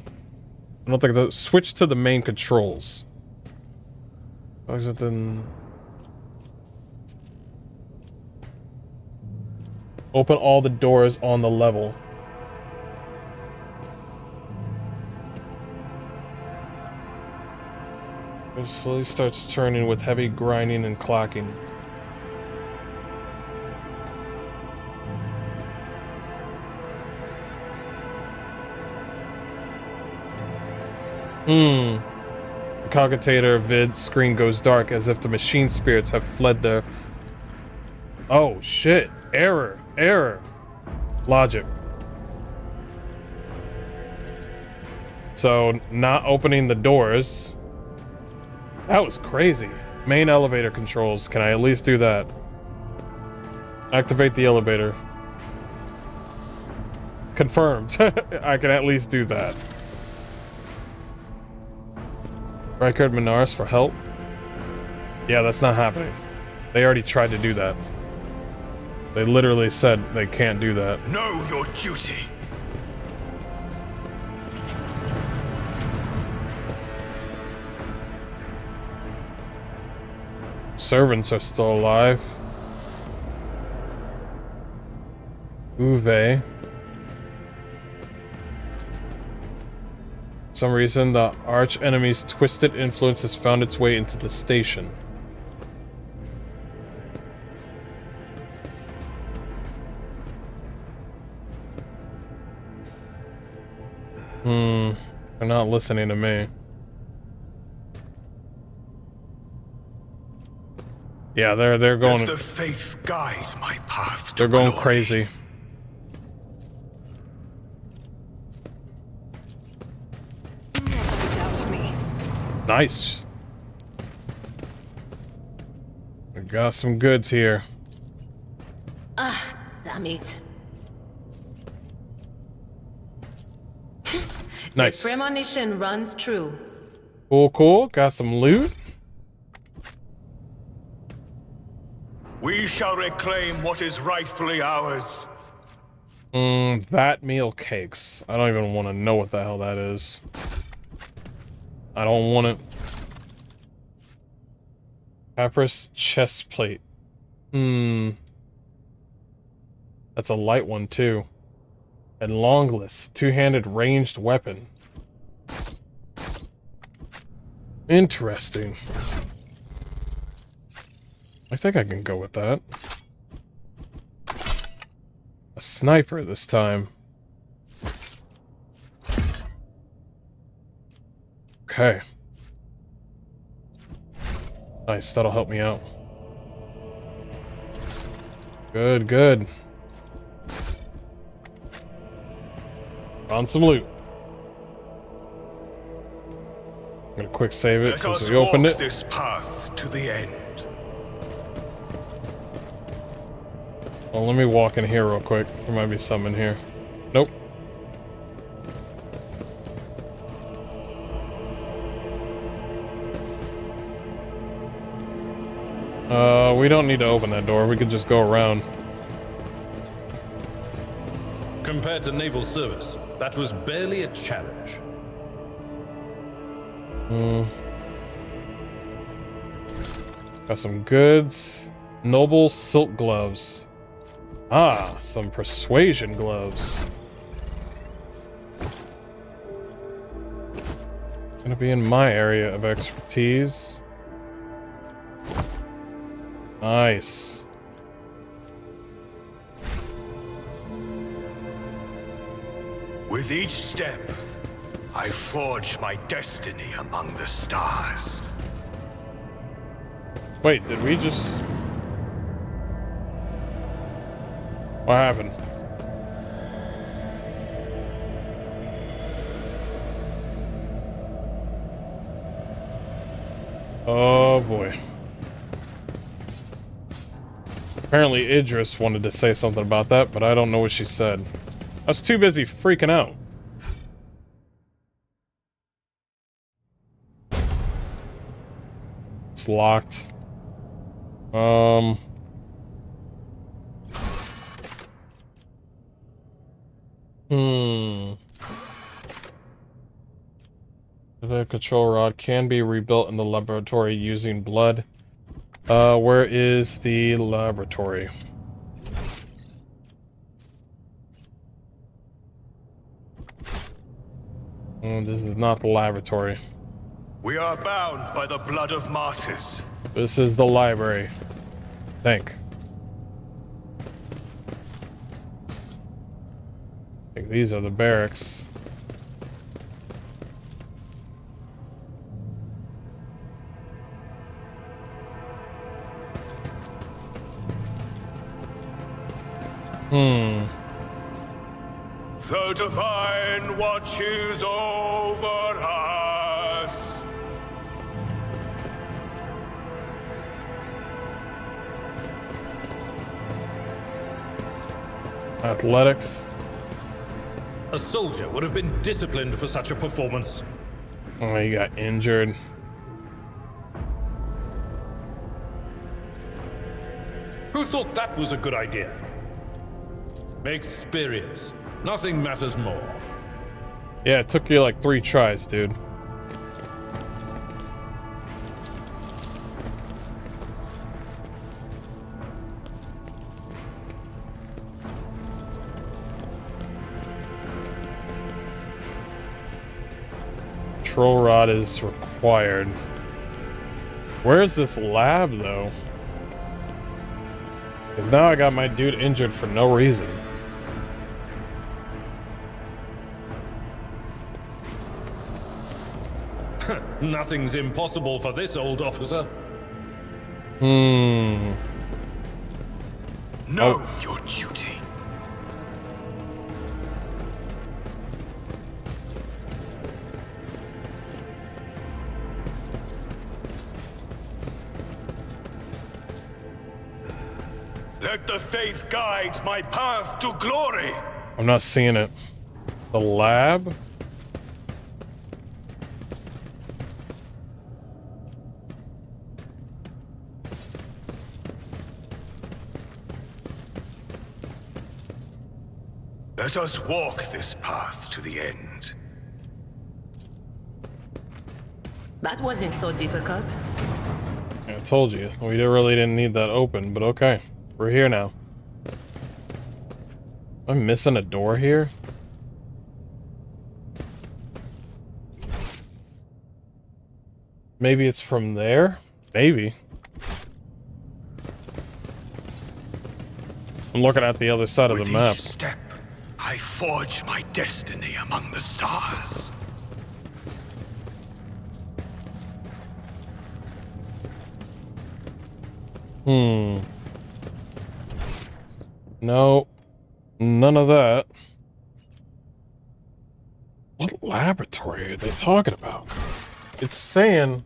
I don't think switch to the main controls. Open all the doors on the level. It slowly starts turning with heavy grinding and clacking. The cogitator vid screen goes dark as if the machine spirits have fled their... Oh shit. Error. Logic. So, not opening the doors. That was crazy. Main elevator controls. Can I at least do that? Activate the elevator. Confirmed. I can at least do that. Rykard Minaris for help? Yeah, that's not happening. They already tried to do that. They literally said they can't do that. Know your duty. Servants are still alive. Uwe. For some reason, the arch enemy's twisted influence has found its way into the station. They're not listening to me. Yeah, they're going. Let the faith guide my path to They're going glory. crazy. Never doubt me. Nice. got some goods here. Ah, damn it. Nice. The premonition runs true. Cool, cool. Got some loot. We shall reclaim what is rightfully ours. That meal cakes. I don't even want to know what the hell that is. I don't want it. Papyrus chest plate. That's a light one too. And longless, two-handed ranged weapon. Interesting. I think I can go with that. A sniper this time. Okay. Nice, that'll help me out. Good, good. Found some loot. I'm gonna quick save it because we opened it. This path to the end. Well, let me walk in here real quick. There might be some in here. Nope. We don't need to open that door. We could just go around. Compared to naval service, that was barely a challenge. Got some goods. Noble silk gloves. Ah, some persuasion gloves. Gonna be in my area of expertise. Nice. With each step, I forge my destiny among the stars. Wait, did we just... What happened? Oh boy. Apparently Idris wanted to say something about that, but I don't know what she said. I was too busy freaking out. It's locked. The control rod can be rebuilt in the laboratory using blood. Where is the laboratory? This is not the laboratory. We are bound by the blood of martyrs. This is the library. I think these are the barracks. The divine watches over us. Athletics. A soldier would have been disciplined for such a performance. Oh, he got injured. Who thought that was a good idea? Experience. Nothing matters more. Yeah, it took you like 3 tries, dude. Control rod is required. Where's this lab, though? Because now I got my dude injured for no reason. Nothing's impossible for this old officer. Know your duty. Let the faith guide my path to glory. I'm not seeing it. The lab? Let us walk this path to the end. That wasn't so difficult. I told you. We really didn't need that open, but okay. We're here now. I'm missing a door here? Maybe it's from there? Maybe. I'm looking at the other side of the map. With each step, I forge my destiny among the stars. No. None of that. What laboratory are they talking about? It's saying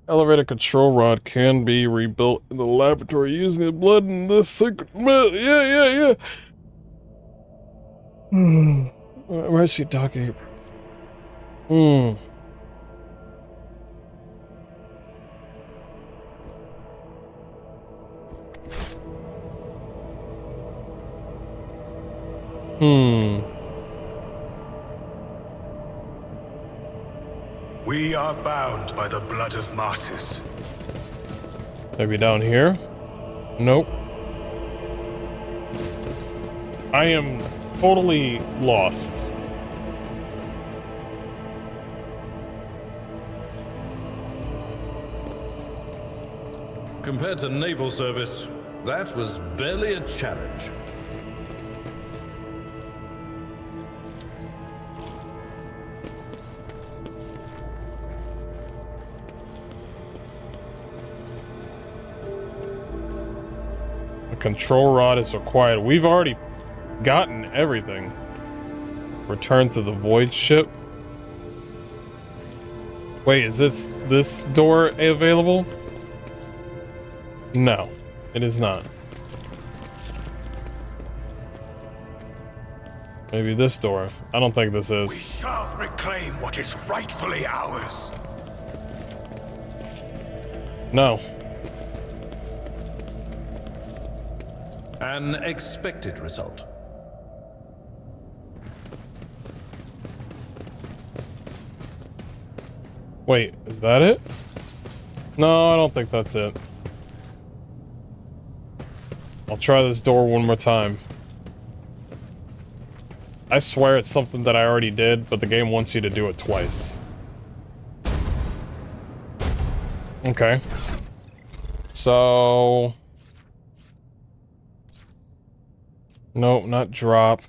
elevator control rod can be rebuilt in the laboratory using the blood in this secret. Yeah. Where's she talking? We are bound by the blood of martyrs. Maybe down here? Nope. I am totally lost. Compared to naval service, that was barely a challenge. A control rod is required. We've already gotten everything. Return to the void ship. Wait, is this door available? No, it is not. Maybe this door. I don't think this We is. shall reclaim what is rightfully ours. No. An expected result. Wait, is that it? No, I don't think that's it. I'll try this door one more time. I swear it's something that I already did, but the game wants you to do it twice. Okay. So... Nope, not drop.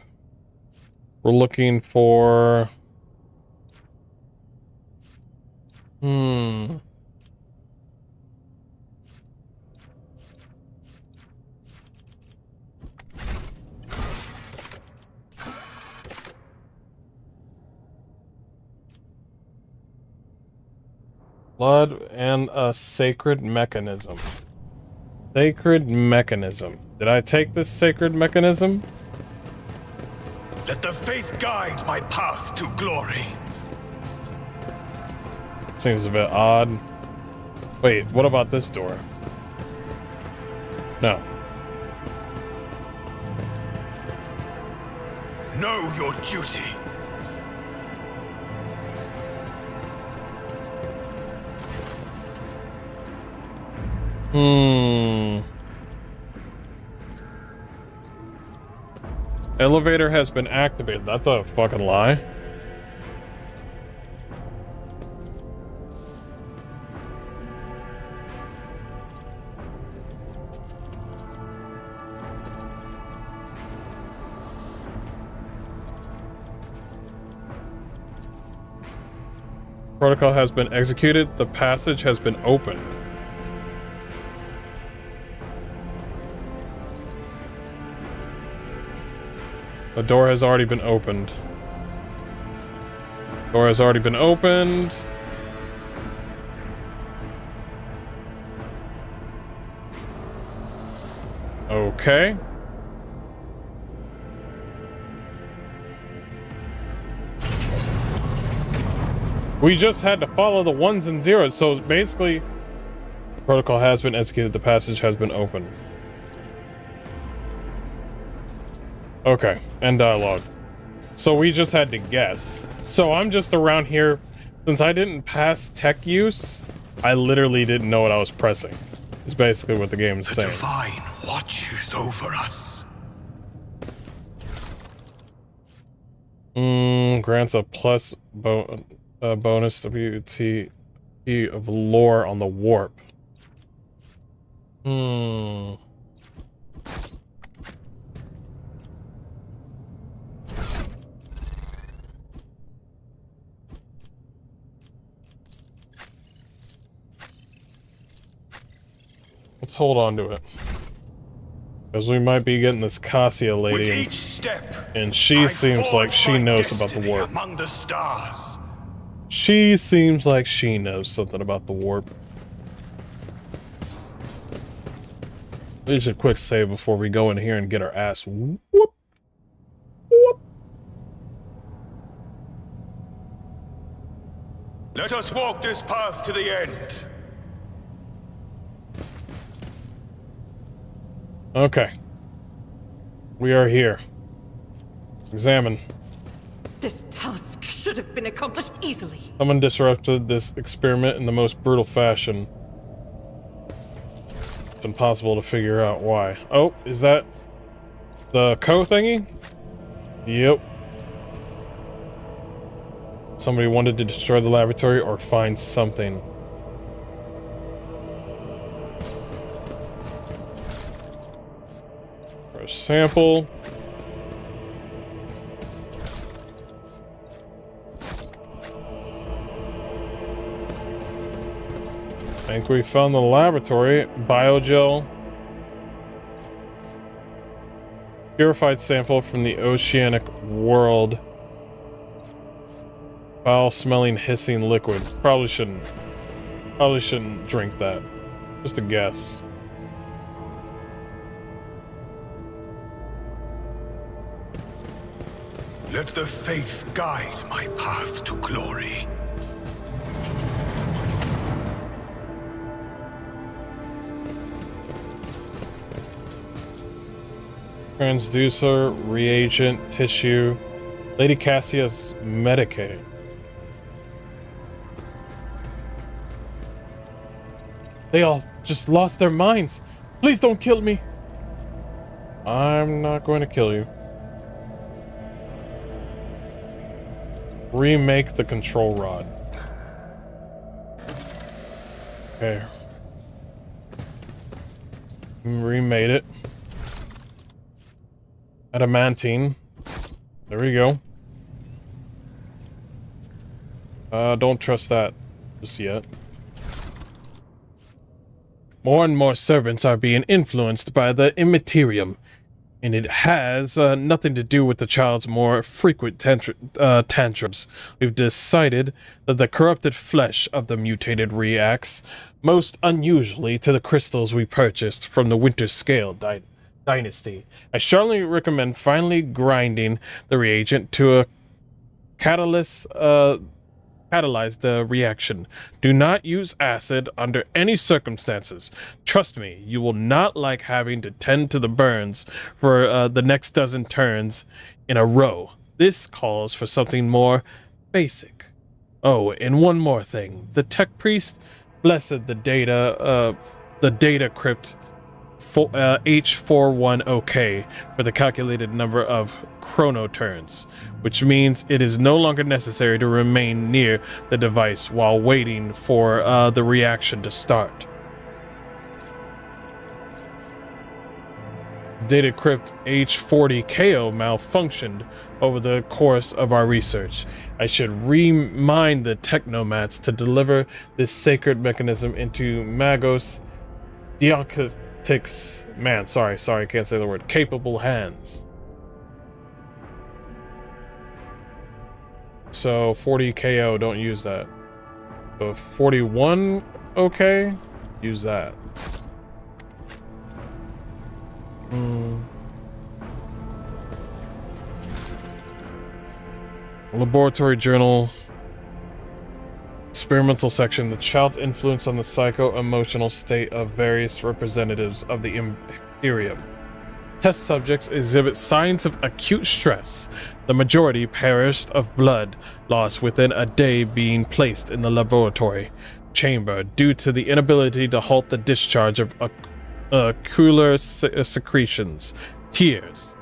We're looking for... Blood and a sacred mechanism. Sacred mechanism. Did I take this sacred mechanism? Let the faith guide my path to glory. Seems a bit odd. Wait, what about this door? No. Know your duty. Elevator has been activated. That's a fucking lie. Protocol has been executed. The passage has been opened. The door has already been opened. Door has already been opened. Okay. We just had to follow the ones and zeros. So basically, protocol has been executed. The passage has been opened. Okay, end dialogue. So we just had to guess. So I'm just around here. Since I didn't pass tech use, I literally didn't know what I was pressing. It's basically what the game is saying. The divine watches over us. Grants a plus bonus WT of lore on the warp. Let's hold on to it. Because we might be getting this Cassia lady. With each step, and she I seems like forge she my knows about the destiny warp. among the stars. She seems like she knows something about the warp. We should quick save before we go in here and get our ass whoop. Whoop. Let us walk this path to the end. Okay. We are here. Examine. This task should have been accomplished easily. Someone disrupted this experiment in the most brutal fashion. It's impossible to figure out why. Oh, is that the thingy? Yep. Somebody wanted to destroy the laboratory or find something. For a sample. I think we found the laboratory. Biogel. Purified sample from the oceanic world. Foul-smelling, hissing liquid. Probably shouldn't drink that. Just a guess. Let the faith guide my path to glory. Transducer, reagent, tissue. Lady Cassia's Medicaid. They all just lost their minds. Please don't kill me. I'm not going to kill you. Remake the control rod. Okay. Remade it. Adamantine. There we go. Don't trust that just yet. More and more servants are being influenced by the immaterium, and it has nothing to do with the child's more frequent tantrums. We've decided that the corrupted flesh of the mutated reacts most unusually to the crystals we purchased from the Winter Scale Dynasty. I strongly recommend finally grinding the reagent to a catalyze the reaction. Do not use acid under any circumstances. Trust me, you will not like having to tend to the burns for the next dozen turns in a row. This calls for something more basic. Oh, and one more thing. The tech priest blessed the data crypt H41OK for the calculated number of chronoturns, which means it is no longer necessary to remain near the device while waiting for the reaction to start. Data crypt H40KO malfunctioned over the course of our research. I should remind the technomats to deliver this sacred mechanism into Magos sorry, can't say the word. Capable hands. So 40 KO, don't use that. So 41, okay, use that. Laboratory journal. Experimental section. The child's influence on the psycho-emotional state of various representatives of the Imperium. Test subjects exhibit signs of acute stress. The majority perished of blood loss within a day being placed in the laboratory chamber due to the inability to halt the discharge of ocular secretions, tears,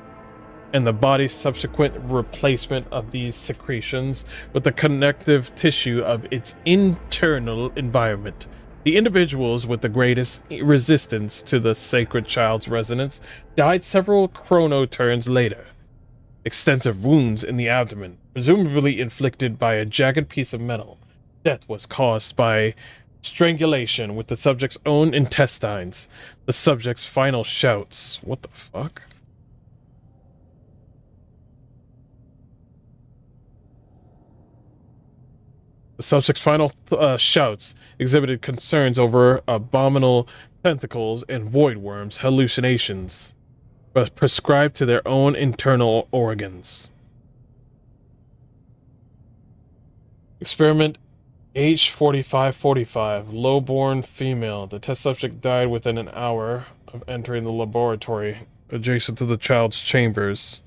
and the body's subsequent replacement of these secretions with the connective tissue of its internal environment. The individuals with the greatest resistance to the sacred child's resonance died several chronoturns later. Extensive wounds in the abdomen, presumably inflicted by a jagged piece of metal. Death was caused by strangulation with the subject's own intestines. The subject's final shouts. What the fuck? The subject's final shouts exhibited concerns over abominable tentacles and void worms, hallucinations, but prescribed to their own internal organs. Experiment H4545, low-born female. The test subject died within an hour of entering the laboratory adjacent to the child's chambers.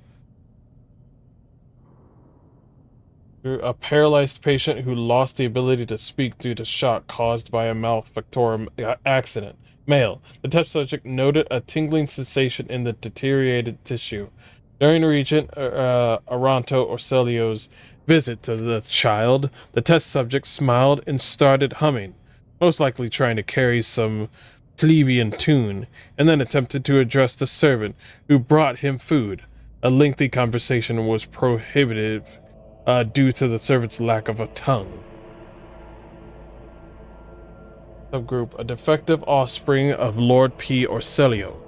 A paralyzed patient who lost the ability to speak due to shock caused by a malfactor accident. Male. The test subject noted a tingling sensation in the deteriorated tissue. During Regent Aranto Orselio's visit to the child, the test subject smiled and started humming, most likely trying to carry some plebeian tune, and then attempted to address the servant who brought him food. A lengthy conversation was prohibitive due to the servant's lack of a tongue. Subgroup, a defective offspring of Lord P. Orselio,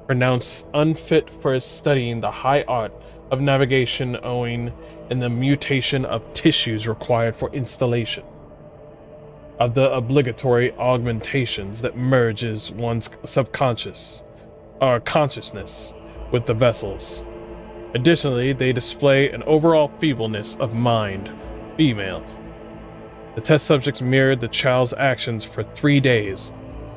pronounced unfit for studying the high art of navigation owing in the mutation of tissues required for installation of the obligatory augmentations that merges one's subconscious or consciousness with the vessels. Additionally, they display an overall feebleness of mind. Female. The test subjects mirrored the child's actions for 3 days.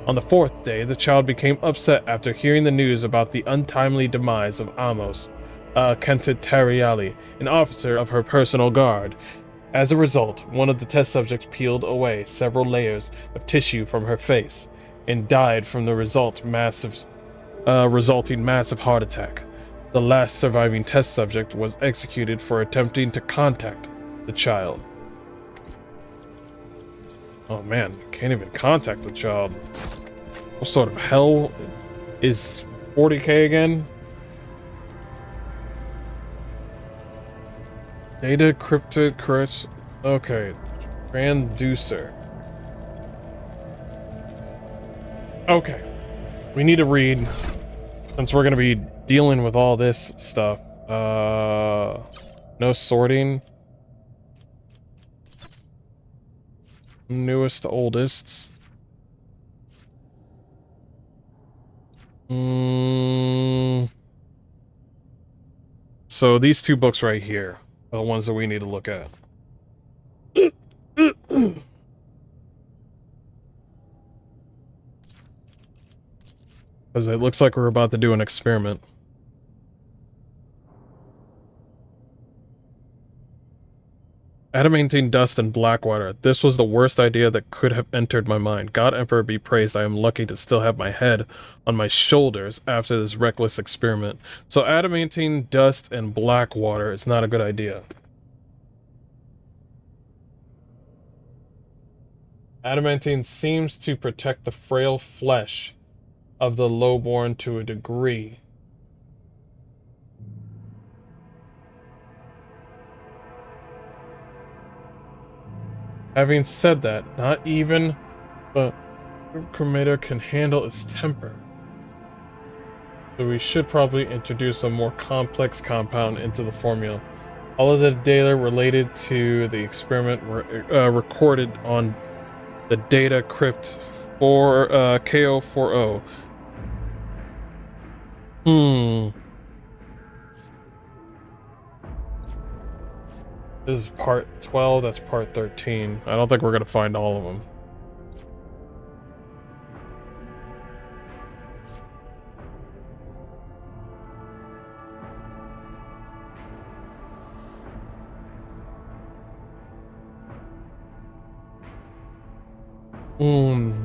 On the 4th day, the child became upset after hearing the news about the untimely demise of Amos Cantitariali, an officer of her personal guard. As a result, one of the test subjects peeled away several layers of tissue from her face and died from the resulting massive heart attack. The last surviving test subject was executed for attempting to contact the child. Oh man, can't even contact the child. What sort of hell is 40k again? Data cryptid Chris. Okay. Transducer. Okay. We need to read, since we're gonna be dealing with all this stuff. No sorting. Newest to oldest. So these two books right here are the ones that we need to look at. Because it looks like we're about to do an experiment. Adamantine dust and black water. This was the worst idea that could have entered my mind. God Emperor be praised, I am lucky to still have my head on my shoulders after this reckless experiment. So adamantine dust and black water is not a good idea. Adamantine seems to protect the frail flesh of the lowborn to a degree. Having said that, not even the cremator can handle its temper. So we should probably introduce a more complex compound into the formula. All of the data related to the experiment were recorded on the data crypt for KO40. Hmm. This is part 12, that's part 13. I don't think we're gonna find all of them. Hmm.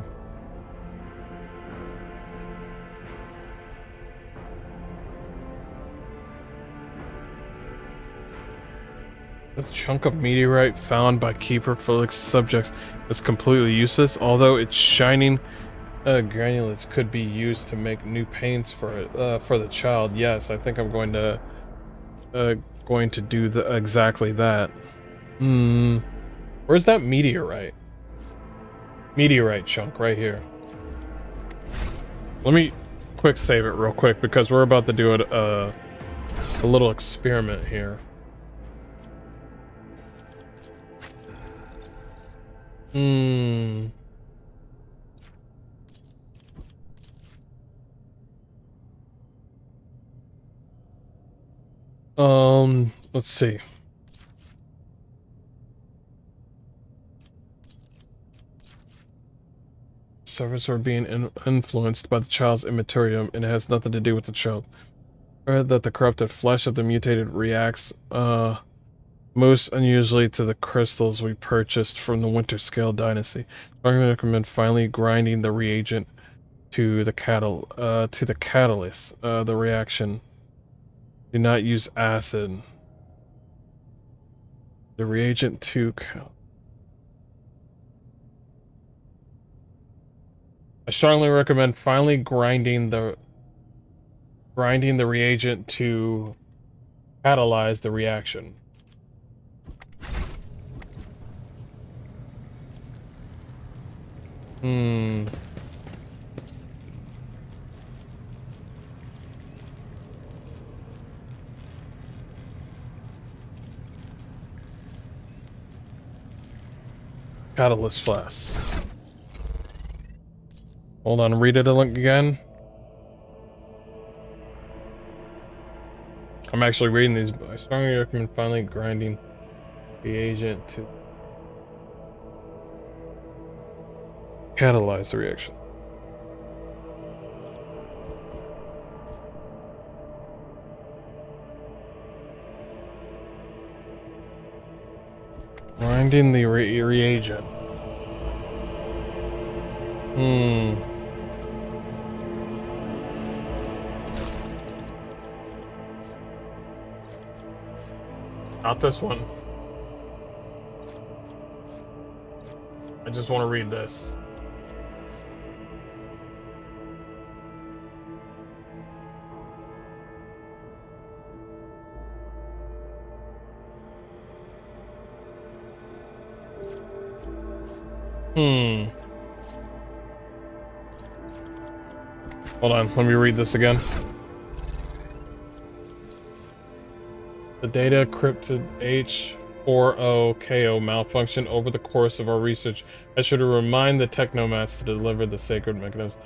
This chunk of meteorite found by Keeper Felix subjects is completely useless, although its shining granulates could be used to make new paints for the child. Yes, I think I'm going to do exactly that. Hmm. Where's that meteorite? Meteorite chunk right here. Let me quick save it real quick because we're about to do a little experiment here. Hmm. Let's see. Servants are being influenced by the child's immaterium, and it has nothing to do with the child. That the corrupted flesh of the mutated reacts, most unusually to the crystals we purchased from the Winter Scale Dynasty. Strongly recommend finally grinding the reagent to the catalyst. The reaction. Do not use acid. The reagent to. I strongly recommend finally grinding the reagent to catalyze the reaction. Hmm. Catalyst flask. Hold on, read it again. I'm actually reading these, but I strongly recommend finally grinding the agent to catalyze the reaction. Grinding the reagent. Hmm. Not this one. I just want to read this. Hmm. Hold on, let me read this again. The data cryptid H40KO malfunctioned over the course of our research. I should remind the technomats to deliver the sacred mechanism.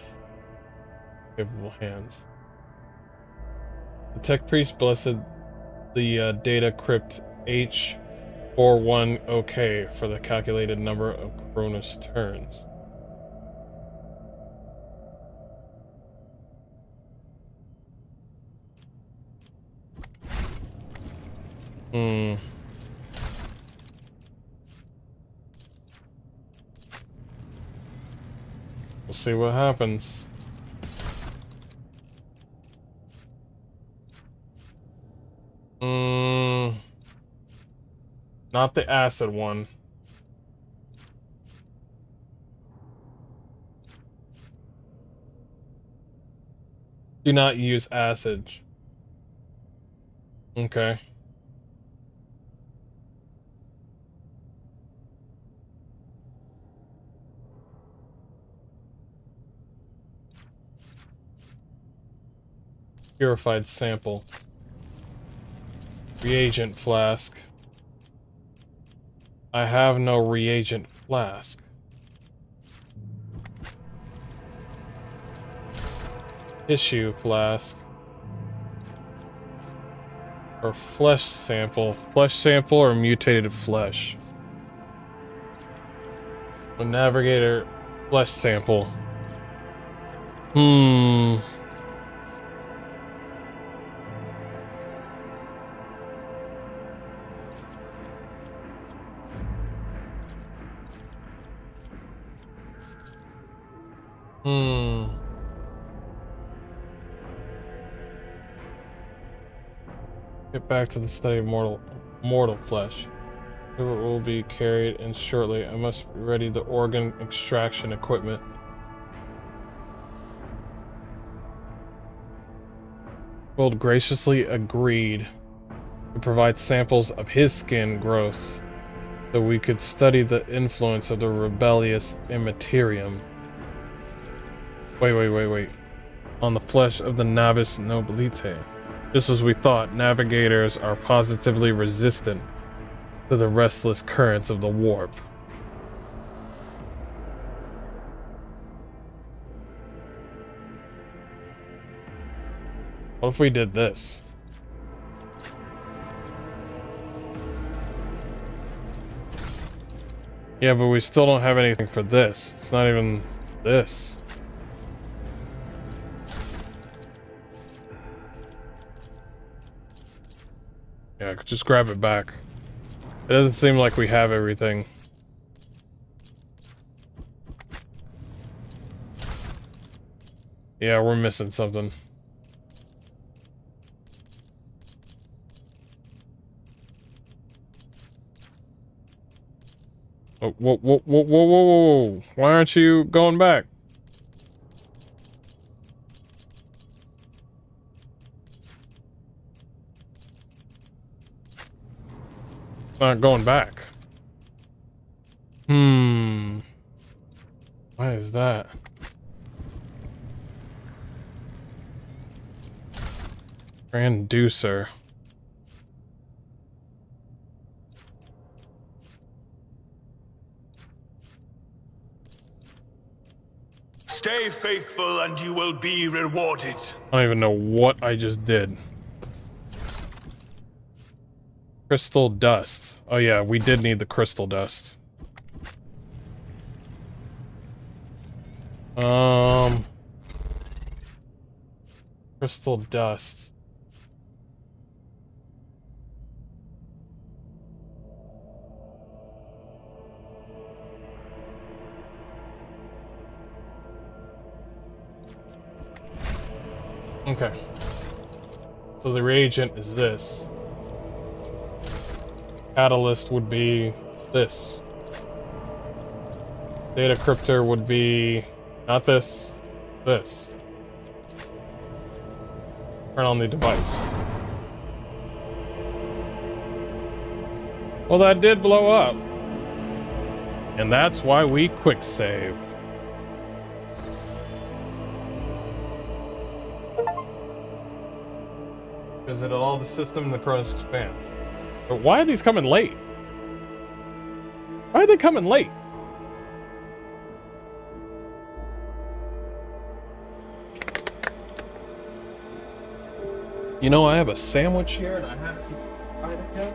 Capable hands. The tech priest blessed the data crypt H41OK for the calculated number of Cronus turns. Hmm. We'll see what happens. Not the acid one. Do not use acid. Okay. Purified sample. Reagent flask. I have no reagent flask. Tissue flask. Or flesh sample. Flesh sample or mutated flesh. A navigator flesh sample. Hmm. Get back to the study of mortal flesh. It will be carried in shortly. I must ready the organ extraction equipment. Gold graciously agreed to provide samples of his skin growths so we could study the influence of the rebellious immaterium. Wait. On the flesh of the Navis Nobilite. Just as we thought, navigators are positively resistant to the restless currents of the warp. What if we did this? Yeah, but we still don't have anything for this. It's not even this. Yeah, just grab it back. It doesn't seem like we have everything. Yeah, we're missing something. Oh, whoa. Why aren't you going back? Not going back. Why is that? Transducer. Stay faithful and you will be rewarded. I don't even know what I just did. Crystal dust. Oh yeah, we did need the crystal dust. Crystal dust. Okay. So the reagent is this. Catalyst would be this. Data cryptor would be not this, this. Turn on the device. Well, that did blow up. And that's why we quick save. Visit all the system in the Cronus Expanse. But why are these coming late? Why are they coming late? You know, I have a sandwich here and I have to try it again.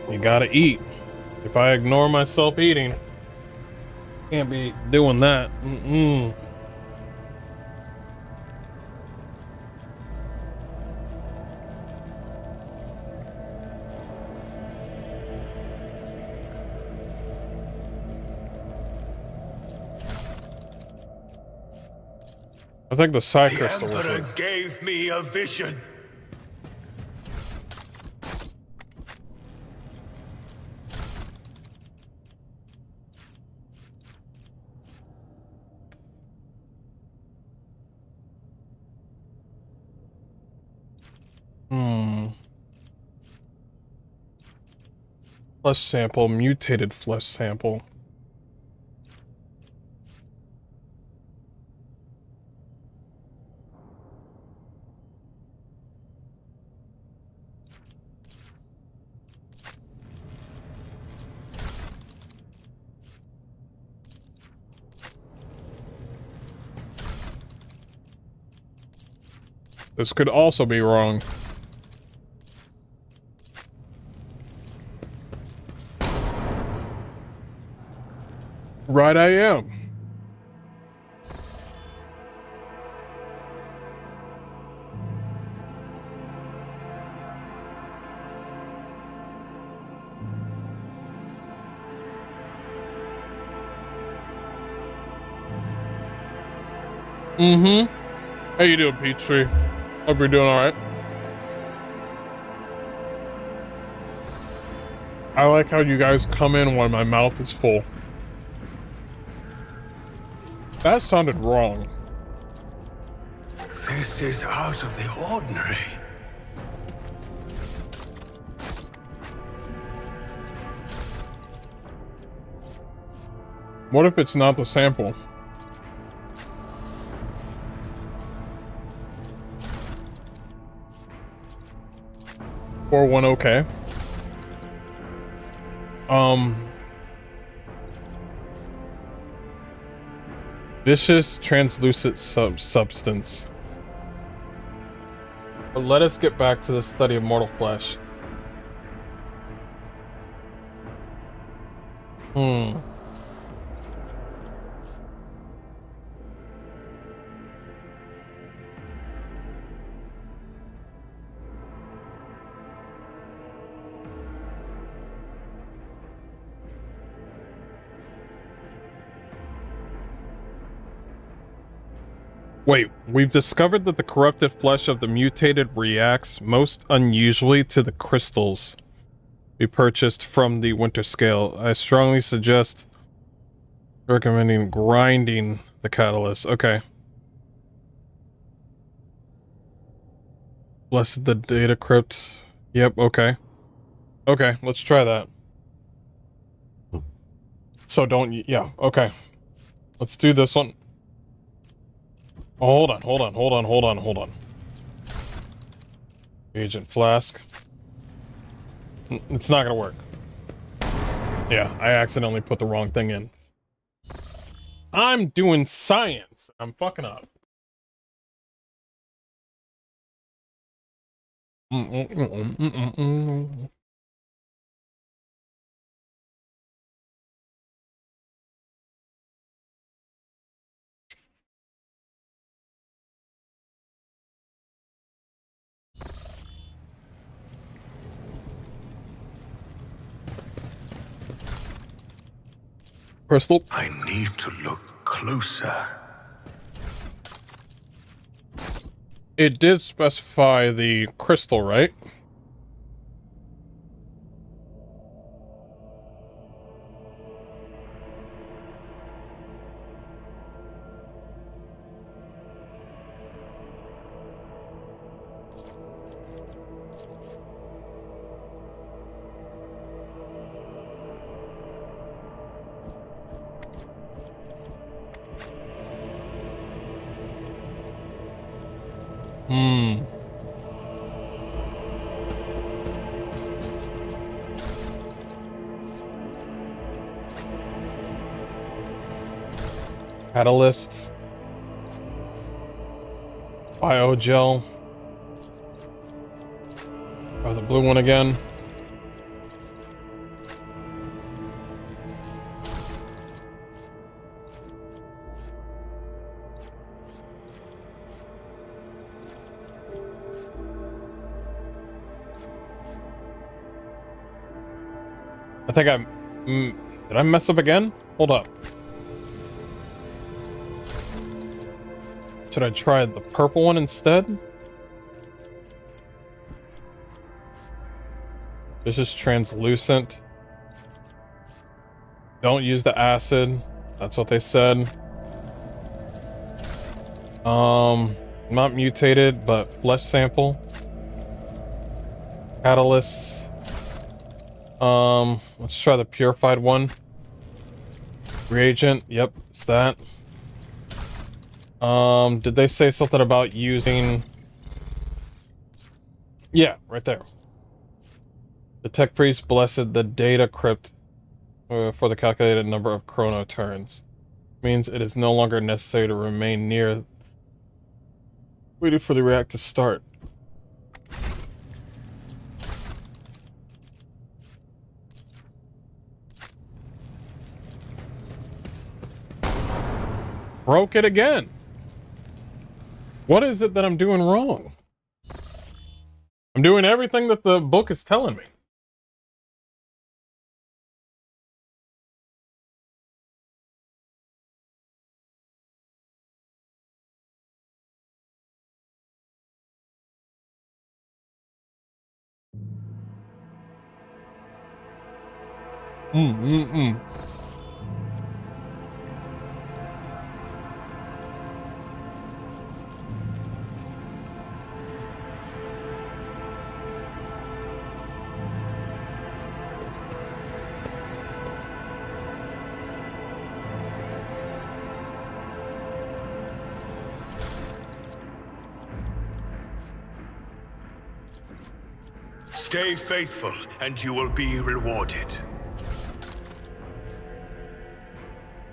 You gotta eat. If I ignore myself eating, can't be doing that. I think the psi crystal was Emperor it. gave me a vision. Flesh sample, mutated flesh sample. This could also be wrong. Right, I am. Mm-hmm. How you doing, Peachtree? Hope you're doing all right. I like how you guys come in when my mouth is full. That sounded wrong. This is out of the ordinary. What if it's not the sample? Or one okay. Vicious translucent substance. But let us get back to the study of mortal flesh. Wait, we've discovered that the corrupted flesh of the mutated reacts most unusually to the crystals we purchased from the winter scale. I strongly suggest recommending grinding the catalyst. Okay. Blessed the data crypt. Yep, okay. Okay, let's try that. So don't, yeah, okay. Let's do this one. Oh, hold on. Agent flask. It's not gonna work. Yeah, I accidentally put the wrong thing in. I'm doing science. I'm fucking up. Crystal. I need to look closer. It did specify the crystal, right? Catalyst. Biogel. Oh, the blue one again. I think did I mess up again? Hold up. Should I try the purple one instead? This is translucent. Don't use the acid. That's what they said. Not mutated, but flesh sample. Catalyst. Let's try the purified one. Reagent. Yep, it's that. Did they say something about using... Yeah, right there. The tech priest blessed the data crypt for the calculated number of chrono turns. Means it is no longer necessary to remain near Waiting for the react to start. Broke it again. What is it that I'm doing wrong? I'm doing everything that the book is telling me. Stay faithful, and you will be rewarded.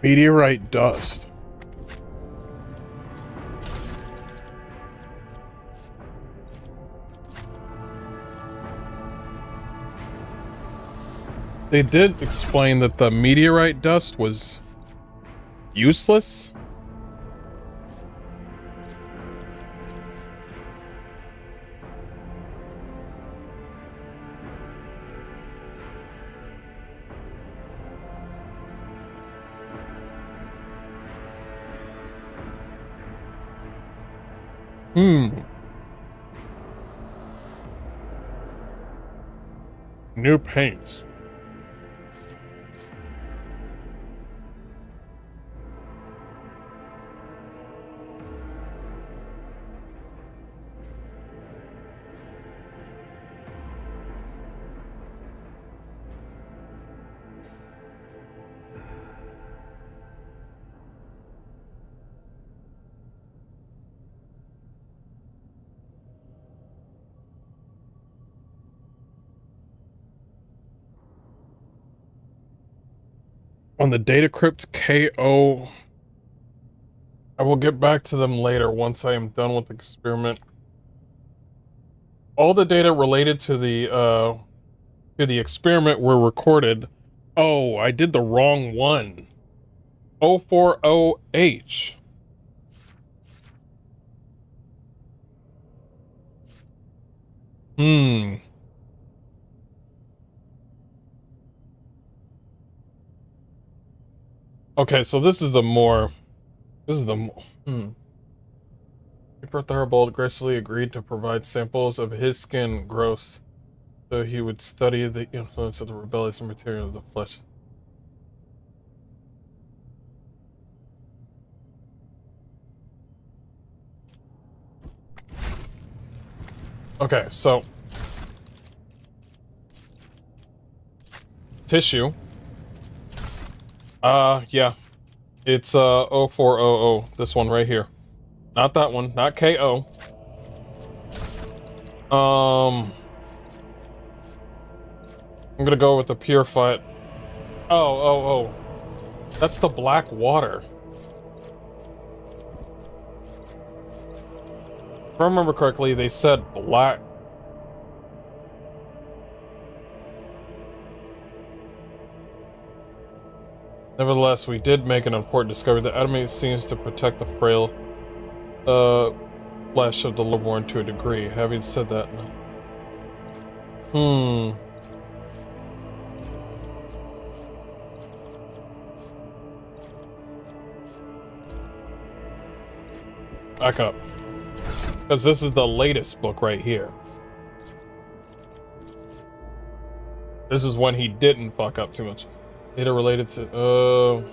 Meteorite dust. They did explain that the meteorite dust was useless. New paints. On the data crypt KO. I will get back to them later once I am done with the experiment. All the data related to the experiment were recorded. Oh, I did the wrong one. 040H. Okay, so this is the more... Keeper Thunderbolt graciously agreed to provide samples of his skin growth so he would study the influence of the rebellious material of the flesh. Okay, so... Tissue. Yeah. It's 0400, this one right here. Not that one, not KO. I'm gonna go with the purified. Oh. That's the black water. If I remember correctly, they said black. Nevertheless, we did make an important discovery. The enemy seems to protect the frail flesh of the lowborn to a degree. Having said that, back up, because this is the latest book right here. This is when he didn't fuck up too much. Data related to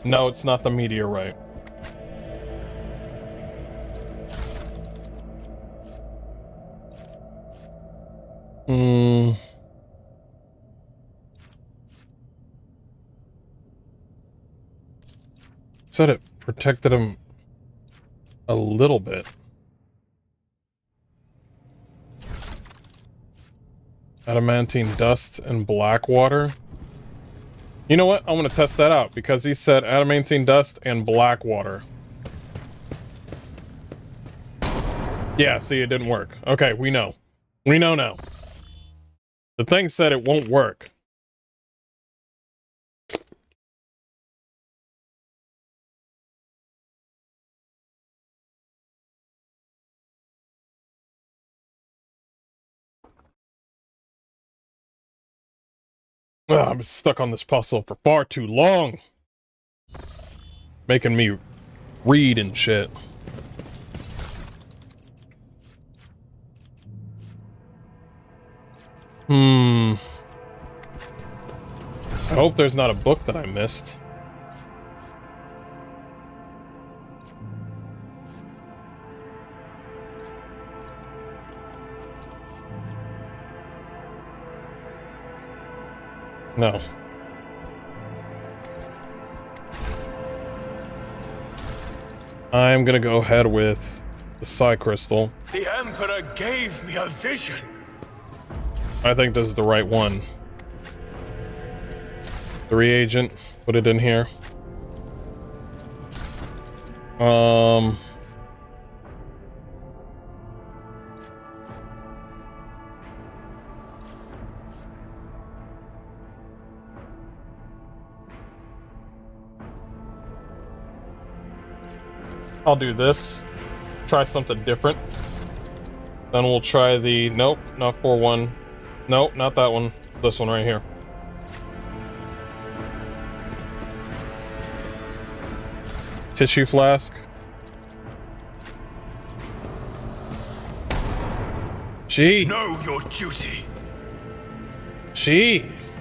No, it's not the meteorite. Said it protected him a little bit. Adamantine dust and black water. You know what? I'm gonna test that out because he said adamantine dust and black water. Yeah, see, it didn't work. Okay, we know. We know now. The thing said it won't work. Ugh, I've been stuck on this puzzle for far too long. Making me read and shit. I hope there's not a book that I missed. No. I'm gonna go ahead with the Psi Crystal. The Emperor gave me a vision. I think this is the right one. The reagent, put it in here. I'll do this. Try something different. Then we'll try the... Nope, not 4-1. Nope, not that one. This one right here. Tissue flask. Gee. Know your duty. Jeez.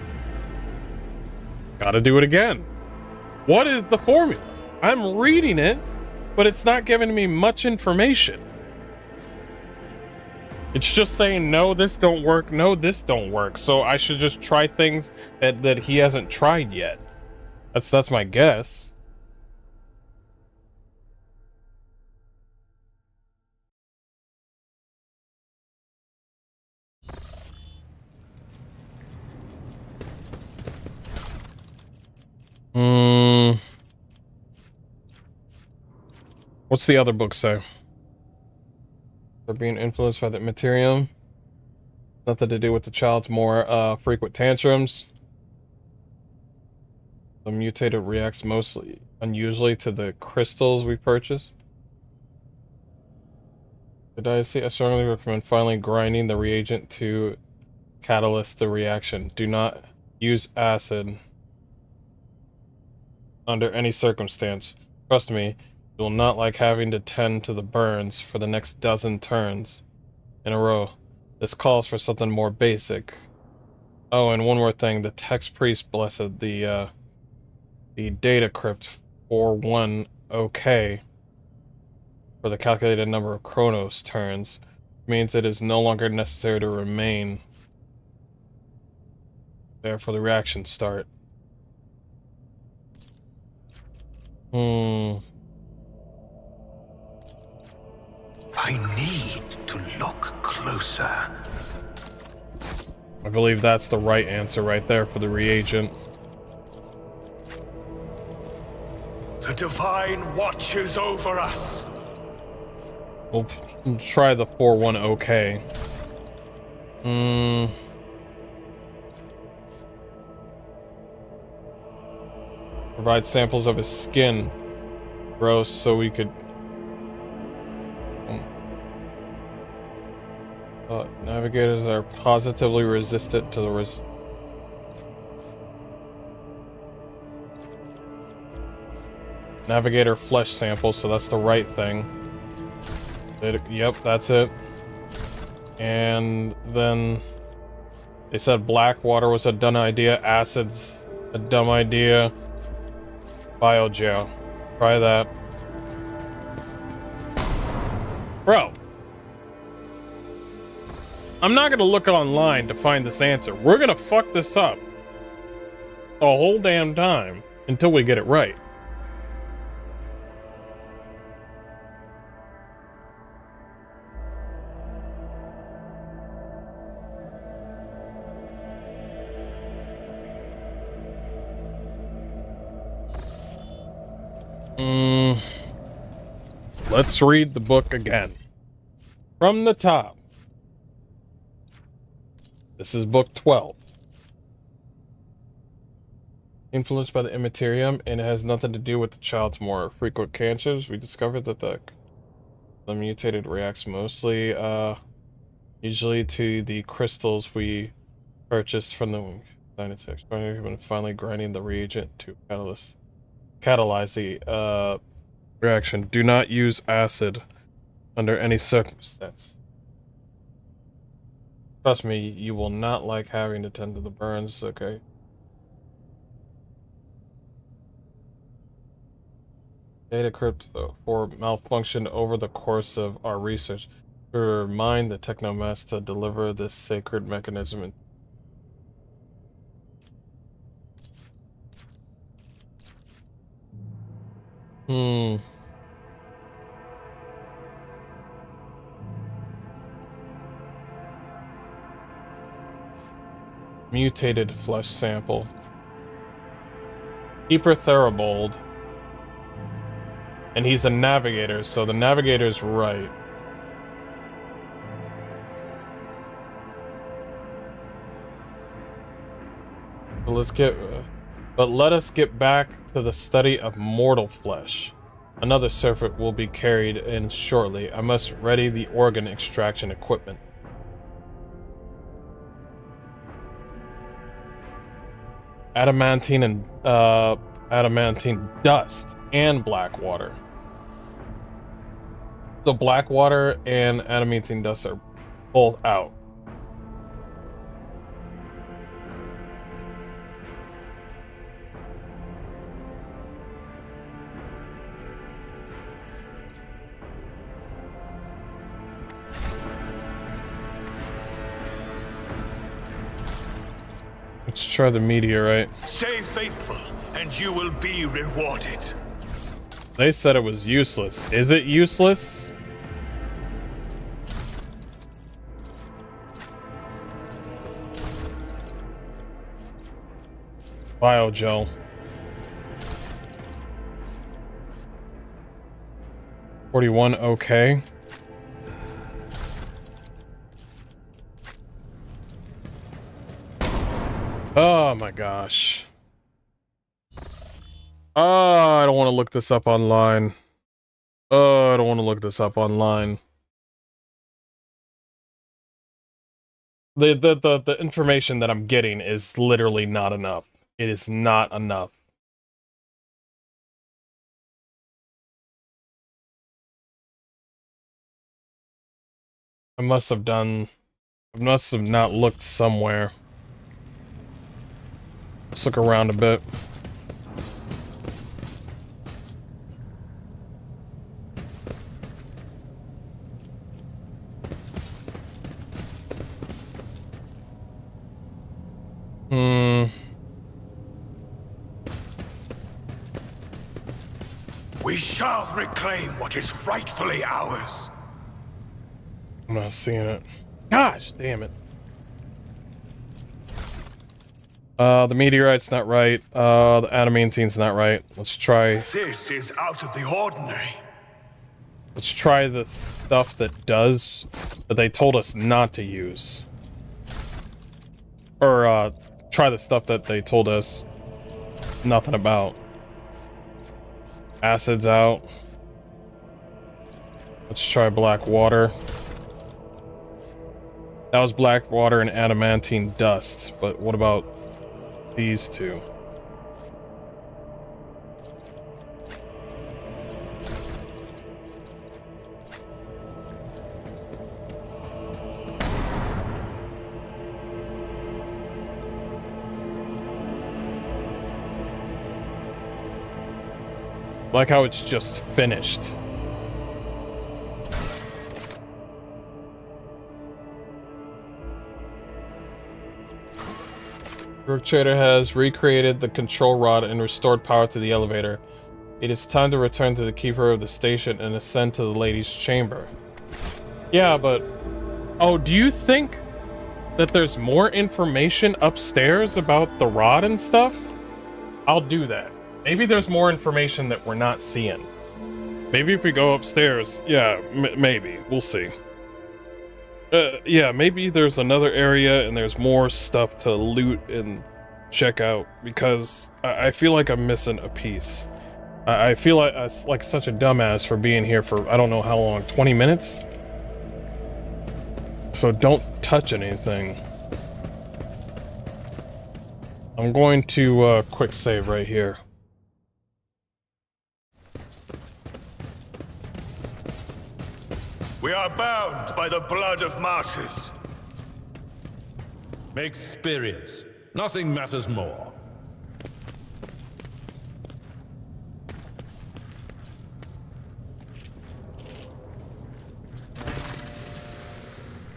Gotta do it again. What is the formula? I'm reading it, but it's not giving me much information. It's just saying, no, this don't work, no, this don't work. So I should just try things that he hasn't tried yet. That's my guess. What's the other book say? They're being influenced by the materium. Nothing to do with the child's more frequent tantrums. The mutated reacts mostly unusually to the crystals we purchase. Did I see? I strongly recommend finally grinding the reagent to catalyst the reaction. Do not use acid under any circumstance. Trust me, you will not like having to tend to the burns for the next dozen turns in a row. This calls for something more basic. Oh, and one more thing. The text priest blessed the data crypt 4-1 OK for the calculated number of Chronos turns. It means it is no longer necessary to remain there for the reaction start. I need to look closer. I believe that's the right answer right there for the reagent. The Divine watches over us. We'll try the 4-1 OK. Provide samples of his skin. Gross, so we could... navigators are positively resistant to the Navigator flesh sample, so that's the right thing. Yep, that's it. And then they said black water was a dumb idea, acids a dumb idea. Biogel. Try that. Bro. I'm not gonna look online to find this answer. We're gonna fuck this up the whole damn time until we get it right. Let's read the book again. From the top. This is book 12. Influenced by the immaterium, and it has nothing to do with the child's more frequent cancers. We discovered that the mutated reacts mostly, usually to the crystals we purchased from the scientists, when finally grinding the reagent to catalyze the reaction. Do not use acid under any circumstance. Trust me, you will not like having to tend to the burns, okay? Data crypt for malfunction over the course of our research. To remind the technomass to deliver this sacred mechanism. Mutated flesh sample. Keeper Therabold. And he's a navigator, so the navigator's right. So let us get back to the study of mortal flesh. Another surfeit will be carried in shortly. I must ready the organ extraction equipment. Adamantine and adamantine dust and black water. So black water and adamantine dust are both out. Let's try the meteorite. Stay faithful, and you will be rewarded. They said it was useless. Is it useless? Biogel. $41, okay. Oh my gosh. Oh, I don't want to look this up online. Oh, I don't want to look this up online. The information that I'm getting is literally not enough. It is not enough. I must have not looked somewhere. Let's look around a bit. We shall reclaim what is rightfully ours. I'm not seeing it. Gosh, damn it. The meteorite's not right. The adamantine's not right. Let's try. This is out of the ordinary. Let's try the stuff that they told us not to use. Or, try the stuff that they told us nothing about. Acid's out. Let's try black water. That was black water and adamantine dust, but what about these two? Like how it's just finished. Lurk Trader has recreated the control rod and restored power to the elevator. It is time to return to the keeper of the station and ascend to the lady's chamber. Yeah, but... Oh, do you think that there's more information upstairs about the rod and stuff? I'll do that. Maybe there's more information that we're not seeing. Maybe if we go upstairs, yeah, maybe. We'll see. Yeah, maybe there's another area and there's more stuff to loot and check out, because I feel like I'm missing a piece. I feel like such a dumbass for being here for I don't know how long, 20 minutes? So don't touch anything. I'm going to quick save right here. We are bound by the blood of martyrs. Experience. Nothing matters more.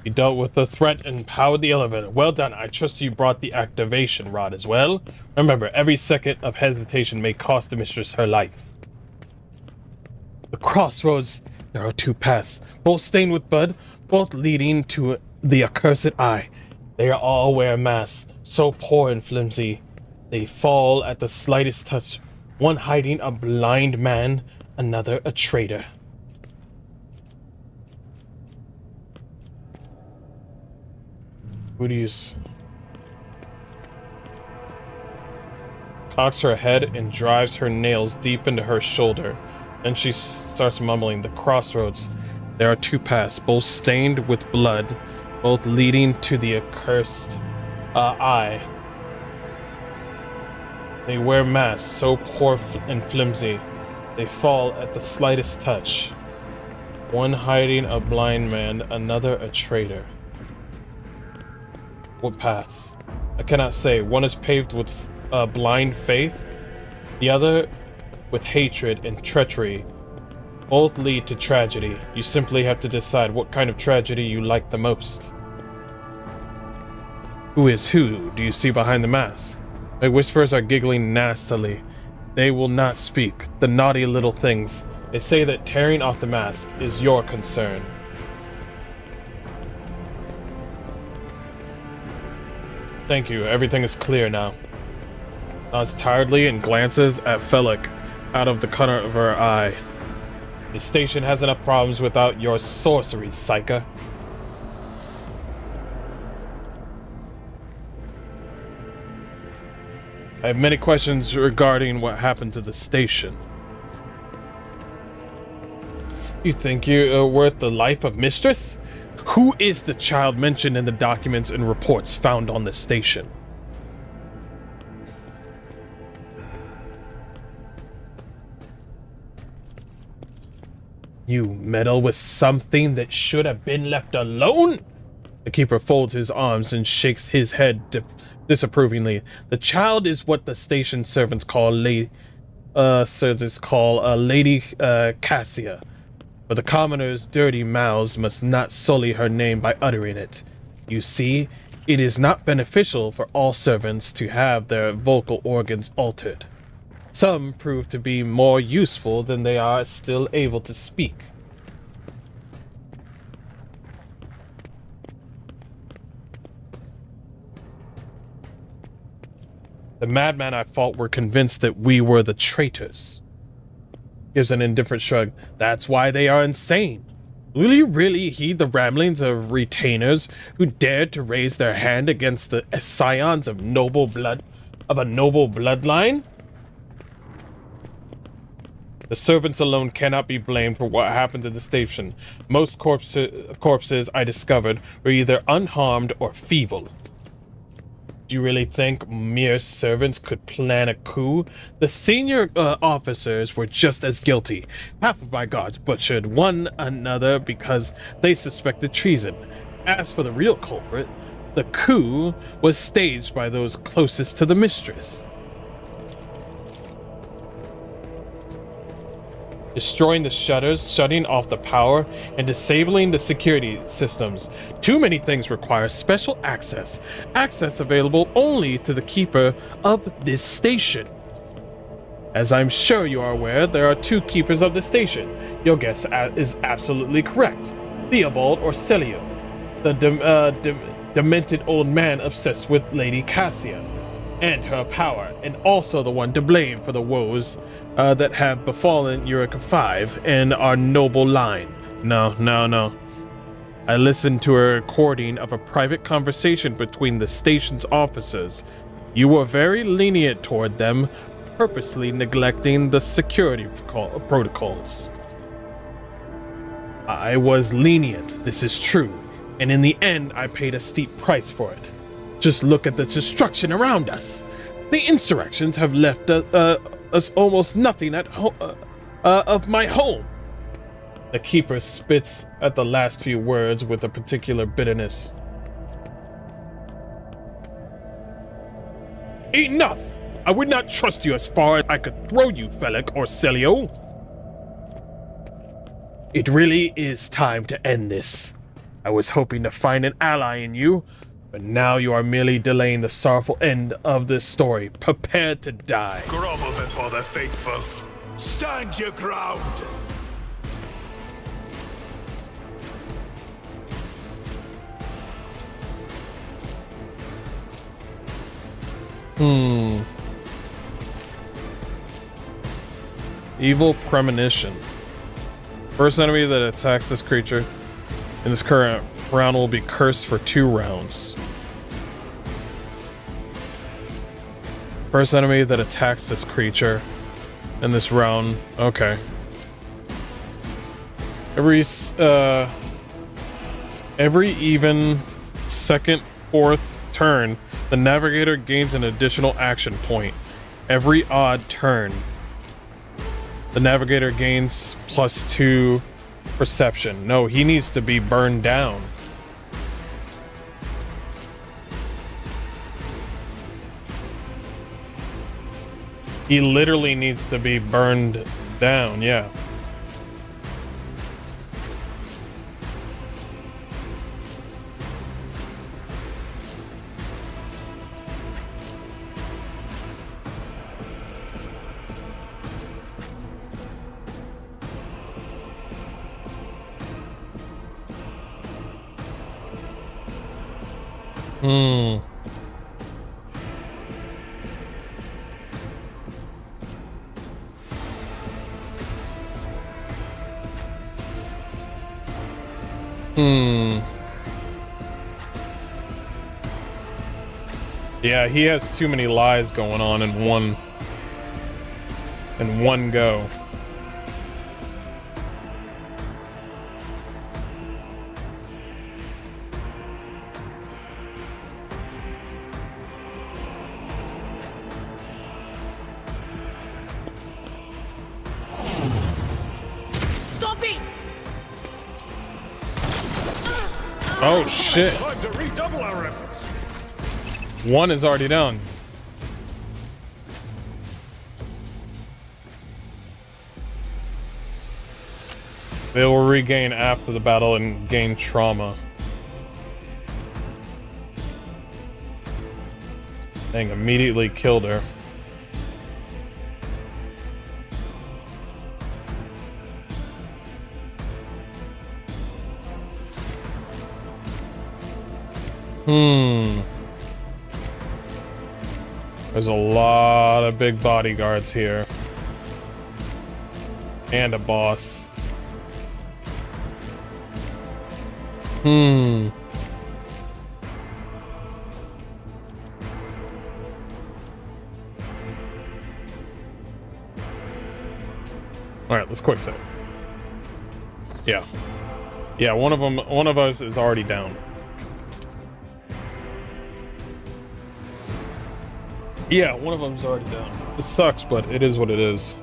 You dealt with the threat and powered the elevator. Well done. I trust you brought the activation rod as well. Remember, every second of hesitation may cost the mistress her life. The crossroads. There are two paths, both stained with blood, both leading to the accursed eye. They are all wear masks, so poor and flimsy. They fall at the slightest touch. One hiding a blind man, another a traitor. Who do you cocks her head and drives her nails deep into her shoulder. Then she starts mumbling, the crossroads. There are two paths, both stained with blood, both leading to the accursed eye. They wear masks, so poor and flimsy. They fall at the slightest touch. One hiding a blind man, another a traitor. What paths? I cannot say. One is paved with blind faith, the other with hatred and treachery. Both lead to tragedy. You simply have to decide what kind of tragedy you like the most. Who is who do you see behind the mask? My whispers are giggling nastily. They will not speak, the naughty little things. They say that tearing off the mask is your concern. Thank you, everything is clear now. Nods tiredly and glances at Felix out of the corner of her eye. The station has enough problems without your sorcery, Psycha. I have many questions regarding what happened to the station. You think you're worth the life of Mistress? Who is the child mentioned in the documents and reports found on the station? You meddle with something that should have been left alone? The keeper folds his arms and shakes his head disapprovingly. The child is what the station servants call Lady Cassia. But the commoners' dirty mouths must not sully her name by uttering it. You see, it is not beneficial for all servants to have their vocal organs altered. Some prove to be more useful than they are still able to speak. The madman I fought were convinced that we were the traitors. Gives an indifferent shrug. That's why they are insane. Will you really heed the ramblings of retainers who dared to raise their hand against the scions of a noble bloodline? The servants alone cannot be blamed for what happened to the station. Most corpses I discovered were either unharmed or feeble. Do you really think mere servants could plan a coup? The senior officers were just as guilty. Half of my guards butchered one another because they suspected treason. As for the real culprit, the coup was staged by those closest to the mistress. Destroying the shutters, shutting off the power, and disabling the security systems. Too many things require special access. Access available only to the keeper of this station. As I'm sure you are aware, there are two keepers of the station. Your guess is absolutely correct. Theobald or Celio, the demented old man obsessed with Lady Cassia. and her power, and also the one to blame for the woes that have befallen Eureka 5 and our noble line. No. I listened to a recording of a private conversation between the station's officers. You were very lenient toward them, purposely neglecting the security protocols. I was lenient, this is true, and in the end I paid a steep price for it. Just look at the destruction around us. The insurrections have left us almost nothing of my home. The Keeper spits at the last few words with a particular bitterness. Enough! I would not trust you as far as I could throw you, Felix or Celio. It really is time to end this. I was hoping to find an ally in you, but now you are merely delaying the sorrowful end of this story. Prepare to die. Grovel before the faithful. Stand your ground. Evil Premonition. First enemy that attacks this creature in this current round will be cursed for 2 rounds. First enemy that attacks this creature in this round. Okay. Every even second, fourth turn, the navigator gains an additional action point. Every odd turn, the navigator gains +2 perception. No, he needs to be burned down. He literally needs to be burned down, yeah. Yeah, he has too many lies going on in one go. Stop it! Oh shit. Time to redouble our efforts. One is already down. They will regain after the battle and gain trauma. Dang, immediately killed her. There's a lot of big bodyguards here. And a boss. Alright, let's quick save. Yeah. Yeah, one of us is already down. Yeah, one of them's already down. It sucks, but it is what it is.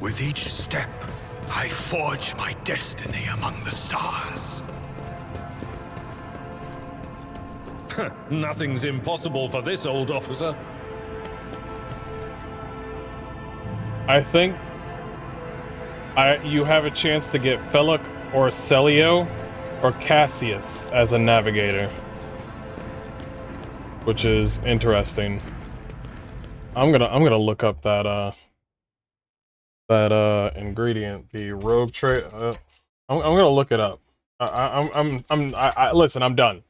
With each step, I forge my destiny among the stars. Nothing's impossible for this old officer. I think you have a chance to get Felix or Celio or Cassius as a navigator, which is interesting. I'm gonna look up that ingredient, the rogue trait. I'm gonna look it up. Listen, I'm done.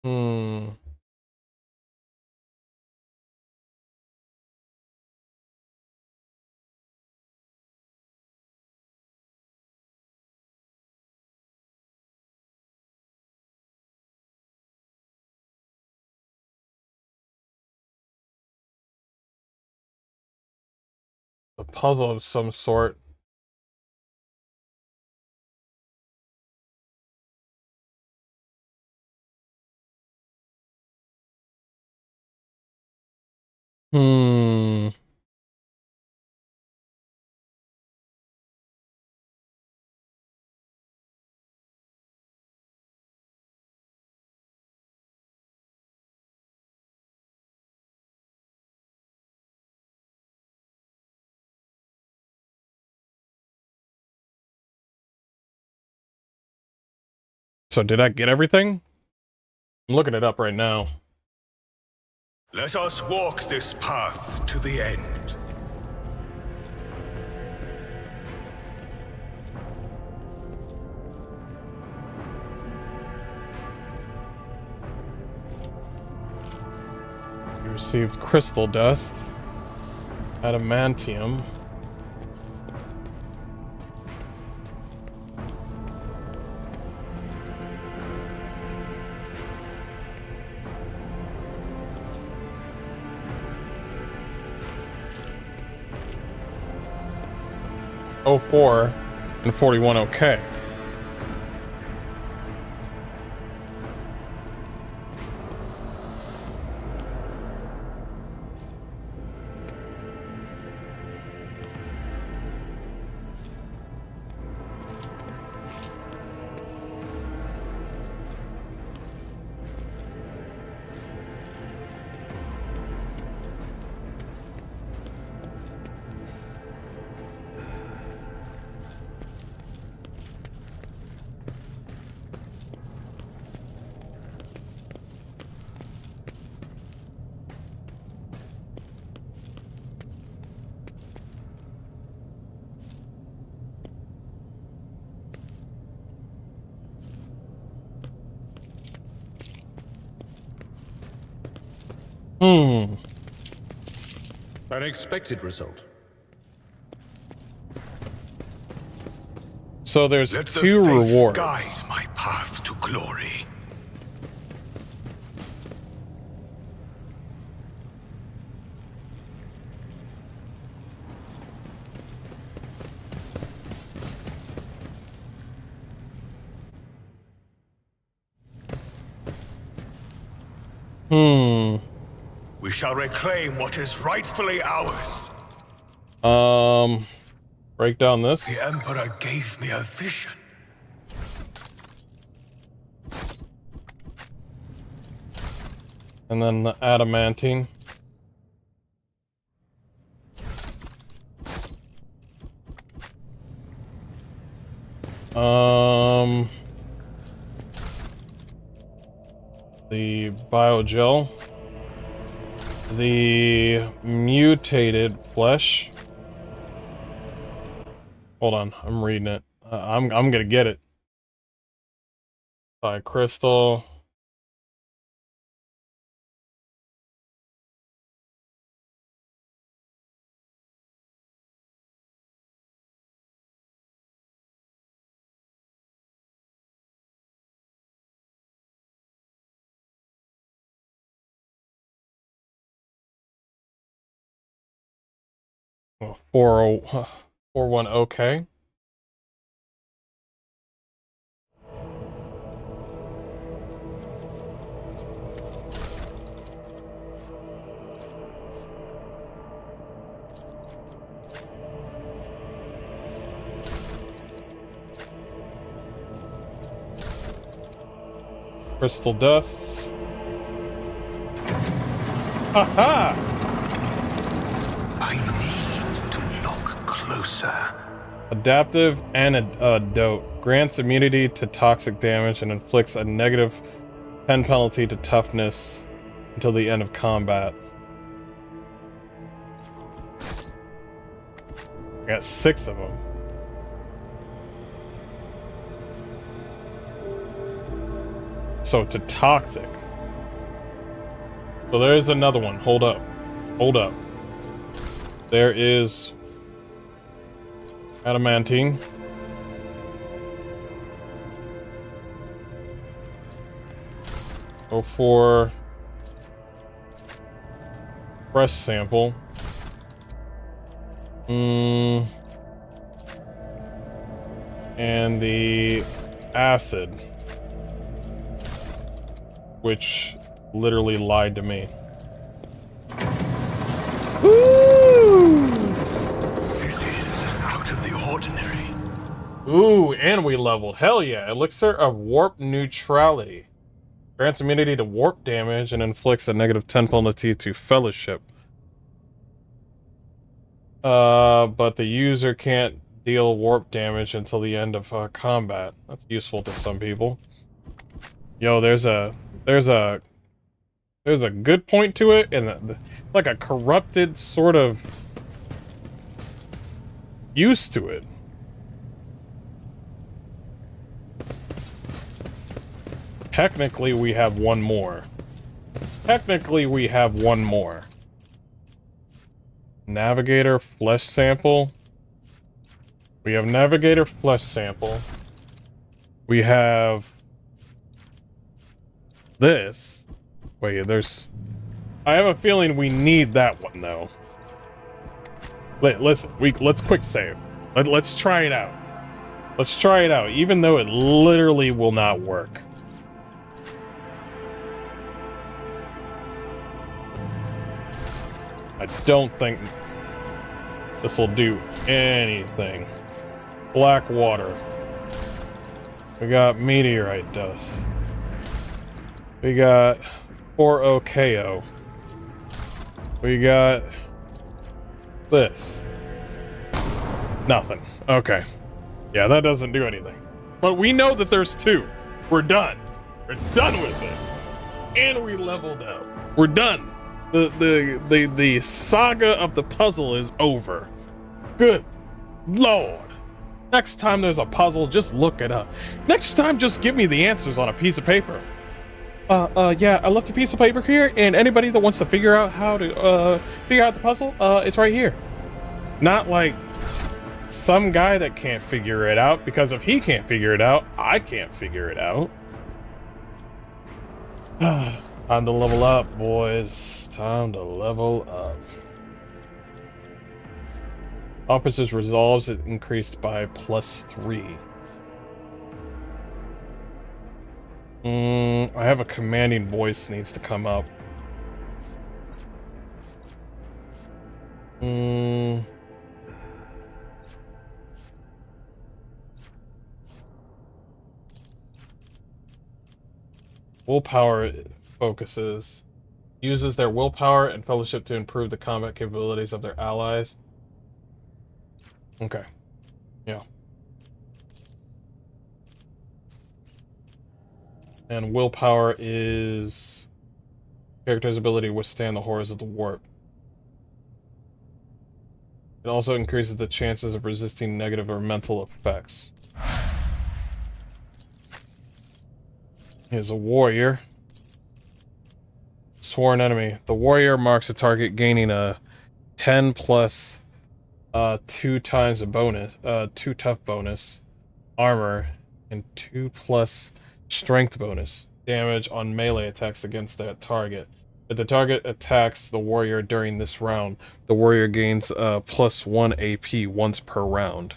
Hmm. A puzzle of some sort. Hmm. So did I get everything? I'm looking it up right now. Let us walk this path to the end. You received crystal dust, adamantium. .04 and 41 okay. An expected result. So there's Let the two faith rewards. guide my path to glory. We shall reclaim what is rightfully ours. Break down this. The Emperor gave me a vision. And then the adamantine. The biogel. The mutated flesh. Hold on, I'm reading it. I'm gonna get it. By crystal. Oh, 41 okay. Crystal dust. Haha! I need to look closer. Adaptive antidote grants immunity to toxic damage and inflicts a negative 10 penalty to toughness until the end of combat. I got 6 of them. So to toxic. So there's another one. Hold up. Hold up. There is adamantine. Go for fresh sample. And the acid, which literally lied to me. Woo! This is out of the ordinary. Ooh, and we leveled. Hell yeah. Elixir of Warp Neutrality. Grants immunity to warp damage and inflicts a negative 10 penalty to Fellowship. But the user can't deal warp damage until the end of combat. That's useful to some people. Yo, there's a good point to it, and like a corrupted sort of use to it. Technically, we have one more. Navigator flesh sample. We have Navigator flesh sample. We have this. Wait, there's... I have a feeling we need that one, though. Listen, let's quick save. Let's try it out. Let's try it out, even though it literally will not work. I don't think this will do anything. Black water. We got meteorite dust. We got 4OKO. We got this. Nothing. Okay. Yeah, that doesn't do anything. But we know that there's 2. We're done. We're done with it. And we leveled up. We're done. The saga of the puzzle is over. Good Lord. Next time there's a puzzle, just look it up. Next time, just give me the answers on a piece of paper. Yeah, I left a piece of paper here, and anybody that wants to figure out how to, figure out the puzzle, it's right here. Not like some guy that can't figure it out, because if he can't figure it out, I can't figure it out. Time to level up, boys. Time to level up. Officer's resolves it increased by +3. I have a commanding voice needs to come up. Willpower focuses. Uses their willpower and fellowship to improve the combat capabilities of their allies. Okay. Yeah. And willpower is character's ability to withstand the horrors of the warp. It also increases the chances of resisting negative or mental effects. Here's a warrior. Sworn enemy. The warrior marks a target gaining a 10 plus 2 times a bonus, 2 tough bonus, armor, and 2 plus strength bonus damage on melee attacks against that target. If the target attacks the warrior during this round, the warrior gains +1 AP once per round.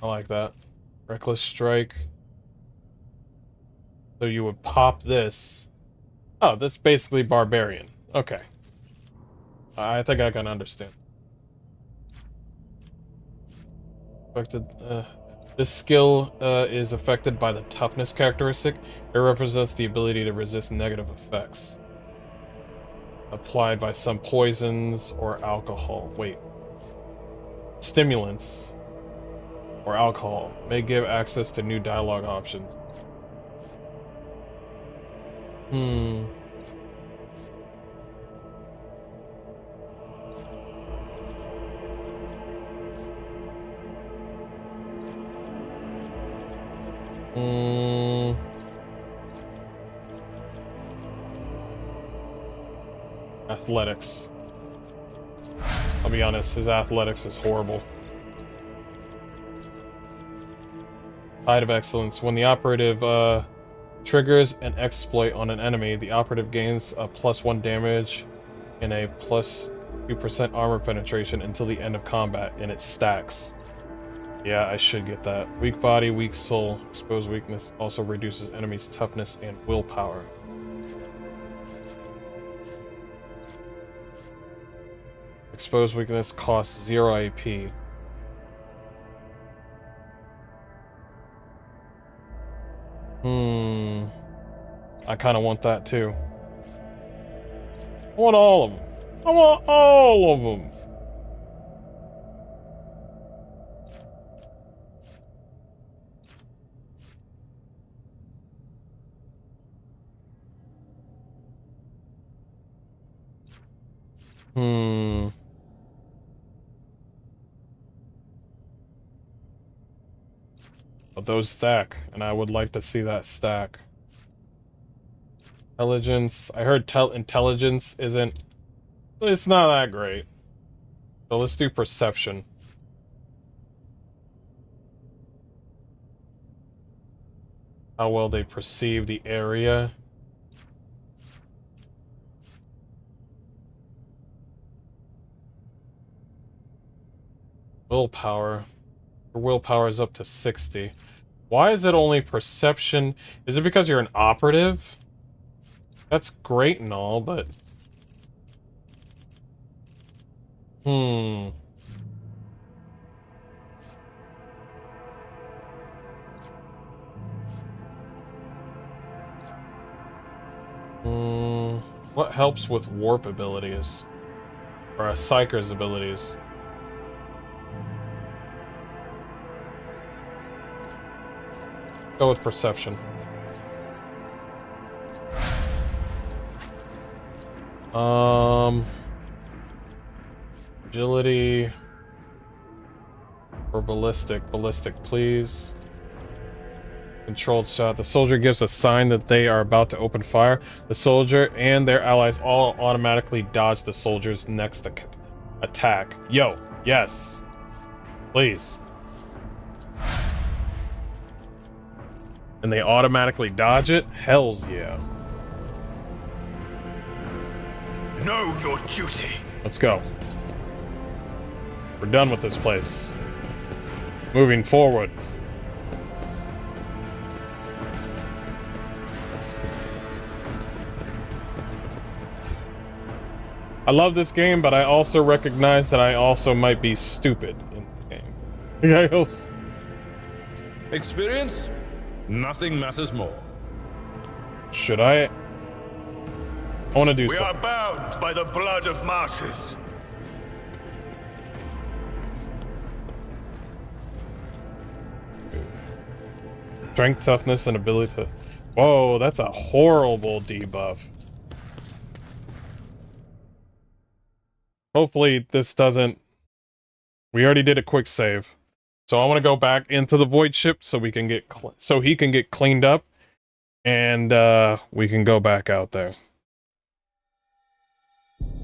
I like that. Reckless strike. So you would pop this. Oh, that's basically barbarian. Okay. I think I can understand. Affected, This skill is affected by the toughness characteristic. It represents the ability to resist negative effects applied by some poisons or alcohol. Wait. Stimulants or alcohol may give access to new dialogue options. Athletics. I'll be honest, his athletics is horrible. Tide of Excellence. When the operative triggers an exploit on an enemy, the operative gains a +1 damage and a +2% armor penetration until the end of combat, and it stacks. Yeah, I should get that. Weak body, weak soul. Exposed weakness also reduces enemies' toughness and willpower. Exposed weakness costs 0 AP. I kind of want that too. I want all of them. I want all of them. But those stack, and I would like to see that stack. Intelligence. I heard intelligence isn't... It's not that great. So let's do perception. How well they perceive the area. Willpower. Your willpower is up to 60. Why is it only perception? Is it because you're an operative? That's great and all, but... What helps with warp abilities? Or a psyker's abilities? Go with perception. Agility or ballistic. Ballistic, please. Controlled shot. The soldier gives a sign that they are about to open fire. The soldier and their allies all automatically dodge the soldier's next attack. Yo, yes. Please. And they automatically dodge it? Hells yeah. Know your duty. Let's go. We're done with this place. Moving forward. I love this game, but I also recognize that I also might be stupid in the game. Guys. Experience? Nothing matters more. Should I want to do We are something. bound by the blood of martyrs. Strength, toughness, and ability to... Whoa, that's a horrible debuff. Hopefully this doesn't... We already did a quick save. So I want to go back into the void ship so we can get... so he can get cleaned up. And we can go back out there.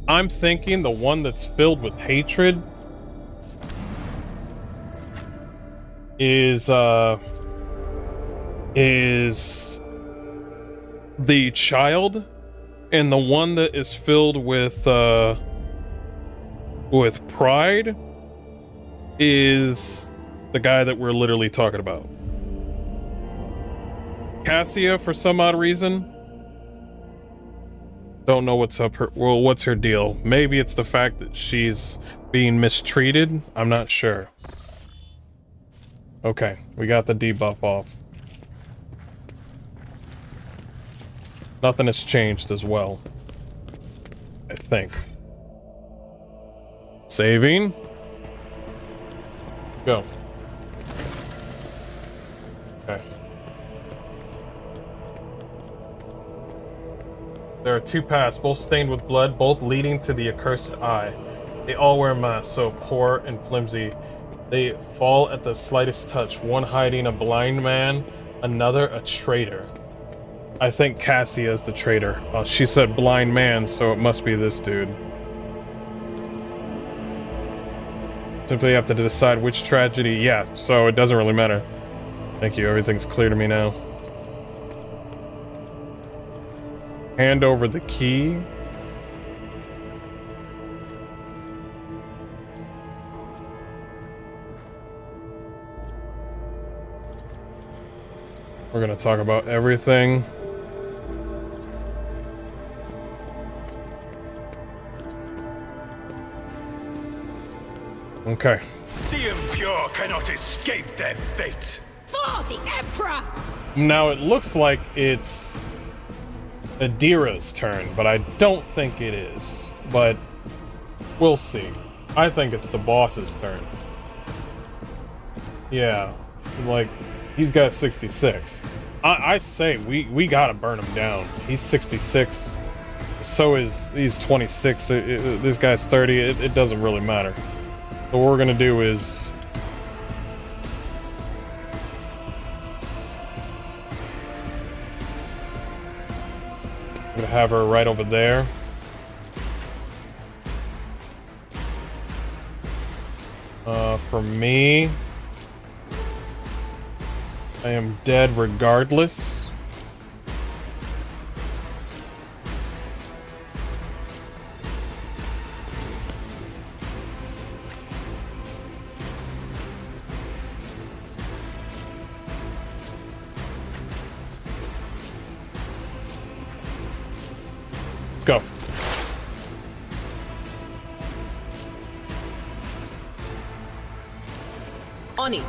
I'm thinking the one that's filled with hatred is the child, and the one that is filled with pride is the guy that we're literally talking about. Cassia, for some odd reason, don't know what's up her, well, what's her deal. Maybe it's the fact that she's being mistreated. I'm not sure. Okay, we got the debuff off. Nothing has changed as well. I think. Saving. Go. Okay. There are two paths, both stained with blood, both leading to the accursed eye. They all wear masks, so poor and flimsy. They fall at the slightest touch, one hiding a blind man, another a traitor. I think Cassia is the traitor. She said blind man, so it must be this dude. Simply have to decide which tragedy. Yeah, so it doesn't really matter. Thank you, everything's clear to me now. Hand over the key. We're gonna talk about everything. Okay. The impure cannot escape their fate. For the Emperor! Now it looks like it's Adira's turn, but I don't think it is. But we'll see. I think it's the boss's turn. Yeah, like he's got 66. I say we gotta burn him down. He's 66. So he's 26. This guy's 30. It doesn't really matter. So what we're gonna do is I'm gonna have her right over there. For me, I am dead regardless. Let's go. On it.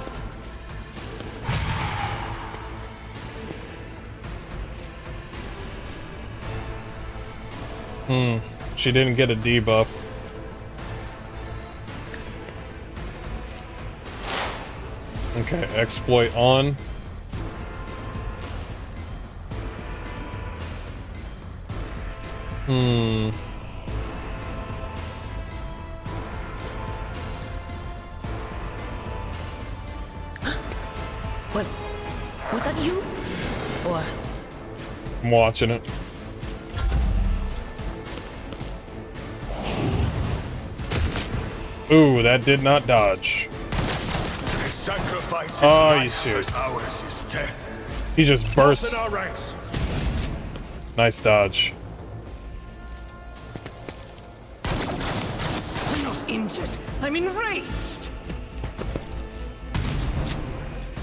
She didn't get a debuff. Okay, exploit on. Was that you? Or I'm watching it. Ooh, that did not dodge. Sacrifice is Oh, you life, serious? but ours is death. He just burst. In our ranks. Nice dodge. I'm not injured. I'm enraged.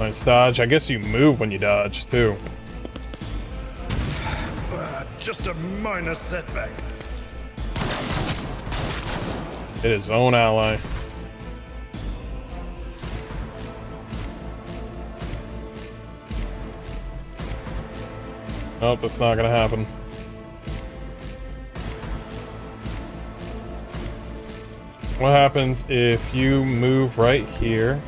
Nice dodge. I guess you move when you dodge, too. Just a minor setback. Hit his own ally. Nope, that's not gonna happen. What happens if you move right here?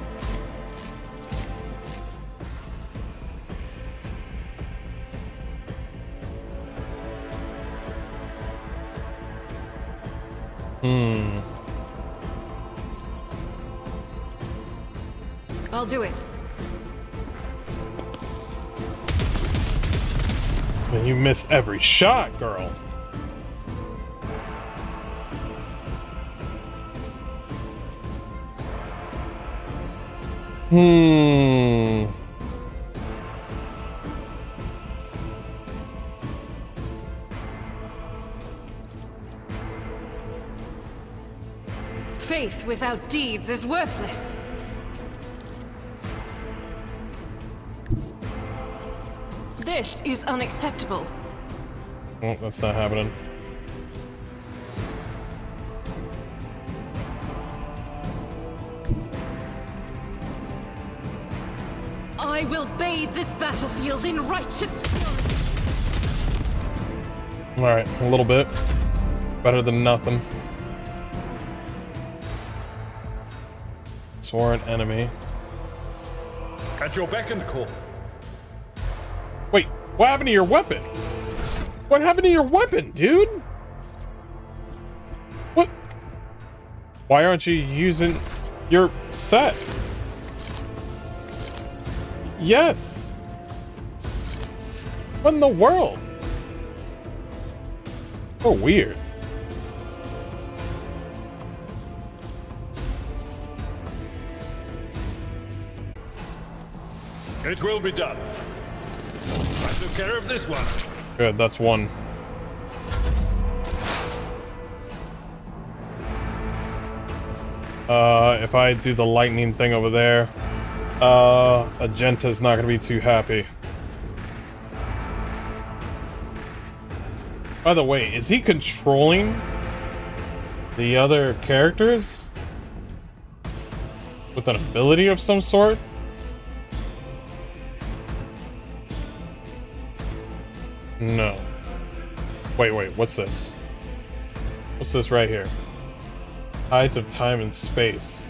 I'll do it. And you missed every shot, girl. Faith without deeds is worthless. This is unacceptable. Oh, that's not happening. I will bathe this battlefield in righteous fury. Alright, a little bit. Better than nothing. Sworn enemy. At your beck and call. Wait, what happened to your weapon? What happened to your weapon, dude? What? Why aren't you using your set? Yes. What in the world? So weird. It will be done. I took care of this one. Good, that's one. If I do the lightning thing over there, Agenta's not gonna be too happy. By the way, is he controlling the other characters with an ability of some sort? No. Wait, what's this? What's this right here? Tides of time and space.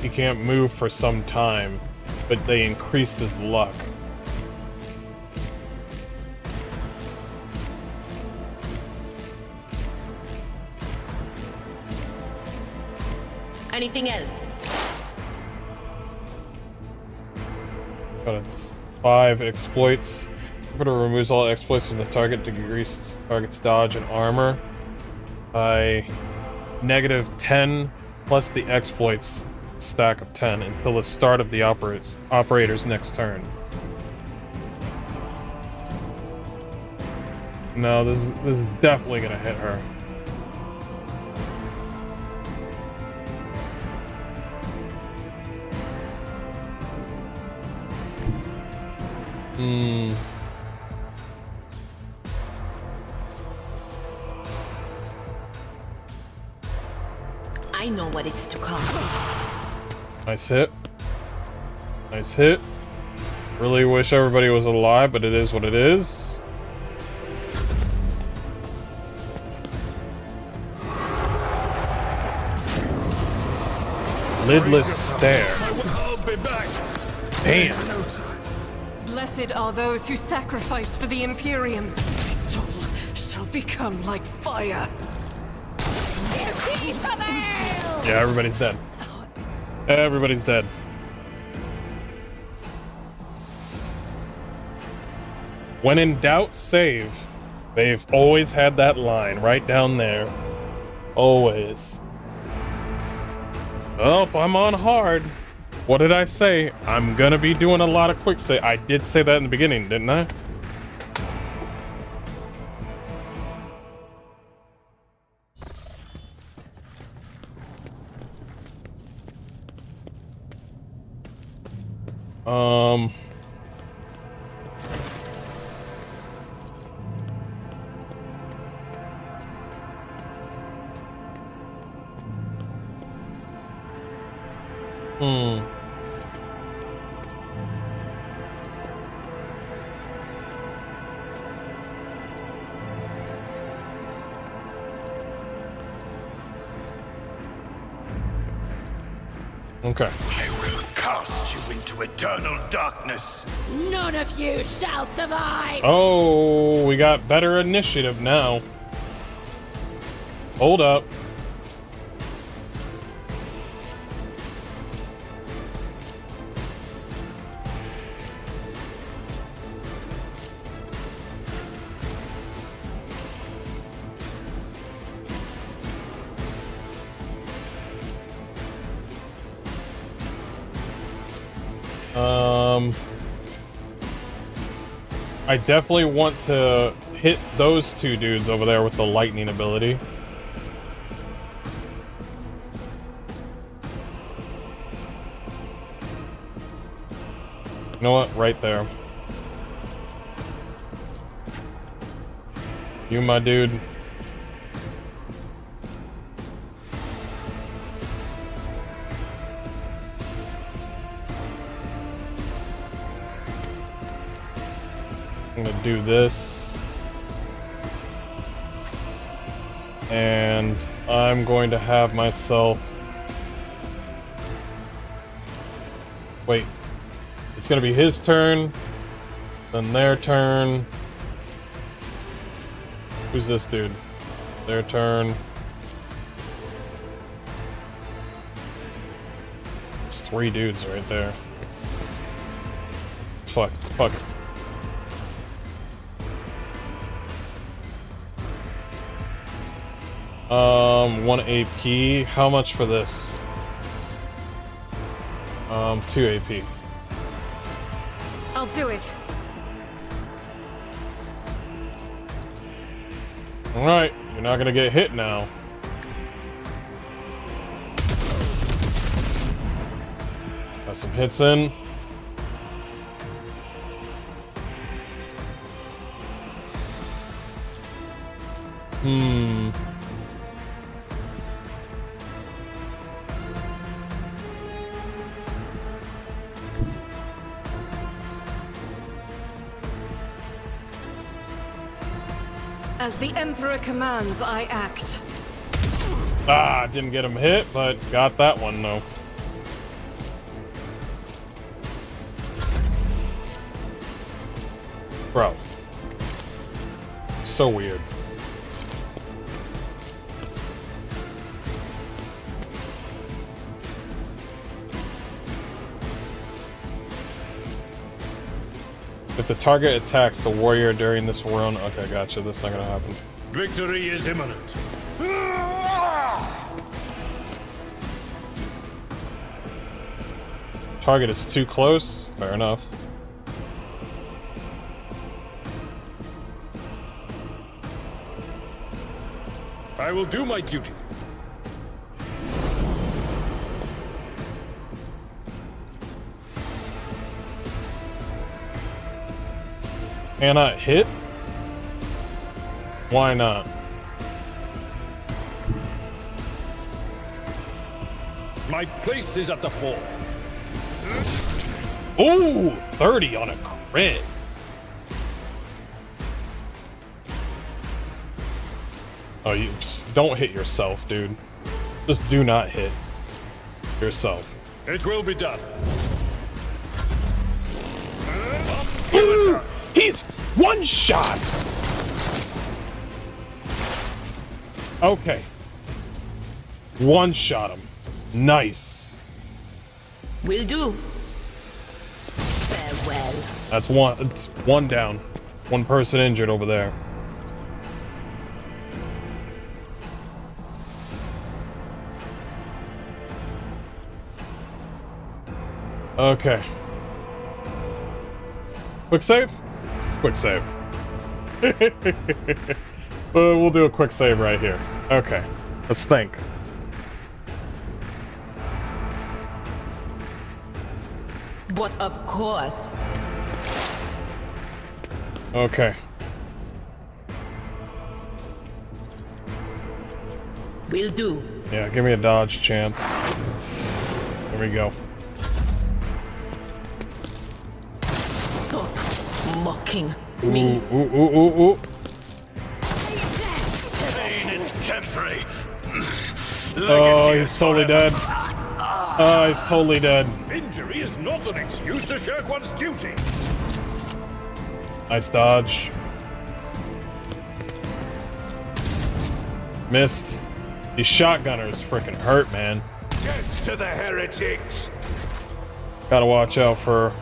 He can't move for some time, but they increased his luck. Anything else? Got it. 5 exploits. Jupiter removes all exploits from the target to decrease target's dodge and armor by -10 plus the exploits stack of 10 until the start of the operator's next turn. No, this is definitely gonna hit her. I know what it's to come. Nice hit. Nice hit. Really wish everybody was alive, but it is what it is. Lidless stare. I'll be back. Damn. Blessed are those who sacrifice for the Imperium. My soul shall become like fire. Yeah, everybody's dead. Everybody's dead. When in doubt, save. They've always had that line right down there. Always. Oh, I'm on hard. What did I say? I'm gonna be doing a lot of quick save. I did say that in the beginning, didn't I? Okay. I will cast you into eternal darkness. None of you shall survive! Oh, we got better initiative now. Hold up. I definitely want to hit those two dudes over there with the lightning ability. You know what? Right there. You, my dude. I'm gonna do this. And I'm going to have myself... Wait. It's gonna be his turn. Then their turn. Who's this dude? Their turn. It's 3 dudes right there. Fuck. 1 AP. How much for this? 2 AP. I'll do it. Alright, you're not gonna get hit now. Got some hits in. As the Emperor commands, I act. Ah, didn't get him hit, but got that one though. Bro. So weird. If the target attacks the warrior during this round, okay, gotcha. That's not gonna happen. Victory is imminent. Target is too close. Fair enough. I will do my duty. Cannot hit? Why not? My place is at the fore. Ooh, 30 on a crit. Oh, you don't hit yourself, dude. Just do not hit yourself. It will be done. Ooh, he's one shot. Okay. One shot him. Nice. Will do. Farewell. That's one. It's one down. One person injured over there. Okay. Quick save? Quick save. We'll do a quick save right here. Okay. Let's think. But of course. Okay. Will do. Yeah, give me a dodge chance. There we go. Stop mocking Ooh, me. ooh, ooh, ooh, ooh. Pain is temporary. Oh, he's totally dead. Oh, he's totally dead. Injury is not an excuse to shirk one's duty. Nice dodge. Missed. These shotgunners freaking hurt, man. Get to the heretics. Gotta watch out for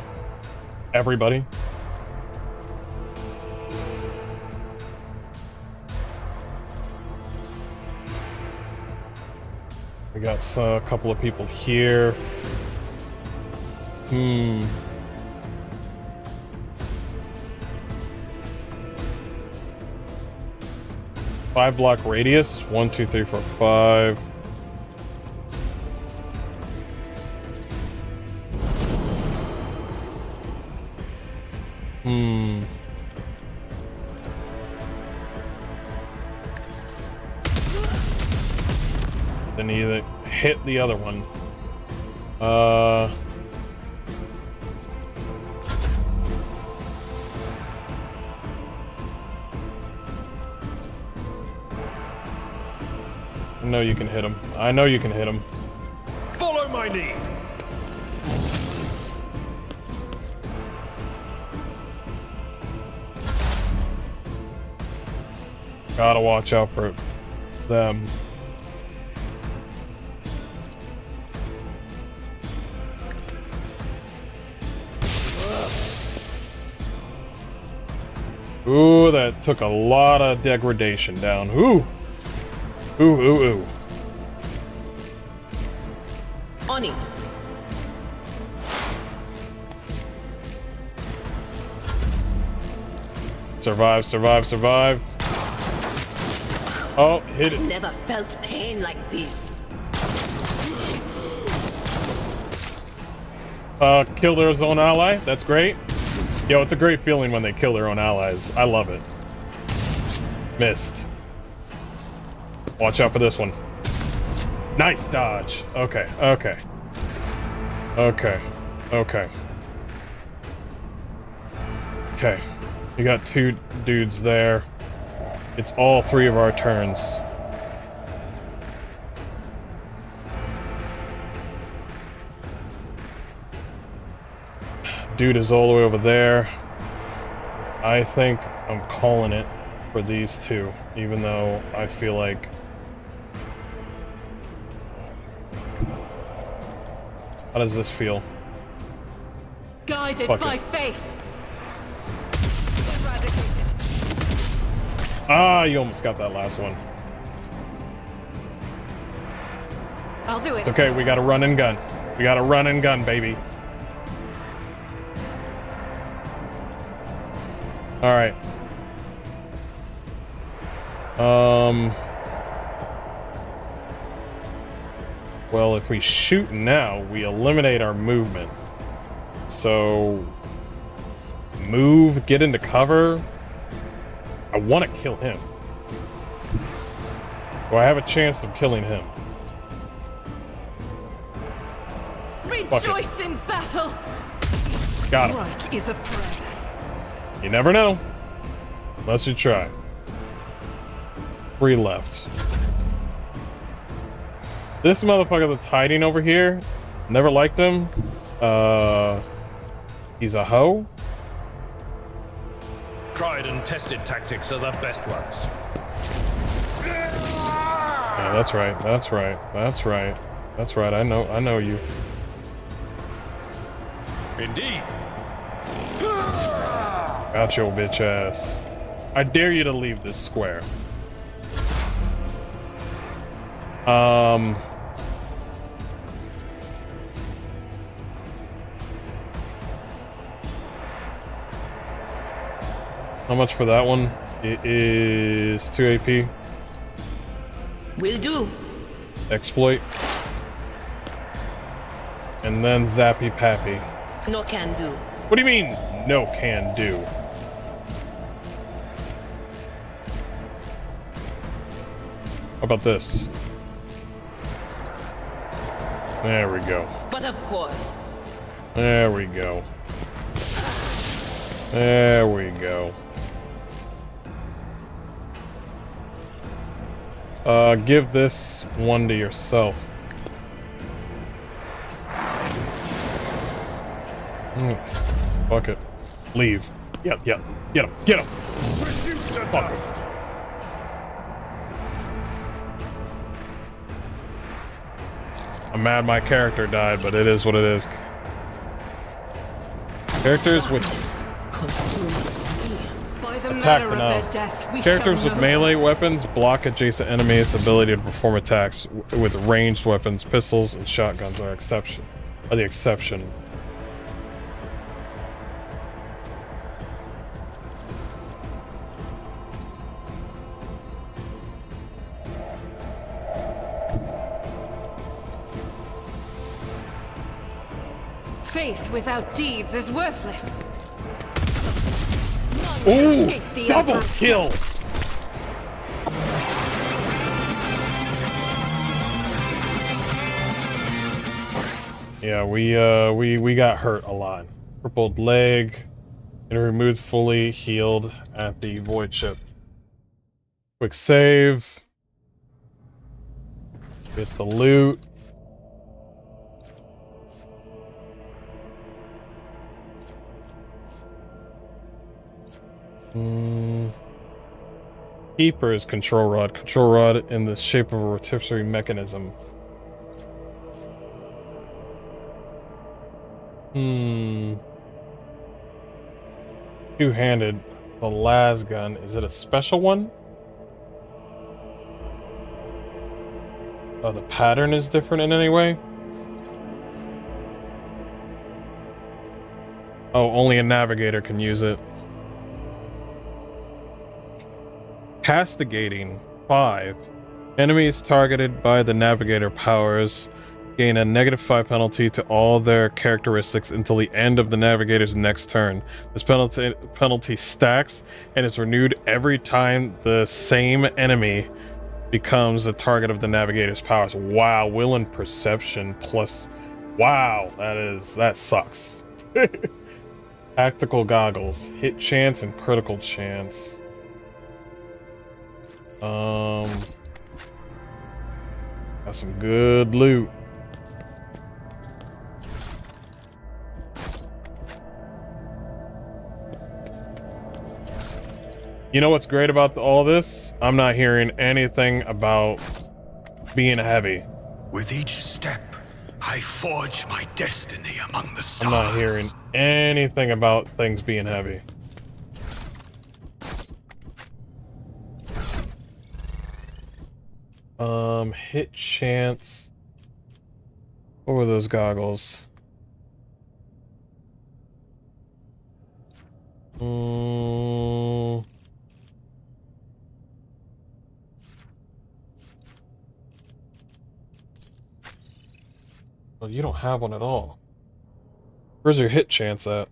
everybody. We got a couple of people here. 5-block radius. 1, 2, 3, 4, 5. Then either hit the other one. I know you can hit him. I know you can hit him. Follow my lead. Gotta watch out for them. Ooh, that took a lot of degradation down. Ooh. Ooh, ooh, ooh. On it. Survive, survive, survive. Oh, hit it. Never felt pain like this. Killed their own ally. That's great. Yo, it's a great feeling when they kill their own allies. I love it. Missed. Watch out for this one. Nice dodge. Okay, okay. Okay, okay. Okay. You got two dudes there. It's all three of our turns. Dude is all the way over there. I think I'm calling it for these two, even though I feel like... How does this feel? Guided Fuck by it. faith. Ah, you almost got that last one. I'll do it. It's okay, we got a run and gun. We got a run and gun, baby. Alright. Well, if we shoot now, we eliminate our movement. So... Move, get into cover. I want to kill him. Do I have a chance of killing him? Rejoice in battle. Got him. Strike is a prey. You never know. Unless you try. 3 left. This motherfucker that's hiding over here, never liked him. He's a hoe. Tried and tested tactics are the best ones. Yeah, that's right. That's right. That's right. That's right. I know you. Indeed. Got your bitch ass. I dare you to leave this square. How much for that one? It is 2 AP. Will do. Exploit. And then Zappy Pappy. No can do. What do you mean, no can do? How about this? There we go. But of course. There we go. There we go. Give this one to yourself. Fuck it. Leave. Yep. Get him. Get him. Fuck him. I'm mad my character died, but it is what it is. Characters with By the attack manner for of now. their death, we Characters shall with know melee weapons block adjacent enemies' ability to perform attacks with ranged weapons. Pistols and shotguns are the exception. faith without deeds is worthless. None Ooh, escape the double Emperor's kill. Yeah, we got hurt a lot. Crippled leg and removed fully healed at the void ship. Quick save. Get the loot. Keeper's control rod. Control rod in the shape of a rotisserie mechanism. Two-handed. The las gun. Is it a special one? Oh, the pattern is different in any way? Oh, only a navigator can use it. Castigating 5. Enemies targeted by the navigator powers gain a -5 penalty to all their characteristics until the end of the navigator's next turn. This penalty stacks and is renewed every time the same enemy becomes the target of the navigator's powers. Wow, will and perception plus. Wow, that sucks. Tactical goggles, hit chance and critical chance. Got some good loot. You know what's great about all this? I'm not hearing anything about being heavy. With each step, I forge my destiny among the stars. I'm not hearing anything about things being heavy. Hit chance. What were those goggles? Well, you don't have one at all. Where's your hit chance at?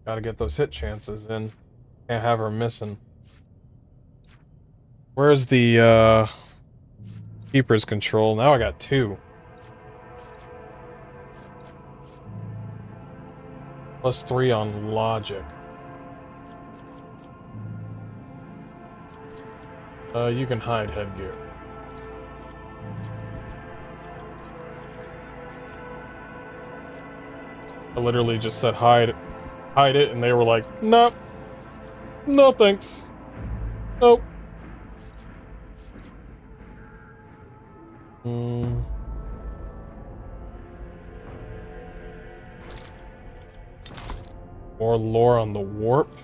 Gotta get those hit chances in. Can't have her missing. Where's the keeper's control? Now I got 2. +3 on logic. You can hide headgear. I literally just said hide it, and they were like, nope. No thanks. Nope. More lore on the warp.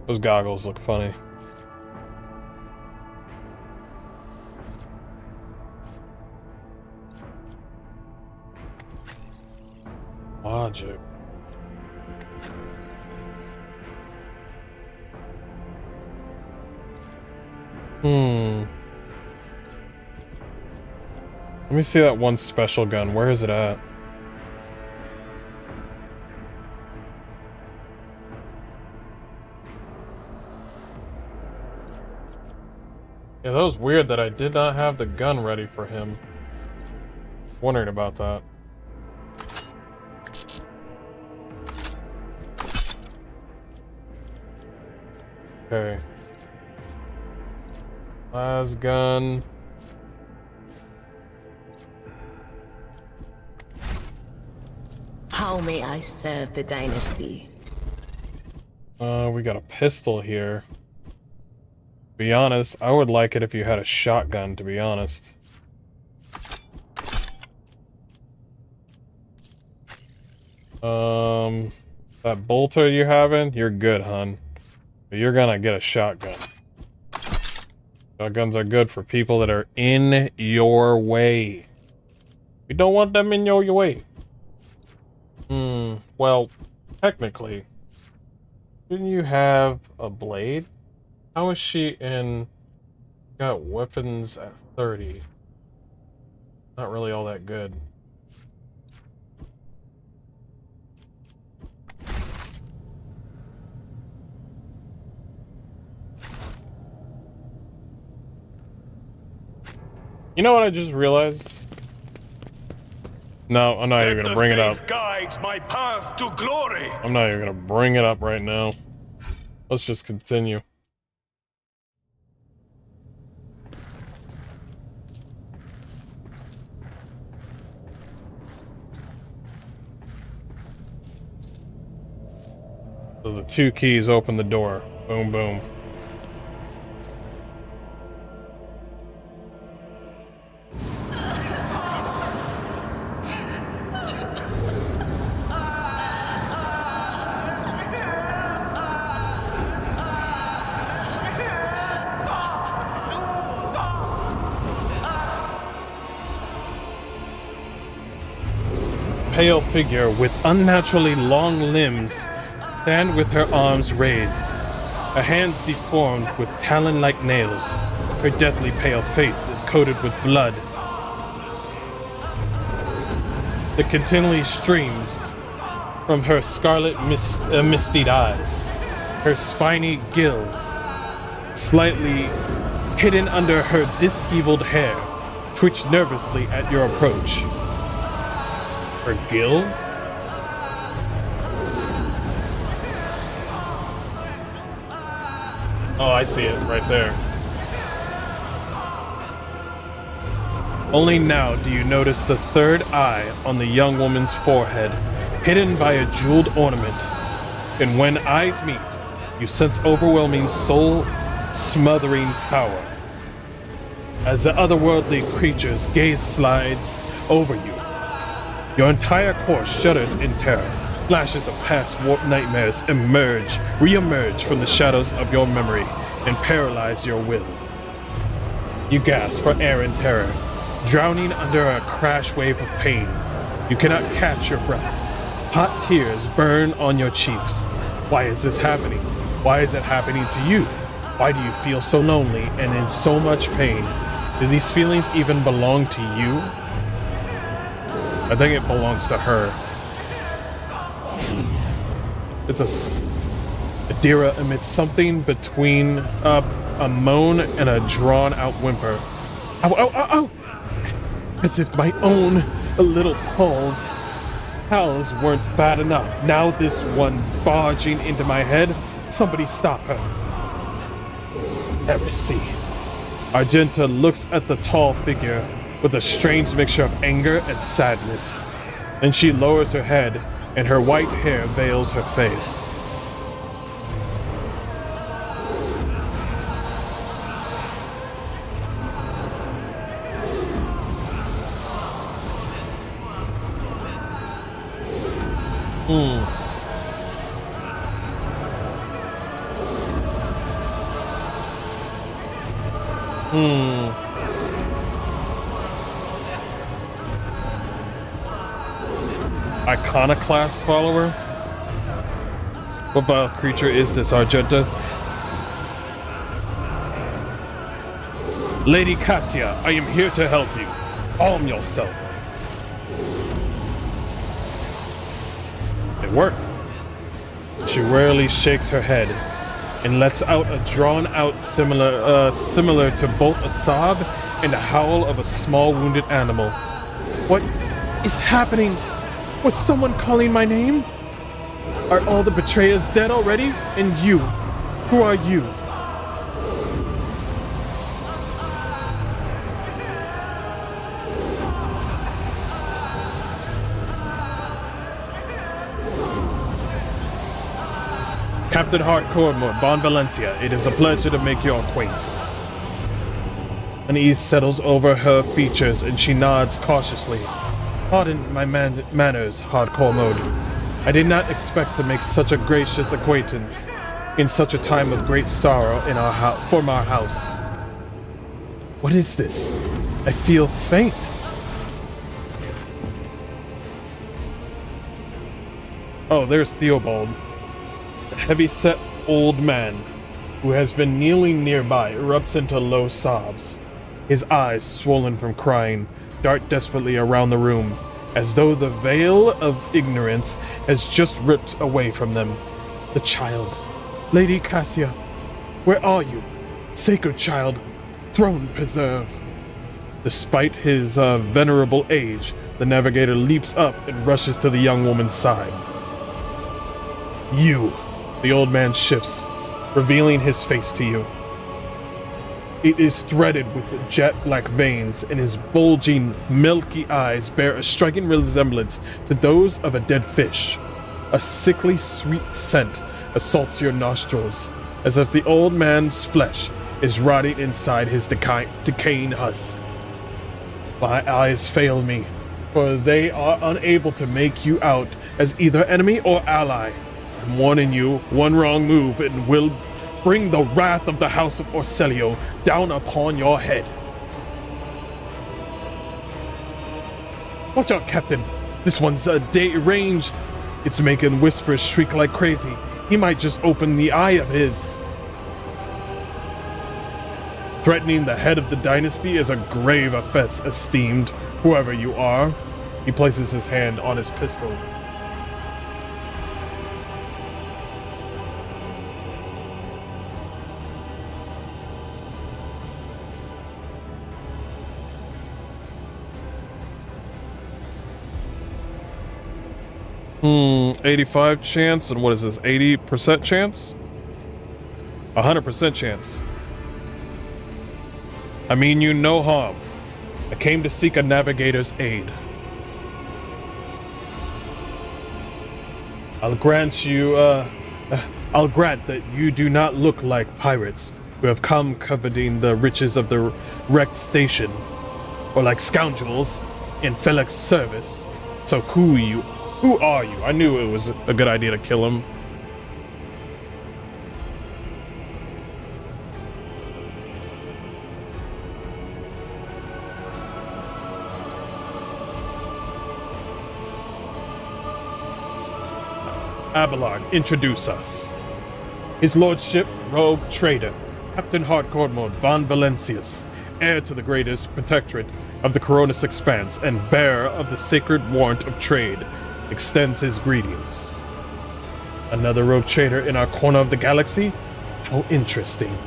Those goggles look funny. Logic. Let me see that one special gun. Where is it at? Yeah, that was weird that I did not have the gun ready for him. Wondering about that. Okay. Las gun. How may I serve the dynasty? We got a pistol here. Be honest, I would like it if you had a shotgun, to be honest. That bolter you having, you're good, hun. But you're gonna get a shotgun. Shotguns are good for people that are in your way. We don't want them in your way. Well, technically, didn't you have a blade? How is she in... Got weapons at 30. Not really all that good. You know what I just realized? No, I'm not even gonna bring it up. Guides my path to glory. I'm not even gonna bring it up right now. Let's just continue. So the 2 keys open the door. Boom, boom. Pale figure with unnaturally long limbs stand with her arms raised, her hands deformed with talon-like nails. Her deathly pale face is coated with blood that continually streams from her scarlet misty eyes. Her spiny gills, slightly hidden under her disheveled hair, twitch nervously at your approach. Her gills? Oh, I see it right there. Only now do you notice the third eye on the young woman's forehead, hidden by a jeweled ornament. And when eyes meet, you sense overwhelming soul-smothering power. As the otherworldly creature's gaze slides over you, your entire core shudders in terror. Flashes of past warped nightmares re-emerge from the shadows of your memory and paralyze your will. You gasp for air in terror, drowning under a crash wave of pain. You cannot catch your breath. Hot tears burn on your cheeks. Why is this happening? Why is it happening to you? Why do you feel so lonely and in so much pain? Do these feelings even belong to you? I think it belongs to her. It's Adira emits something between a moan and a drawn-out whimper. Ow, ow, ow, ow! As if my own little pals weren't bad enough. Now this one barging into my head. Somebody stop her. Heresy. Argenta looks at the tall figure with a strange mixture of anger and sadness. Then she lowers her head, and her white hair veils her face. Iconoclast follower? What vile creature is this, Argenta? Lady Cassia, I am here to help you. Calm yourself. It worked. She rarely shakes her head and lets out a drawn-out similar to both a sob and a howl of a small wounded animal. What is happening? Was someone calling my name? Are all the betrayers dead already? And you? Who are you? Captain Hardcore Bon Valencia, it is a pleasure to make your acquaintance. Unease settles over her features and she nods cautiously. Pardon my manners, Hardcore Mode. I did not expect to make such a gracious acquaintance in such a time of great sorrow in from our house. What is this? I feel faint. Oh, there's Theobald. The heavy-set old man who has been kneeling nearby erupts into low sobs. His eyes, swollen from crying, dart desperately around the room, as though the veil of ignorance has just ripped away from them. The child. Lady Cassia, where are you? Sacred child, throne preserve. Despite his venerable age, the navigator leaps up and rushes to the young woman's side. You, the old man shifts, revealing his face to you. It is threaded with jet black veins, and his bulging, milky eyes bear a striking resemblance to those of a dead fish. A sickly sweet scent assaults your nostrils, as if the old man's flesh is rotting inside his decaying husk. My eyes fail me, for they are unable to make you out as either enemy or ally. I'm warning you, one wrong move and will bring the wrath of the House of Orselio down upon your head. Watch out, Captain. This one's deranged. It's making whispers shriek like crazy. He might just open the eye of his. Threatening the head of the dynasty is a grave offense, esteemed whoever you are. He places his hand on his pistol. 85 chance, and what is this, 80% chance? 100% chance. I mean you no harm. I came to seek a navigator's aid. I'll grant that you do not look like pirates who have come coveting the riches of the wrecked station, or like scoundrels in Felix's service. So who are you? I knew it was a good idea to kill him. Abelard, introduce us. His lordship, rogue trader, Captain Harcourt von Valencius, heir to the greatest protectorate of the Coronis Expanse and bearer of the sacred warrant of trade, extends his greetings. Another rogue trader in our corner of the galaxy? How interesting.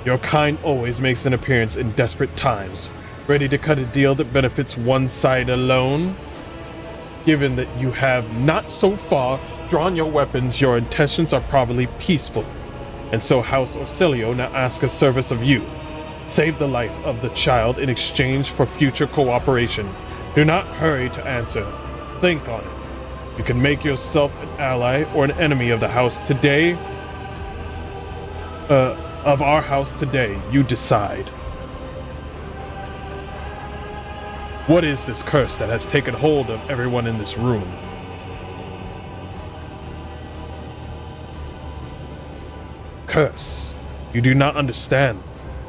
Your kind always makes an appearance in desperate times, ready to cut a deal that benefits one side alone. Given that you have not so far drawn your weapons, your intentions are probably peaceful. And so House Orselio now asks a service of you. Save the life of the child in exchange for future cooperation. Do not hurry to answer. Think on it. You can make yourself an ally or an enemy of the house today. Of our house today, you decide. What is this curse that has taken hold of everyone in this room? Curse. You do not understand.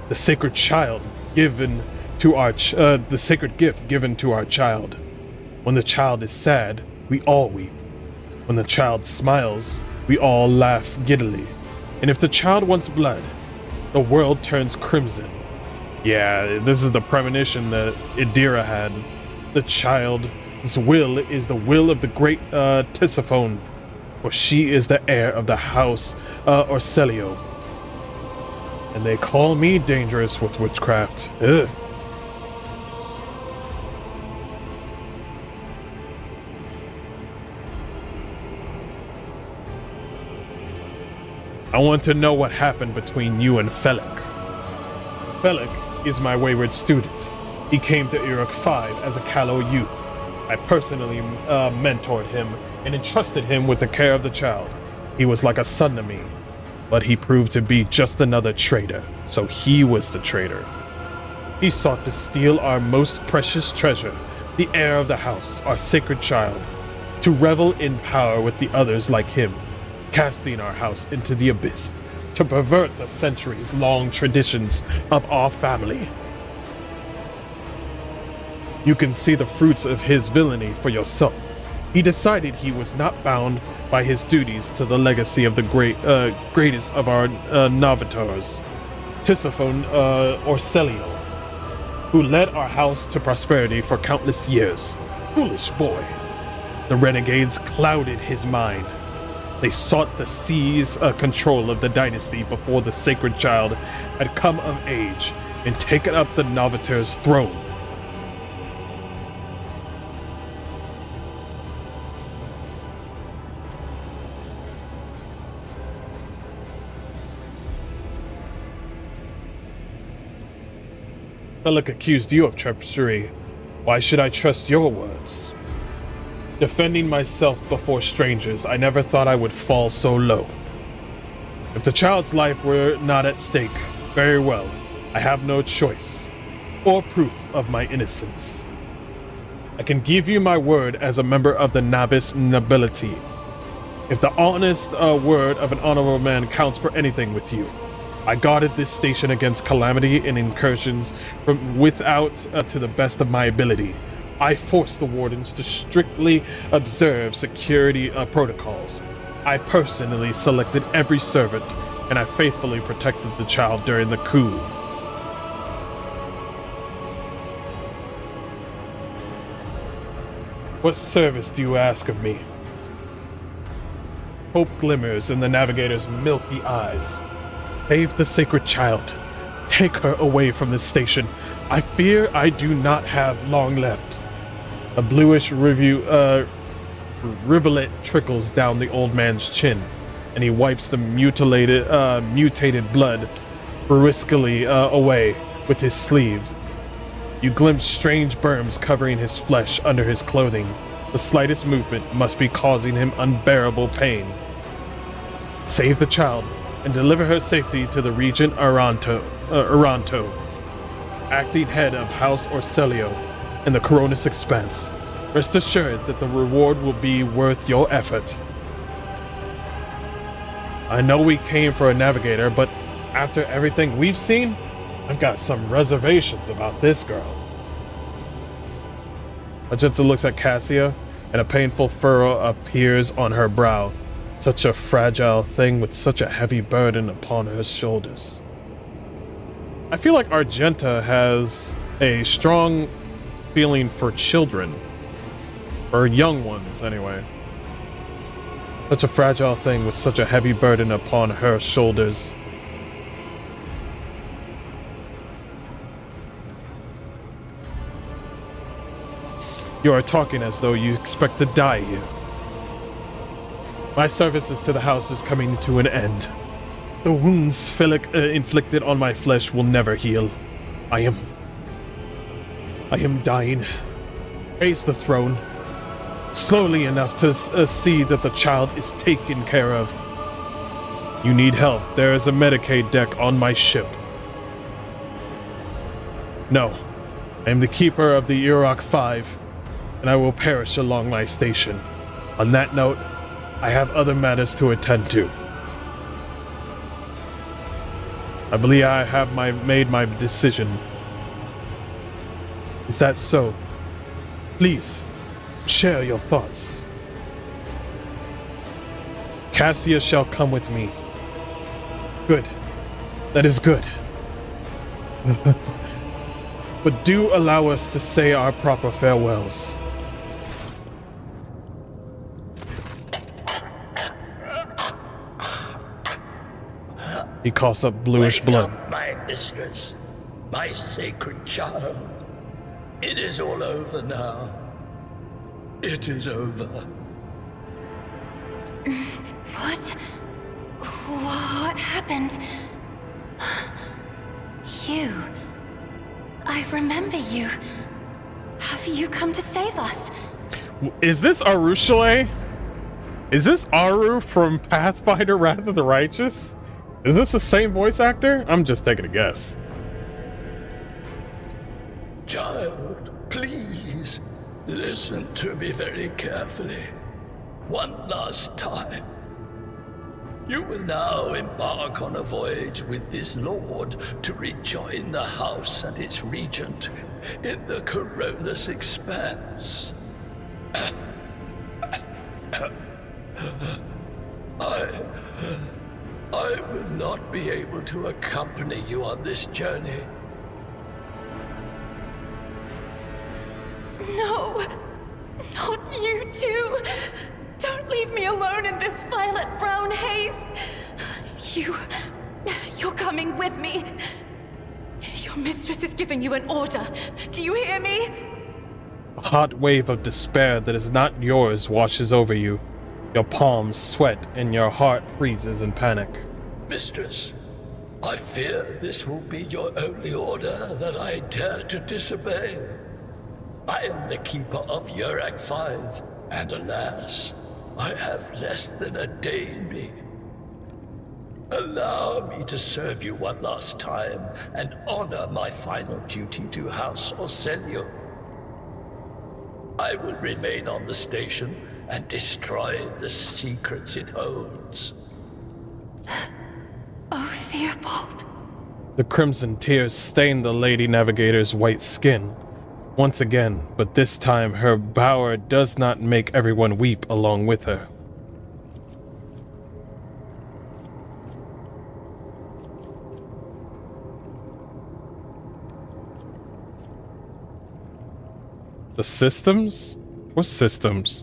The sacred child given to our the sacred gift given to our child. When the child is sad, we all weep. When the child smiles, we all laugh giddily. And if the child wants blood, the world turns crimson. Yeah, this is the premonition that Idira had. The child's will is the will of the great Tisiphone, for she is the heir of the house Orselio. And they call me dangerous with witchcraft. Ugh. I want to know what happened between you and Felix. Felix is my wayward student. He came to Uruk 5 as a callow youth. I personally mentored him and entrusted him with the care of the child. He was like a son to me, but he proved to be just another traitor, so he was the traitor. He sought to steal our most precious treasure, the heir of the house, our sacred child, to revel in power with the others like him, casting our house into the abyss, to pervert the centuries-long traditions of our family. You can see the fruits of his villainy for yourself. He decided he was not bound by his duties to the legacy of the greatest of our Novitors, Tisiphone Orselio, who led our house to prosperity for countless years. Foolish boy. The renegades clouded his mind. They sought to seize control of the dynasty before the sacred child had come of age, and taken up the Noviter's throne. Bellic accused you of treachery. Why should I trust your words? Defending myself before strangers, I never thought I would fall so low. If the child's life were not at stake, very well, I have no choice or proof of my innocence. I can give you my word as a member of the Navis nobility. If the honest word of an honorable man counts for anything with you, I guarded this station against calamity and incursions from without to the best of my ability. I forced the wardens to strictly observe security protocols. I personally selected every servant, and I faithfully protected the child during the coup. What service do you ask of me? Hope glimmers in the navigator's milky eyes. Save the sacred child. Take her away from this station. I fear I do not have long left. A bluish rivulet trickles down the old man's chin, and he wipes the mutated blood brusquely away with his sleeve. You glimpse strange burns covering his flesh under his clothing. The slightest movement must be causing him unbearable pain. Save the child and deliver her safety to the Regent Aranto, acting head of House Orcelio in the Coronis Expanse. Rest assured that the reward will be worth your effort. I know we came for a navigator, but after everything we've seen, I've got some reservations about this girl. Magenta looks at Cassia, and a painful furrow appears on her brow. Such a fragile thing with such a heavy burden upon her shoulders. I feel like Argenta has a strong feeling for children. Or young ones, anyway. Such a fragile thing with such a heavy burden upon her shoulders. You are talking as though you expect to die here. My services to the house is coming to an end. The wounds Philic inflicted on my flesh will never heal. I am dying. Raise the throne. Slowly enough to see that the child is taken care of. You need help. There is a Medicaid deck on my ship. No, I am the keeper of the Urok 5, and I will perish along my station. On that note, I have other matters to attend to. I believe I have made my decision. Is that so? Please, share your thoughts. Cassia shall come with me. Good. That is good. But do allow us to say our proper farewells. He coughs up bluish blood. Up, my mistress, my sacred child. It is all over now. It is over. What happened? You. I remember you. Have you come to save us? Is this Arushale? Is this Aru from Pathfinder Wrath of the Righteous? Is this the same voice actor? I'm just taking a guess. Child, please, listen to me very carefully. One last time. You will now embark on a voyage with this lord to rejoin the house and its regent in the Coronis Expanse. I will not be able to accompany you on this journey. No, not you too. Don't leave me alone in this violet-brown haze. You're coming with me. You're Your mistress is giving you an order. Do you hear me? A hot wave of despair that is not yours washes over you. Your palms sweat and your heart freezes in panic. Mistress, I fear this will be your only order that I dare to disobey. I am the keeper of Yurak 5, and alas, I have less than a day in me. Allow me to serve you one last time and honor my final duty to House Orselio. I will remain on the station and destroy the secrets it holds. Oh, Theobald. The crimson tears stain the Lady Navigator's white skin. Once again, but this time her power does not make everyone weep along with her. The systems? What systems?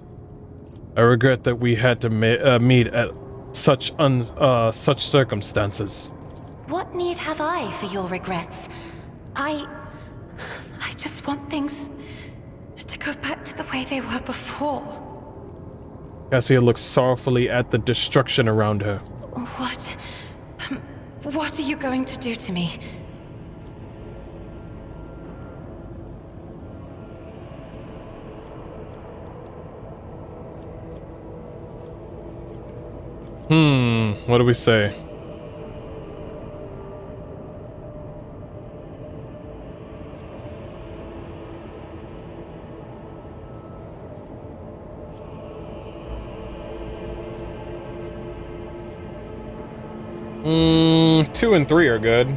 I regret that we had to meet at such circumstances. What need have I for your regrets? I just want things to go back to the way they were before. Cassia looks sorrowfully at the destruction around her. What are you going to do to me? What do we say? Two and three are good.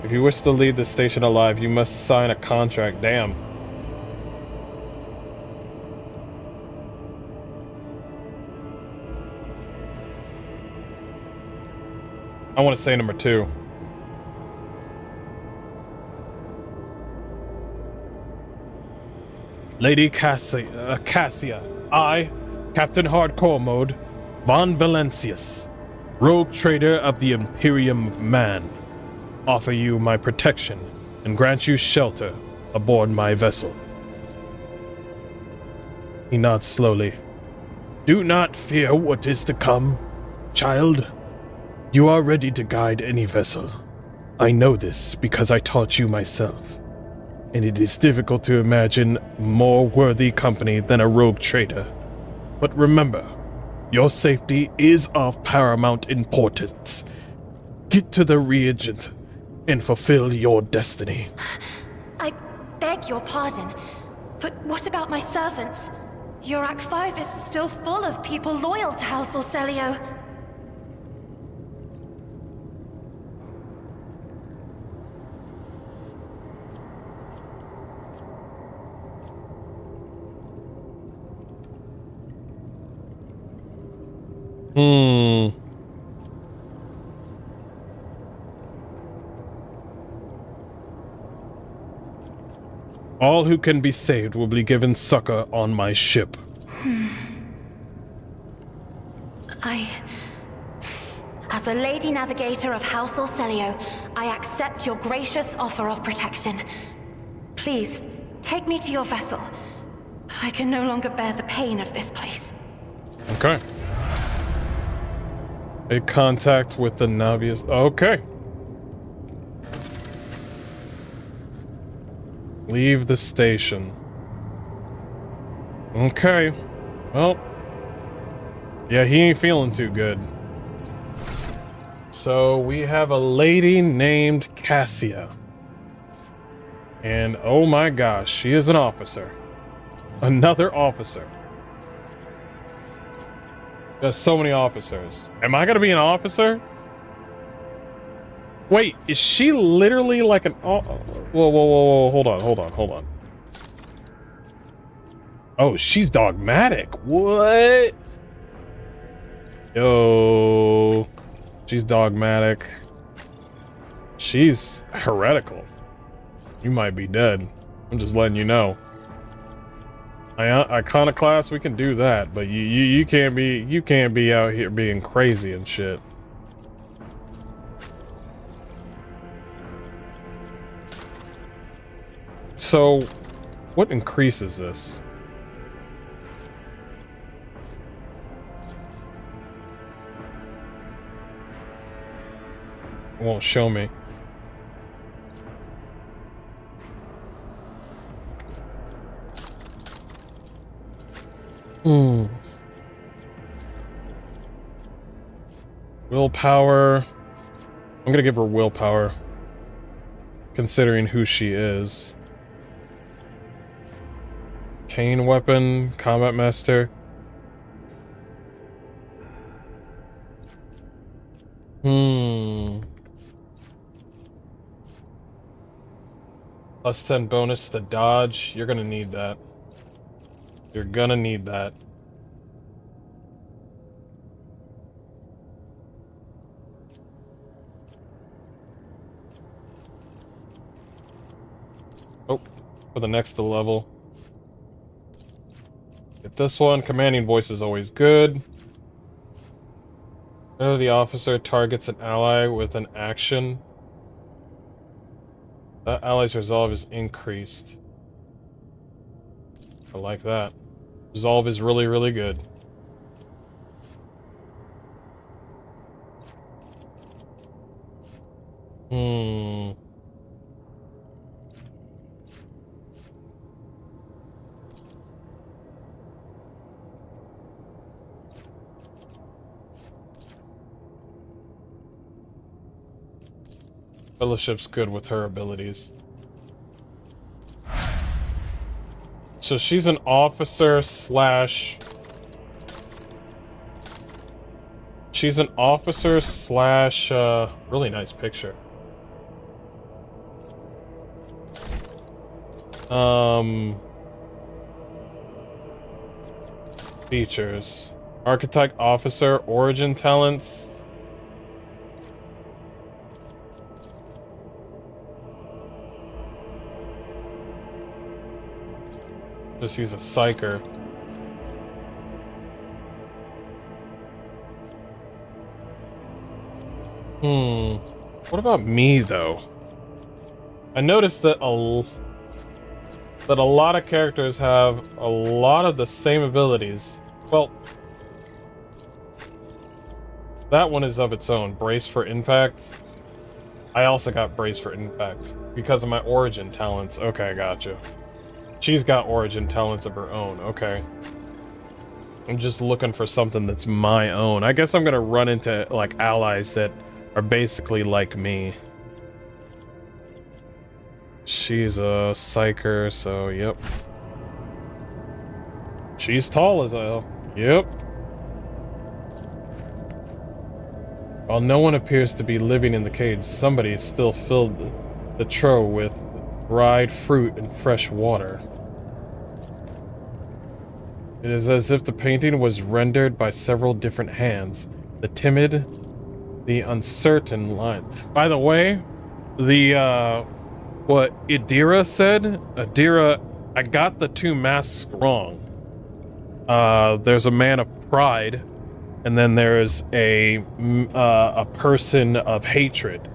If you wish to leave the station alive, you must sign a contract. Damn. I want to say number 2. Lady Cassia, I, Captain Hardcore Mode, Von Valencius, rogue trader of the Imperium of Man, offer you my protection and grant you shelter aboard my vessel. He nods slowly. Do not fear what is to come, child. You are ready to guide any vessel. I know this because I taught you myself, and it is difficult to imagine more worthy company than a rogue trader. But remember, your safety is of paramount importance. Get to the reagent and fulfill your destiny. I beg your pardon, but what about my servants? Yurak 5 is still full of people loyal to House Orselio. All who can be saved will be given succor on my ship. As a Lady Navigator of House Orselio, I accept your gracious offer of protection. Please, take me to your vessel. I can no longer bear the pain of this place. Okay. Make contact with the Navius. Okay. Leave the station. Okay. Well. Yeah, he ain't feeling too good. So we have a lady named Cassia. And oh my gosh, she is an officer. Another officer. There's so many officers. Am I gonna be an officer? Wait, is she literally like an... Whoa, hold on. Oh, she's dogmatic. What? Yo. She's dogmatic. She's heretical. You might be dead. I'm just letting you know. Iconoclast, we can do that, but you can't be out here being crazy and shit. So, what increases this? It won't show me. Willpower. I'm gonna give her willpower, considering who she is. Chain weapon, combat master. Plus 10 bonus to dodge. You're gonna need that. You're gonna need that. Oh, for the next level. Get this one. Commanding voice is always good. Whenever the officer targets an ally with an action, that ally's resolve is increased. I like that. Resolve is really, really good. Fellowship's good with her /abilities. So she's an officer slash... She's an officer slash... really nice picture. Features. Architect, officer, origin talents. Just use a psyker. What about me though? I noticed that a lot of characters have a lot of the same abilities. Well, that one is of its own. Brace for impact. I also got brace for impact because of my origin talents. Okay, gotcha. She's got origin talents of her own. Okay. I'm just looking for something that's my own. I guess I'm gonna run into like allies that are basically like me. She's a psyker, so yep. She's tall as hell. Yep. While no one appears to be living in the cage, somebody still filled the trough with dried fruit and fresh water. It is as if the painting was rendered by several different hands. The timid, the uncertain line. By the way, the, what Idira said, Idira, I got the two masks wrong. There's a man of pride, and then there's a person of hatred.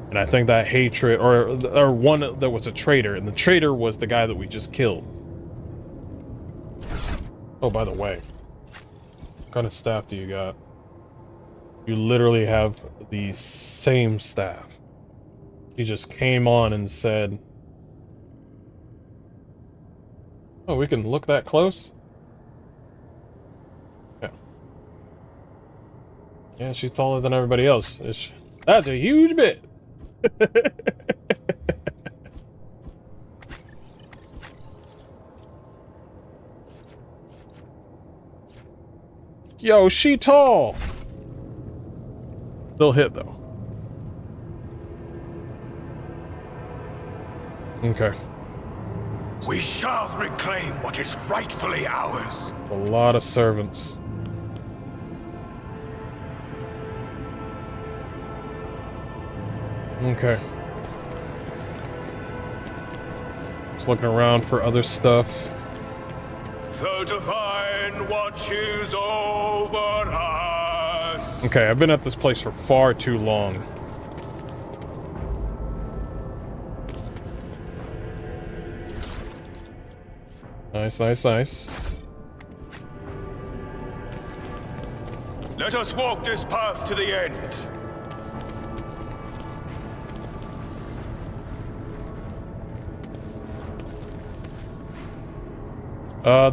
And I think that hatred, or one that was a traitor, and the traitor was the guy that we just killed. Oh, by the way, what kind of staff do you got? You literally have the same staff. He just came on and said, oh, we can look that close? Yeah. Yeah, she's taller than everybody else. That's a huge bit. Yo, she tall. Still hit though. Okay. We shall reclaim what is rightfully ours. A lot of servants. Okay. Just looking around for other stuff. The divine watches over us. Okay, I've been at this place for far too long. Nice, nice, nice. Let us walk this path to the end.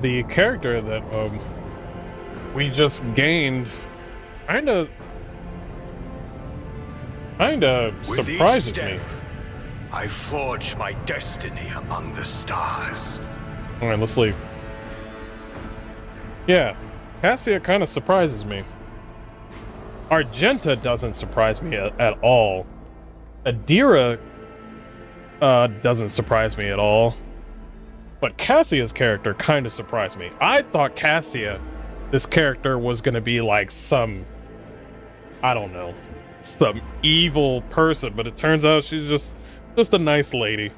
The character that we just gained kinda With each surprises step, me. I forge my destiny among the stars. All right, let's leave. Yeah, Cassia kind of surprises me. Argenta doesn't surprise me at all. Adira doesn't surprise me at all. But Cassia's character kind of surprised me. I thought Cassia, this character, was gonna be like some, I don't know, some evil person, but it turns out she's just a nice lady.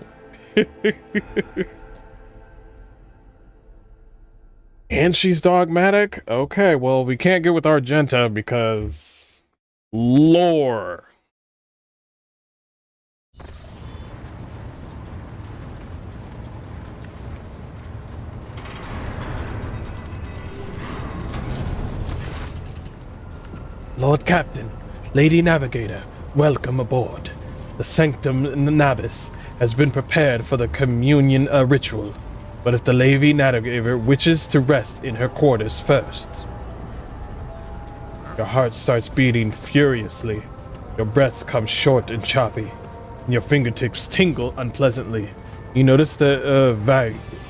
And she's dogmatic? Okay, well, we can't get with Argenta because lore. Lord Captain, Lady Navigator, welcome aboard. The Sanctum Navis has been prepared for the communion ritual, but if the Lady Navigator wishes to rest in her quarters first. Your heart starts beating furiously, your breaths come short and choppy, and your fingertips tingle unpleasantly. You notice that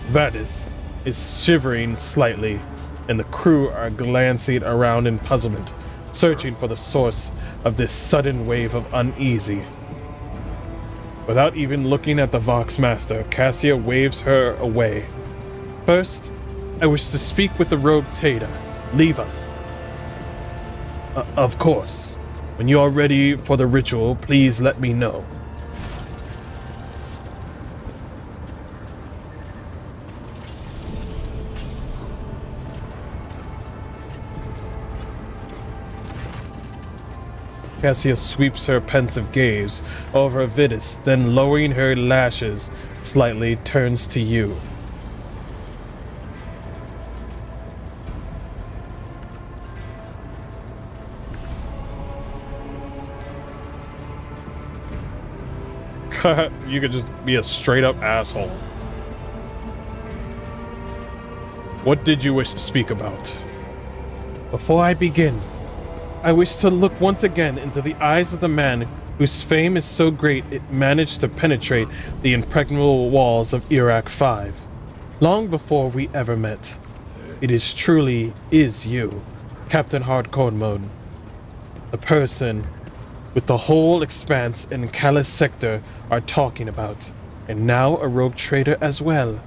Vadis is shivering slightly, and the crew are glancing around in puzzlement, searching for the source of this sudden wave of uneasy. Without even looking at the Vox Master, Cassia waves her away. First, I wish to speak with the rogue Tater. Leave us. Of course. When you are ready for the ritual, please let me know. Cassia sweeps her pensive gaze over Vidis, then lowering her lashes slightly, turns to you. You could just be a straight up asshole. What did you wish to speak about? Before I begin, I wish to look once again into the eyes of the man whose fame is so great it managed to penetrate the impregnable walls of Iraq 5. Long before we ever met. It is truly you, Captain Hardcore Mode. The person with the whole expanse and Callus sector are talking about, and now a rogue trader as well.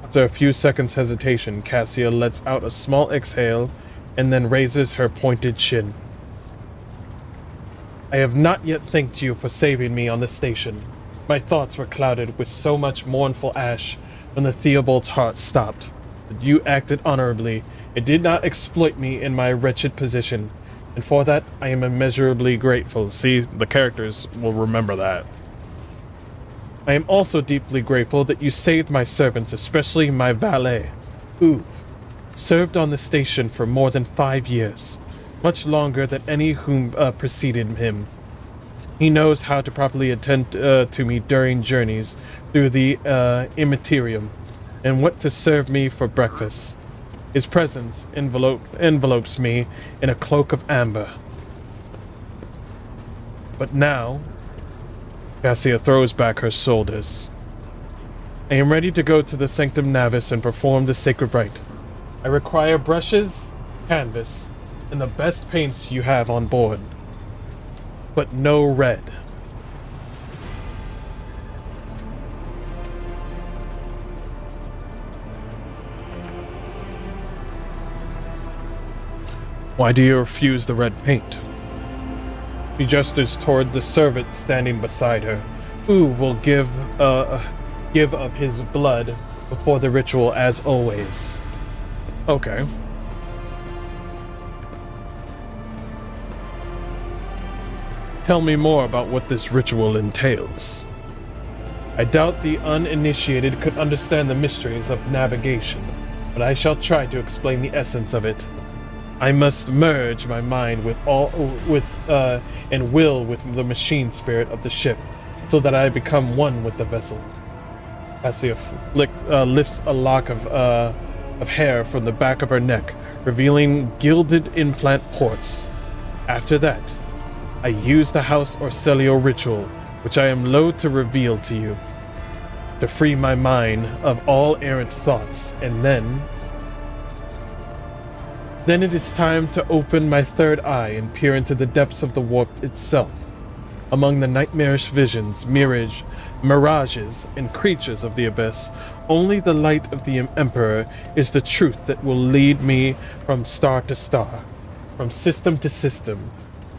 After a few seconds hesitation, Cassia lets out a small exhale and then raises her pointed chin. I have not yet thanked you for saving me on the station. My thoughts were clouded with so much mournful ash when the Theobald's heart stopped. But you acted honorably and did not exploit me in my wretched position, and for that I am immeasurably grateful. See, the characters will remember that. I am also deeply grateful that you saved my servants, especially my valet, Uve. Served on the station for more than 5 years, much longer than any whom preceded him. He knows how to properly attend to me during journeys through the immaterium, and what to serve me for breakfast. His presence envelopes me in a cloak of amber. But now, Cassia throws back her shoulders. I am ready to go to the Sanctum Navis and perform the sacred rite. I require brushes, canvas, and the best paints you have on board. But no red. Why do you refuse the red paint? He gestures toward the servant standing beside her, who will give of his blood before the ritual as always. Okay. Tell me more about what this ritual entails. I doubt the uninitiated could understand the mysteries of navigation, but I shall try to explain the essence of it. I must merge my mind with and will with the machine spirit of the ship, so that I become one with the vessel. Cassia lifts a lock of hair from the back of her neck, revealing gilded implant ports. After that, I use the House Orcelio ritual, which I am loath to reveal to you, to free my mind of all errant thoughts, and then it is time to open my third eye and peer into the depths of the warp itself. Among the nightmarish visions, mirages, and creatures of the abyss, only the light of the Emperor is the truth that will lead me from star to star, from system to system.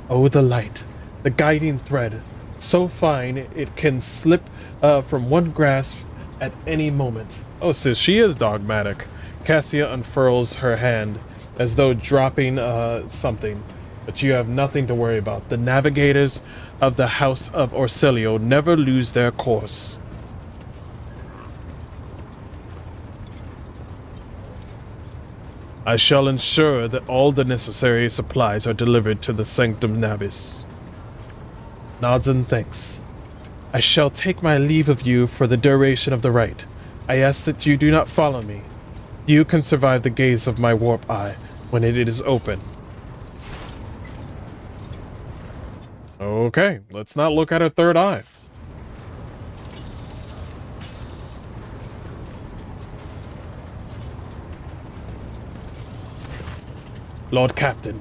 Oh, the light, the guiding thread, so fine it can slip from one grasp at any moment. Oh, so she is dogmatic. Cassia unfurls her hand as though dropping something, but you have nothing to worry about. The navigators of the House of Orcelio never lose their course. I shall ensure that all the necessary supplies are delivered to the Sanctum Navis. Nods and thanks. I shall take my leave of you for the duration of the rite. I ask that you do not follow me. You can survive the gaze of my warp eye when it is open. Okay, let's not look at her third eye. Lord Captain,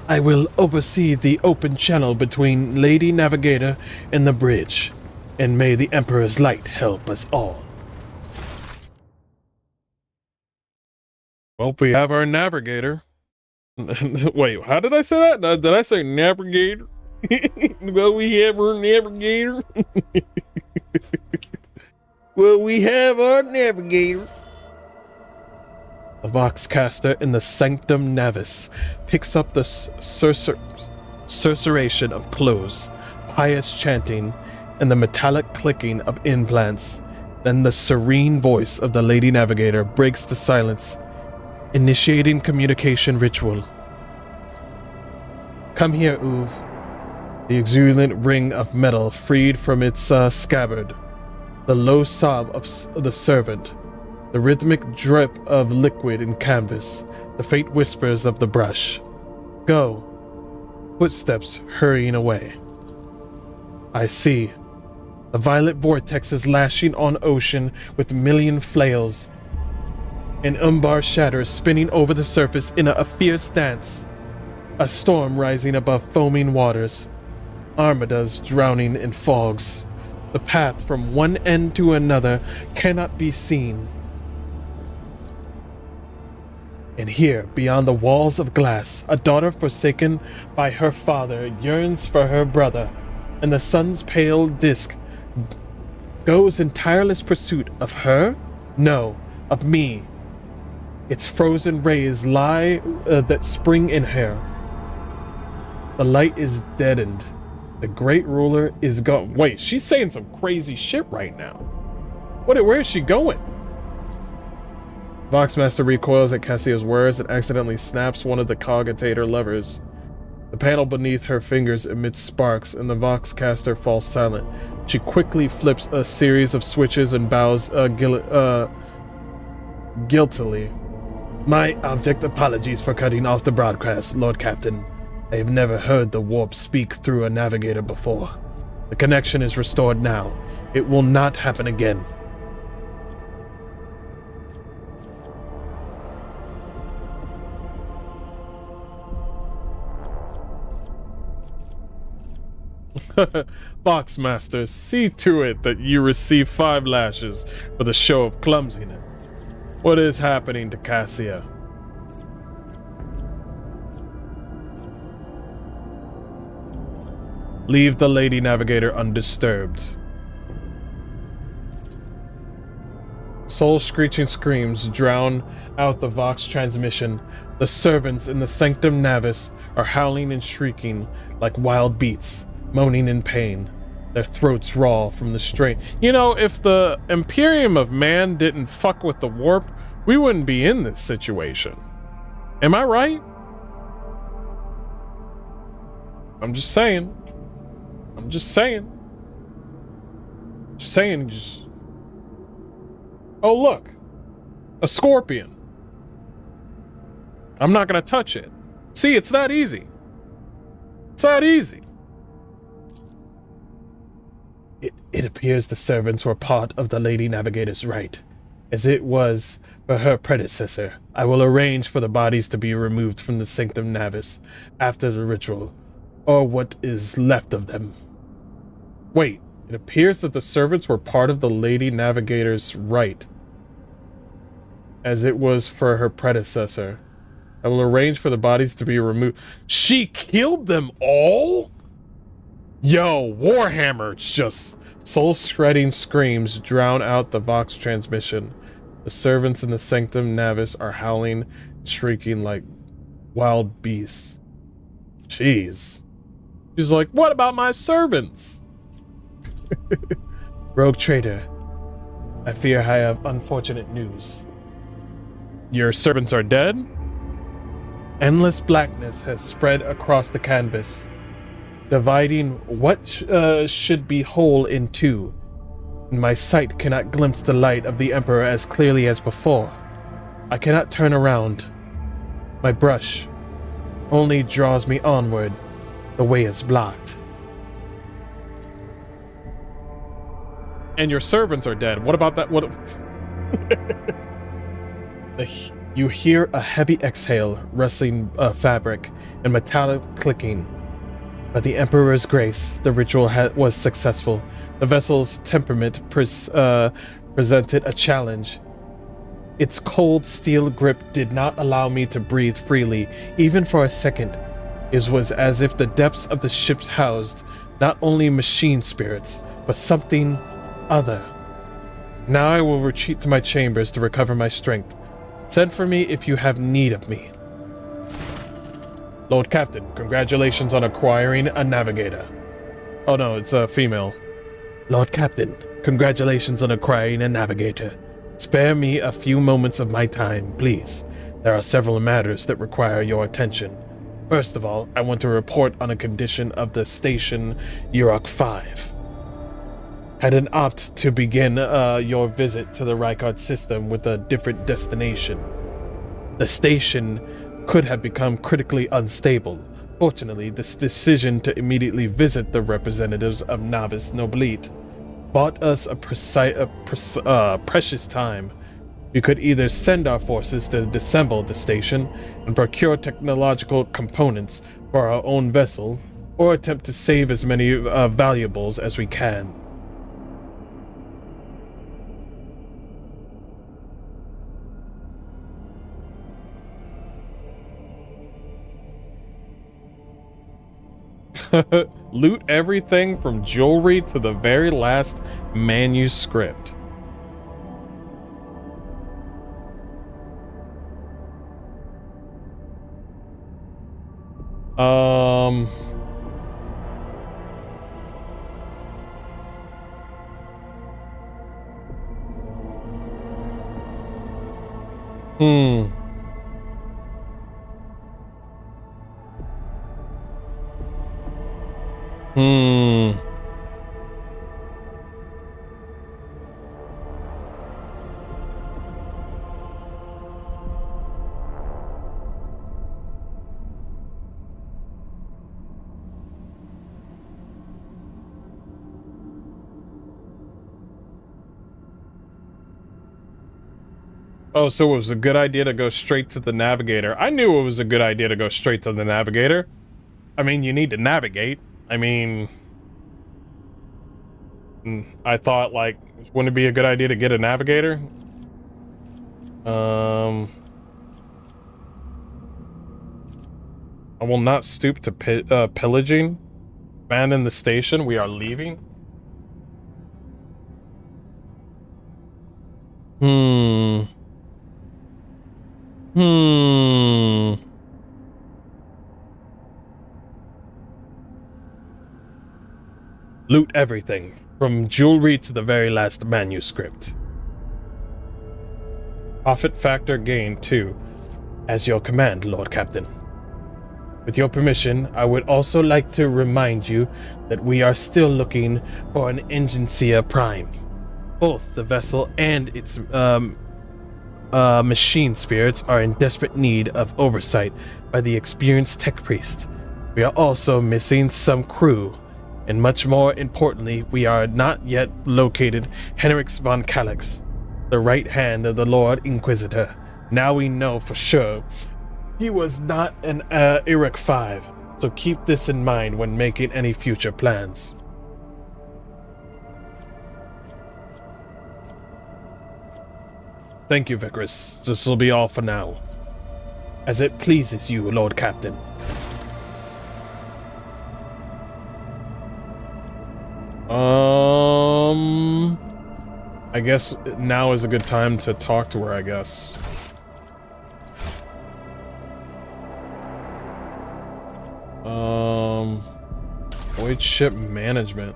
I will oversee the open channel between Lady Navigator and the bridge, and may the Emperor's light help us all. Well, we have our navigator. Wait, how did I say that? Did I say navigator? Well, we have our navigator. Well, we have our navigator. The Voxcaster in the Sanctum Navis picks up the susurration of clothes, pious chanting, and the metallic clicking of implants. Then the serene voice of the Lady Navigator breaks the silence, initiating communication ritual. Come here, Uve. The exuberant ring of metal freed from its scabbard, the low sob of the servant, the rhythmic drip of liquid in canvas, the faint whispers of the brush. Go. Footsteps hurrying away. I see. The violet vortex is lashing on ocean with million flails. An umbar shatter spinning over the surface in a fierce dance. A storm rising above foaming waters. Armadas drowning in fogs. The path from one end to another cannot be seen. And here, beyond the walls of glass, a daughter forsaken by her father yearns for her brother, and the sun's pale disk goes in tireless pursuit of her? No, of me. Its frozen rays lie that spring in her. The light is deadened. The great ruler is gone. Wait, she's saying some crazy shit right now. Where is she going? Voxmaster recoils at Cassia's words and accidentally snaps one of the cogitator levers. The panel beneath her fingers emits sparks, and the Voxcaster falls silent. She quickly flips a series of switches and bows guiltily. My abject apologies for cutting off the broadcast, Lord Captain. I have never heard the warp speak through a navigator before. The connection is restored now. It will not happen again. Boxmaster, see to it that you receive 5 lashes for the show of clumsiness. What is happening to Cassia? Leave the Lady Navigator undisturbed. Soul-screeching screams drown out the Vox transmission. The servants in the Sanctum Navis are howling and shrieking like wild beasts, moaning in pain. their throats raw from the strain. You know, if the Imperium of Man didn't fuck with the warp, we wouldn't be in this situation. Am I right? I'm just saying. I'm just saying. Just saying, just... Oh, look. A scorpion. I'm not gonna touch it. See, it's that easy. It's that easy. It appears the servants were part of the Lady Navigator's rite, as it was for her predecessor. I will arrange for the bodies to be removed from the Sanctum Navis after the ritual, or what is left of them. Wait, it appears that the servants were part of the Lady Navigator's rite, as it was for her predecessor. I will arrange for the bodies to be removed. She killed them all? Yo, Warhammer, it's just... Soul-shredding screams drown out the Vox transmission. The servants in the Sanctum Navis are howling, shrieking like wild beasts. Jeez. She's like, what about my servants? Rogue Trader, I fear I have unfortunate news. Your servants are dead? Endless blackness has spread across the canvas, dividing what should be whole in two. My sight cannot glimpse the light of the Emperor as clearly as before. I cannot turn around. My brush only draws me onward. The way is blocked. And your servants are dead. What about that? What? You hear a heavy exhale, rustling fabric, and metallic clicking. By the Emperor's grace, the ritual was successful. The vessel's temperament presented a challenge. Its cold steel grip did not allow me to breathe freely, even for a second. It was as if the depths of the ship housed not only machine spirits, but something other. Now I will retreat to my chambers to recover my strength. Send for me if you have need of me. Lord Captain, congratulations on acquiring a navigator. Oh no, it's a female. Lord Captain, congratulations on acquiring a navigator. Spare me a few moments of my time, please. There are several matters that require your attention. First of all, I want to report on a condition of the station Urok 5. Had an opt to begin your visit to the Rykard system with a different destination. The station could have become critically unstable. Fortunately, this decision to immediately visit the representatives of Navis Noblite bought us a precious time. We could either send our forces to disassemble the station and procure technological components for our own vessel, or attempt to save as many valuables as we can. Loot everything from jewelry to the very last manuscript. Oh, so it was a good idea to go straight to the navigator. I knew it was a good idea to go straight to the navigator. I mean, you need to navigate. I mean, I thought, like, wouldn't it be a good idea to get a navigator? I will not stoop to pillaging. Abandon the station. We are leaving. Loot everything, from jewelry to the very last manuscript. Profit factor gain 2. As your command, Lord Captain. With your permission, I would also like to remind you that we are still looking for an Engineer Prime. Both the vessel and its machine spirits are in desperate need of oversight by the experienced tech priest. We are also missing some crew, and much more importantly, we are not yet located Henrik von Chillax, the right hand of the Lord Inquisitor. Now we know for sure he was not an Iraq 5, so keep this in mind when making any future plans. Thank you, Vickers. This will be all for now. As it pleases you, Lord Captain. I guess now is a good time to talk to her, I guess. Void ship management.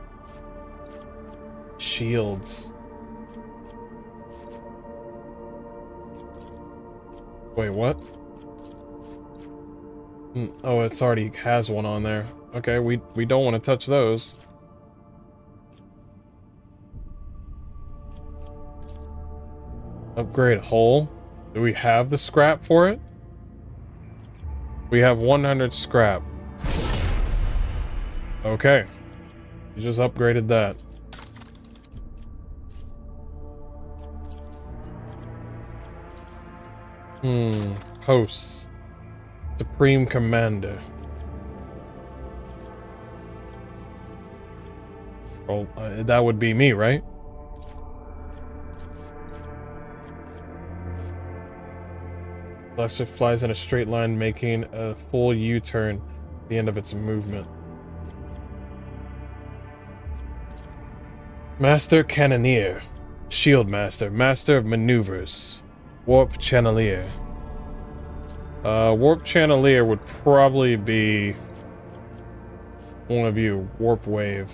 Shields. Wait, what? Oh, it's already has one on there. Okay, we don't want to touch those. Upgrade hull. Do we have the scrap for it? We have 100 scrap. Okay. You just upgraded that. Posts. Supreme Commander. Well, that would be me, right? Flagship flies in a straight line, making a full U-turn at the end of its movement. Master Cannoneer. Shield Master. Master of Maneuvers. Warp Channelier. Warp Channelier would probably be one of you. Warp Wave.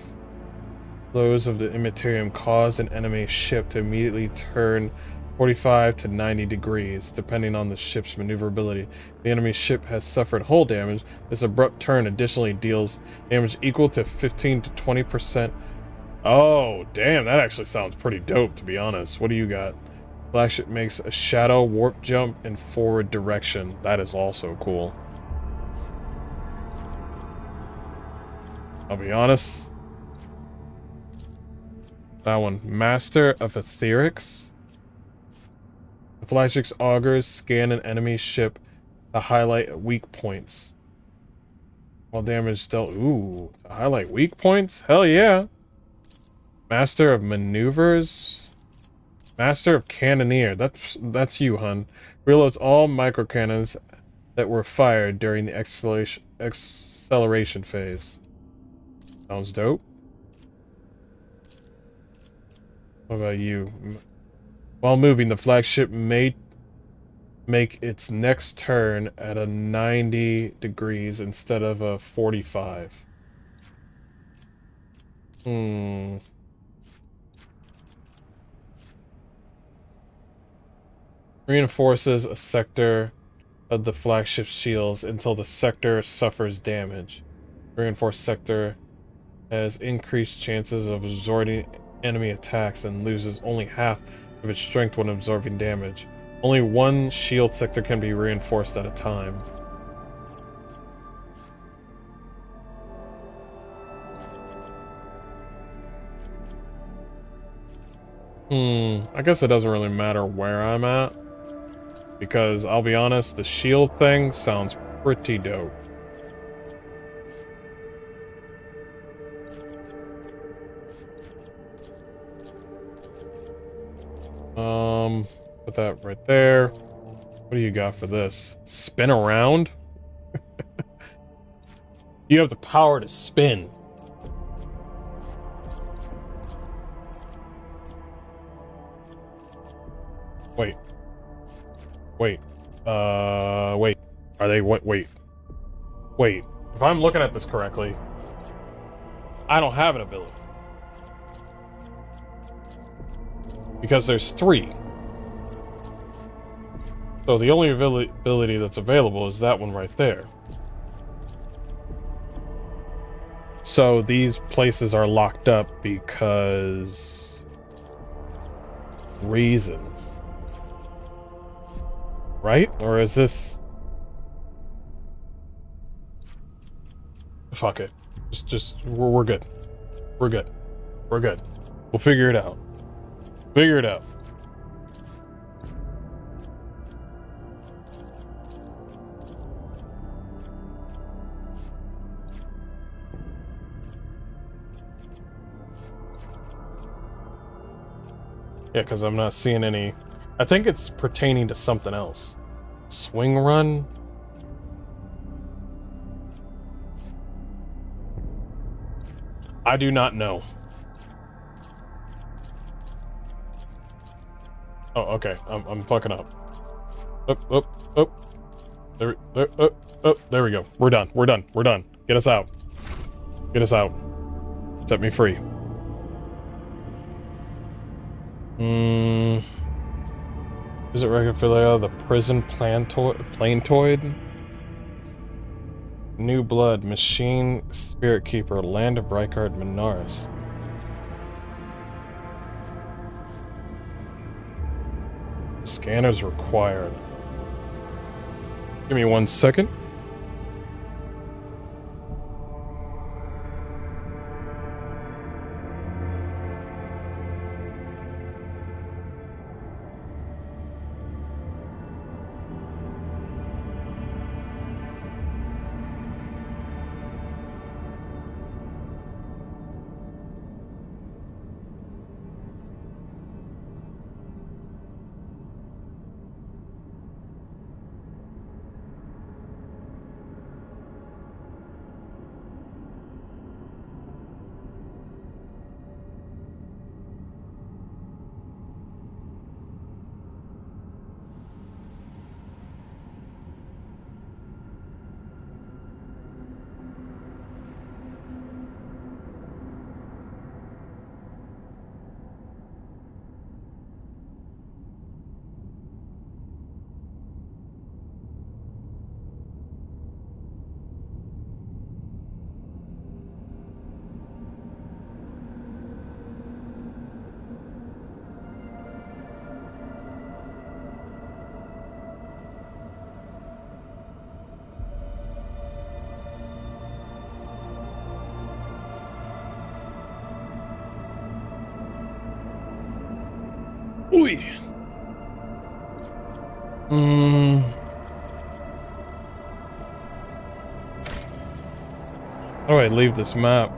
Flows of the Immaterium cause an enemy ship to immediately turn 45 to 90 degrees, depending on the ship's maneuverability. The enemy ship has suffered hull damage. This abrupt turn additionally deals damage equal to 15 to 20%. Oh, damn, that actually sounds pretty dope, to be honest. What do you got? Flagship makes a shadow warp jump in forward direction. That is also cool. I'll be honest. That one. Master of Etherics. The flagship's augers scan an enemy ship to highlight weak points. While damage dealt. Ooh, to highlight weak points? Hell yeah. Master of Maneuvers. Master of Cannoneer. That's you, hun. Reloads all microcannons that were fired during the acceleration phase. Sounds dope. What about you? While moving, the flagship may make its next turn at a 90 degrees instead of a 45. Reinforces a sector of the flagship's shields until the sector suffers damage. Reinforced sector has increased chances of absorbing enemy attacks and loses only half of its strength when absorbing damage. Only one shield sector can be reinforced at a time. I guess it doesn't really matter where I'm at, because I'll be honest, the shield thing sounds pretty dope. Put that right there. What do you got for this? Spin around? You have the power to spin. Wait. Wait. Wait. Are they... Wait. Wait. If I'm looking at this correctly, I don't have an ability. because there's 3. So the only ability that's available is that one right there. So these places are locked up because reasons, right? Or is this? Fuck it. Just we're good. We're good. We're good. We'll figure it out. Figure it out. Yeah, because I'm not seeing any. I think it's pertaining to something else. Swing run? I do not know. Oh, okay. I'm fucking up. There we go. We're done. We're done. We're done. Get us out. Get us out. Set me free. Is it Recophilia, the prison planetoid? New Blood, Machine, Spirit Keeper, Land of Rykard Minaris. Scanners required. Give me 1 second. Ooh. How do I leave this map?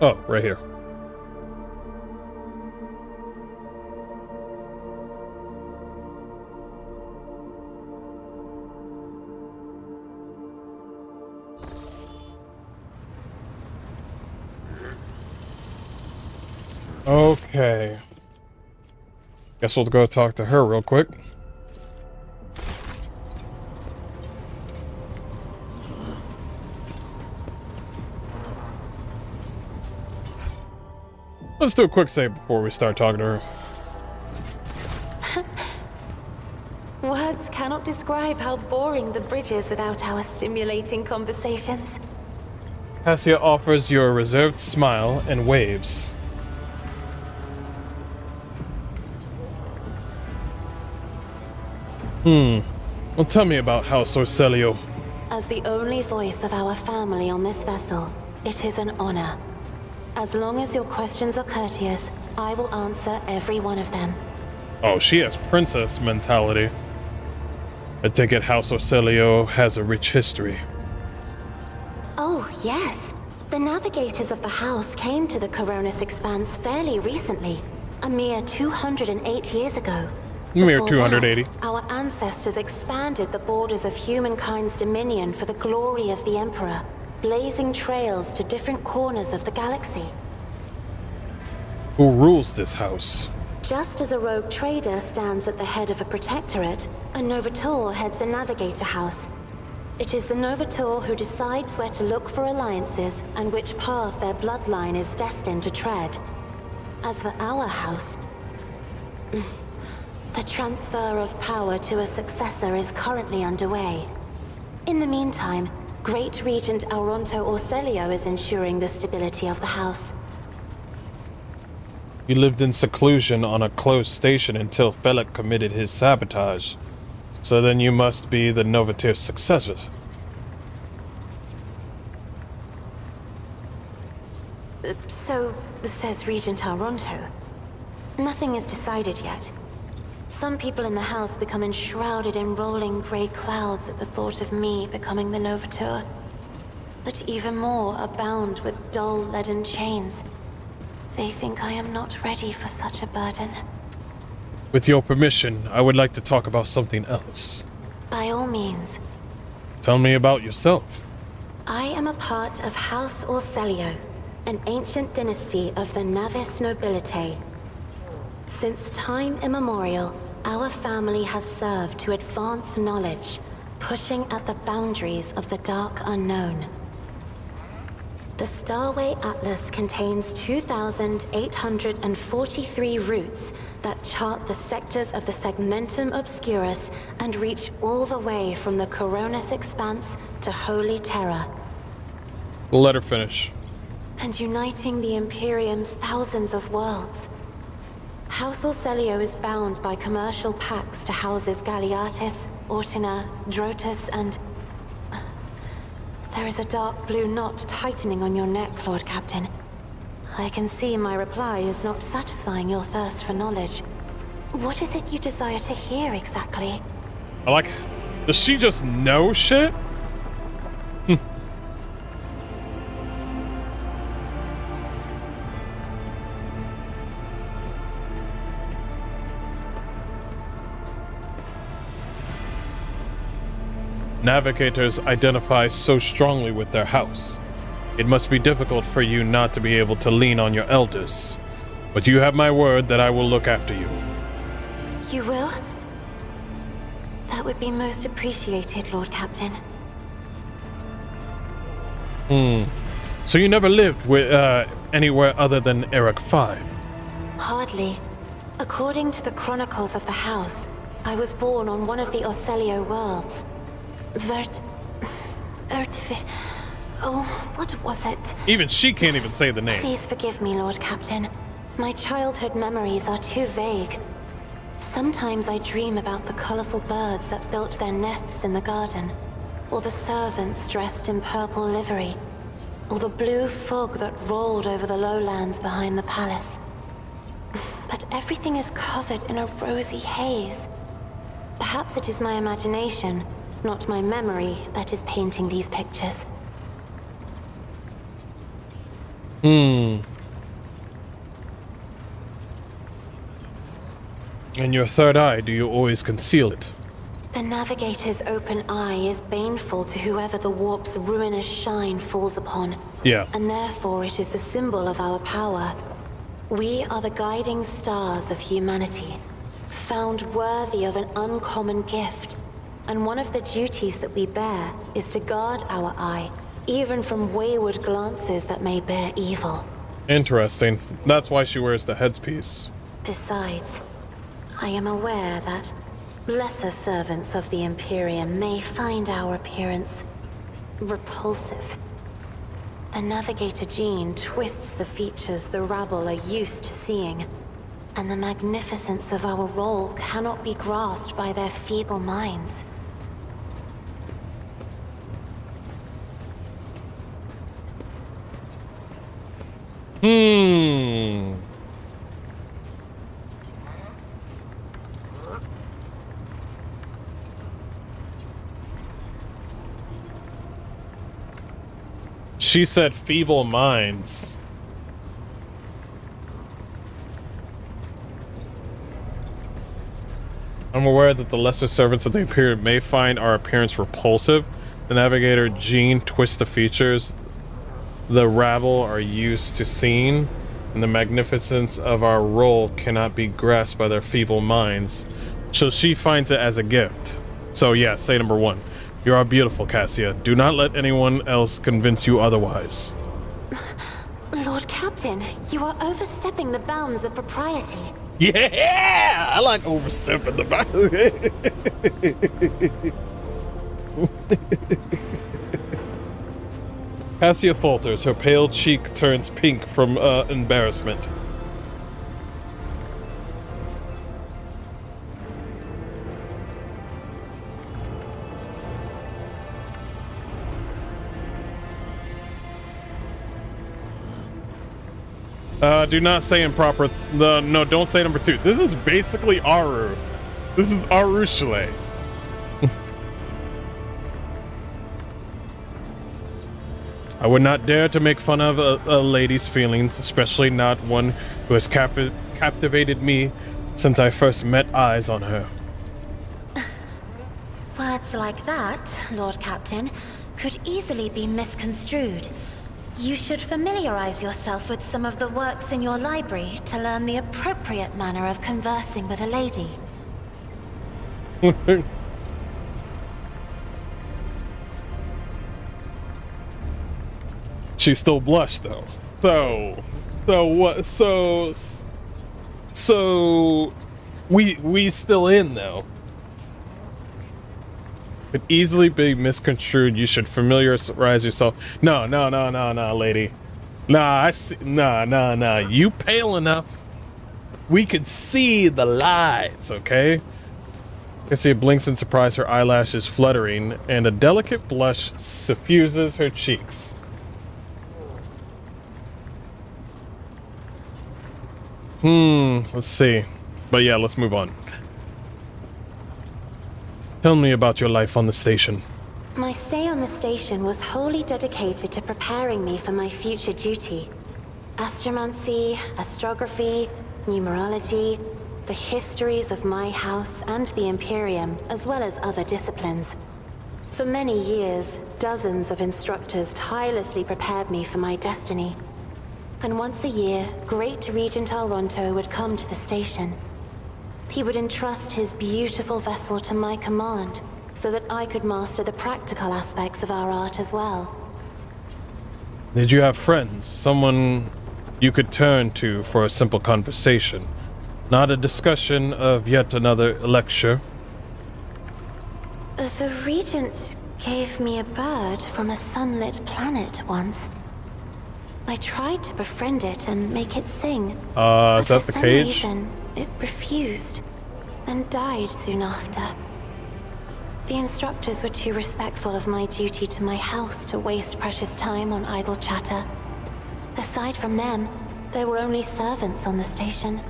Oh, right here. Okay. Guess we'll go talk to her real quick. Let's do a quick save before we start talking to her. Words cannot describe how boring the bridge is without our stimulating conversations. Cassia offers you a reserved smile and waves. Well, tell me about House Orcelio. As the only voice of our family on this vessel, it is an honor. As long as your questions are courteous, I will answer every one of them. Oh, she has princess mentality. I take it House Orcelio has a rich history. Oh, yes. The navigators of the house came to the Coronis Expanse fairly recently, a mere 208 years ago. Mere Before 280. that, our ancestors expanded the borders of humankind's dominion for the glory of the Emperor, blazing trails to different corners of the galaxy. Who rules this house? Just as a rogue trader stands at the head of a protectorate, a Novator heads a navigator house. It is the Novator who decides where to look for alliances and which path their bloodline is destined to tread. As for our house, the transfer of power to a successor is currently underway. In the meantime, Great Regent Auronto Orselio is ensuring the stability of the house. You lived in seclusion on a closed station until Felix committed his sabotage. So then you must be the Novator's successor. So says Regent Auronto. Nothing is decided yet. Some people in the house become enshrouded in rolling grey clouds at the thought of me becoming the Novator. But even more are bound with dull leaden chains. They think I am not ready for such a burden. With your permission, I would like to talk about something else. By all means. Tell me about yourself. I am a part of House Orselio, an ancient dynasty of the Navis nobility. Since time immemorial, our family has served to advance knowledge, pushing at the boundaries of the dark unknown. The Starway Atlas contains 2,843 routes that chart the sectors of the Segmentum Obscurus and reach all the way from the Coronis Expanse to Holy Terra. Let her finish. And uniting the Imperium's thousands of worlds. House Orselio is bound by commercial pacts to houses Galeatis, Ortina, Drotus, and... There is a dark blue knot tightening on your neck, Lord Captain. I can see my reply is not satisfying your thirst for knowledge. What is it you desire to hear exactly? I like... Does she just know shit? Navigators identify so strongly with their house. It must be difficult for you not to be able to lean on your elders. But you have my word that I will look after you. You will? That would be most appreciated, Lord Captain. So you never lived with, anywhere other than Eric 5? Hardly. According to the chronicles of the house, I was born on one of the Orselio worlds. Oh, what was it? Even she can't even say the name. Please forgive me, Lord Captain. My childhood memories are too vague. Sometimes I dream about the colorful birds that built their nests in the garden, or the servants dressed in purple livery, or the blue fog that rolled over the lowlands behind the palace. But everything is covered in a rosy haze. Perhaps it is my imagination, not my memory, that is painting these pictures. And your third eye, do you always conceal it? The Navigator's open eye is baneful to whoever the warp's ruinous shine falls upon. Yeah. And therefore it is the symbol of our power. We are the guiding stars of humanity, found worthy of an uncommon gift. And one of the duties that we bear is to guard our eye, even from wayward glances that may bear evil. Interesting. That's why she wears the headpiece. Besides, I am aware that lesser servants of the Imperium may find our appearance repulsive. The Navigator gene twists the features the rabble are used to seeing, and the magnificence of our role cannot be grasped by their feeble minds. She said feeble minds. I'm aware that the lesser servants of the Imperium may find our appearance repulsive. The Navigator gene twists the features the rabble are used to seeing, and the magnificence of our role cannot be grasped by their feeble minds. So she finds it as a gift. So yeah, say number one. You are beautiful, Cassia. Do not let anyone else convince you otherwise. Lord Captain, you are overstepping the bounds of propriety. Yeah! I like overstepping the bounds. Cassia falters. Her pale cheek turns pink from embarrassment. Do not say improper. No, don't say number 2. This is basically Aru. This is Arushale. I would not dare to make fun of a lady's feelings, especially not one who has captivated me since I first met eyes on her. Words like that, Lord Captain, could easily be misconstrued. You should familiarize yourself with some of the works in your library to learn the appropriate manner of conversing with a lady. She still blushed though. So we still in though. Could easily be misconstrued. You should familiarize yourself. No, lady. Nah, I see. Nah. You pale enough. We could see the lights, okay? Cassia blinks in surprise, her eyelashes fluttering, and a delicate blush suffuses her cheeks. Let's see. But yeah, let's move on. Tell me about your life on the station. My stay on the station was wholly dedicated to preparing me for my future duty. Astromancy, astrography, numerology, the histories of my house and the Imperium, as well as other disciplines. For many years, dozens of instructors tirelessly prepared me for my destiny. And once a year, Great Regent Alronto would come to the station. He would entrust his beautiful vessel to my command, so that I could master the practical aspects of our art as well. Did you have friends? Someone you could turn to for a simple conversation? Not a discussion of yet another lecture? The Regent gave me a bird from a sunlit planet once. I tried to befriend it and make it sing. Is that the cage? For some reason, it refused and died soon after. The instructors were too respectful of my duty to my house to waste precious time on idle chatter. Aside from them, there were only servants on the station.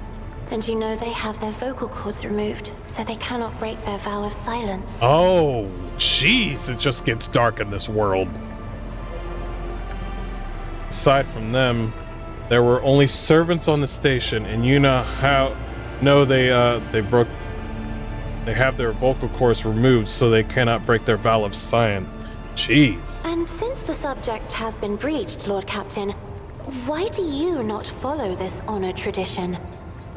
And you know they have their vocal cords removed, so they cannot break their vow of silence. Oh, jeez, it just gets dark in this world. Aside from them, there were only servants on the station, and you know how? No, they have their vocal cords removed, so they cannot break their vow of silence. Jeez. And since the subject has been breached, Lord Captain, why do you not follow this honored tradition?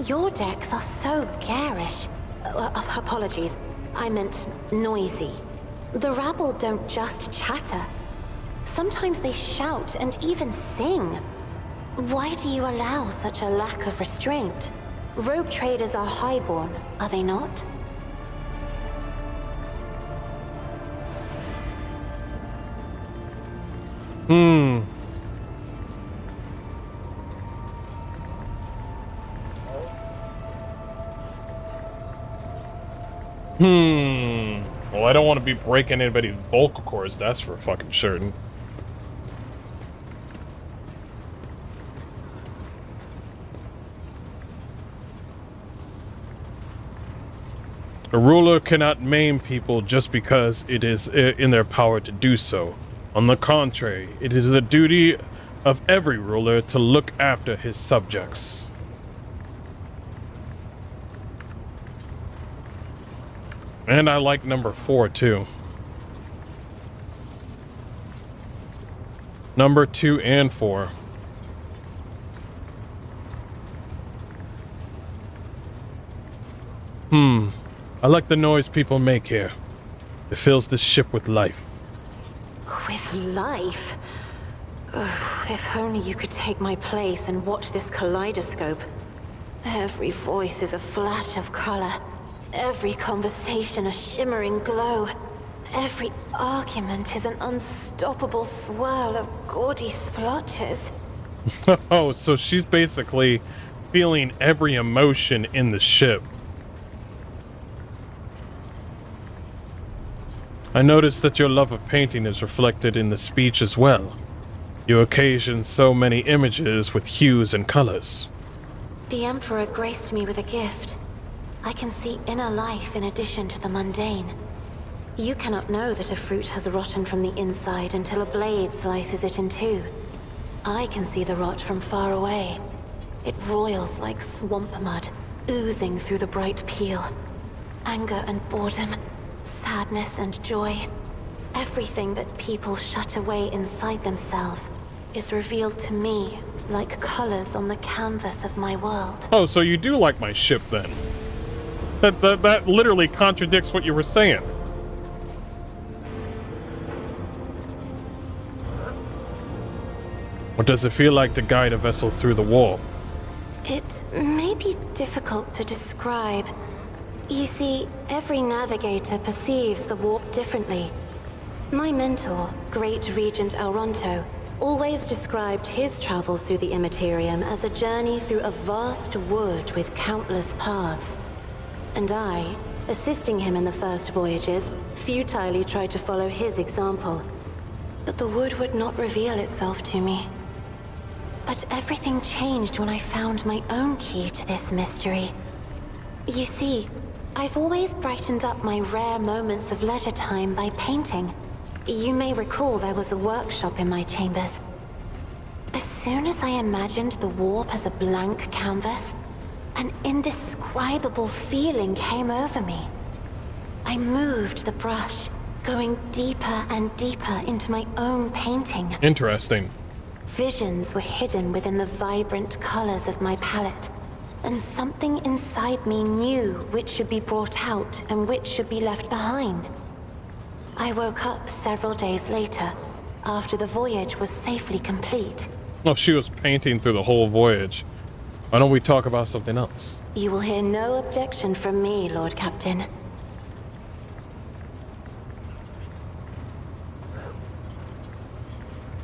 Your decks are so garish. Apologies, I meant noisy. The rabble don't just chatter. Sometimes they shout and even sing. Why do you allow such a lack of restraint? Rogue traders are highborn, are they not? Well, I don't want to be breaking anybody's vocal cords, that's for fucking certain. A ruler cannot maim people just because it is in their power to do so. On the contrary, it is the duty of every ruler to look after his subjects. And I like number 4 too. Number 2 and 4. I like the noise people make here. It fills this ship with life. With life? Ugh, if only you could take my place and watch this kaleidoscope. Every voice is a flash of color. Every conversation a shimmering glow. Every argument is an unstoppable swirl of gaudy splotches. Oh, so she's basically feeling every emotion in the ship. I noticed that your love of painting is reflected in the speech as well. You occasion so many images with hues and colors. The Emperor graced me with a gift. I can see inner life in addition to the mundane. You cannot know that a fruit has rotten from the inside until a blade slices it in two. I can see the rot from far away. It roils like swamp mud, oozing through the bright peel. Anger and boredom, sadness and joy. Everything that people shut away inside themselves is revealed to me like colors on the canvas of my world. Oh, so you do like my ship then? That literally contradicts what you were saying. What does it feel like to guide a vessel through the warp? It may be difficult to describe. You see, every navigator perceives the warp differently. My mentor, Great Regent Elronto, always described his travels through the Immaterium as a journey through a vast wood with countless paths. And I, assisting him in the first voyages, futilely tried to follow his example. But the wood would not reveal itself to me. But everything changed when I found my own key to this mystery. You see, I've always brightened up my rare moments of leisure time by painting. You may recall there was a workshop in my chambers. As soon as I imagined the warp as a blank canvas, an indescribable feeling came over me. I moved the brush, going deeper and deeper into my own painting. Interesting. Visions were hidden within the vibrant colors of my palette, and something inside me knew which should be brought out and which should be left behind. I woke up several days later, after the voyage was safely complete. Oh, she was painting through the whole voyage. Why don't we talk about something else? You will hear no objection from me, Lord Captain.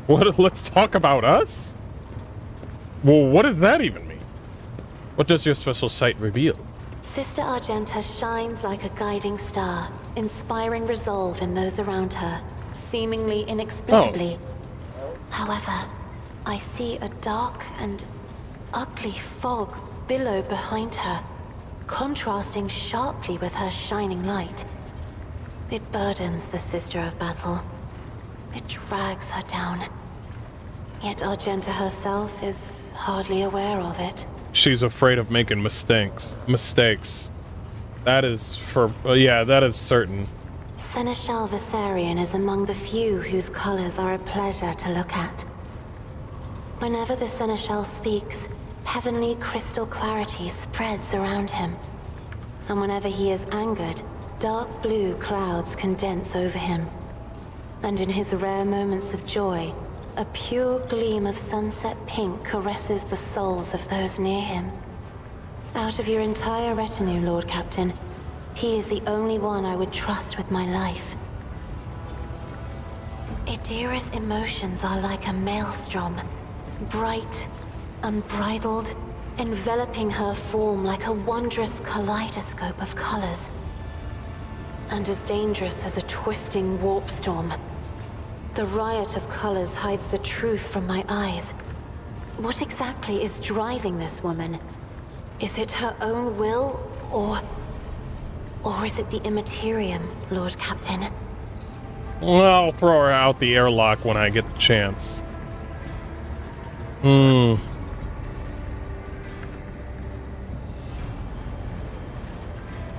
What? Let's talk about us? Well, what does that even mean? What does your special sight reveal? Sister Argenta shines like a guiding star, inspiring resolve in those around her, seemingly inexplicably. However, I see a dark and ugly fog billow behind her, contrasting sharply with her shining light. It burdens the Sister of Battle. It drags her down. Yet Argenta herself is hardly aware of it. She's afraid of making mistakes. That is that is certain. Seneschal Viserion is among the few whose colors are a pleasure to look at. Whenever the Seneschal speaks, heavenly crystal clarity spreads around him. And whenever he is angered, dark blue clouds condense over him. And in his rare moments of joy, a pure gleam of sunset pink caresses the souls of those near him. Out of your entire retinue, Lord Captain, he is the only one I would trust with my life. Idira's emotions are like a maelstrom, bright, unbridled, enveloping her form like a wondrous kaleidoscope of colors. And as dangerous as a twisting warp storm. The riot of colors hides the truth from my eyes. What exactly is driving this woman? Is it her own will, or is it the Immaterium, Lord Captain? Well, I'll throw her out the airlock when I get the chance.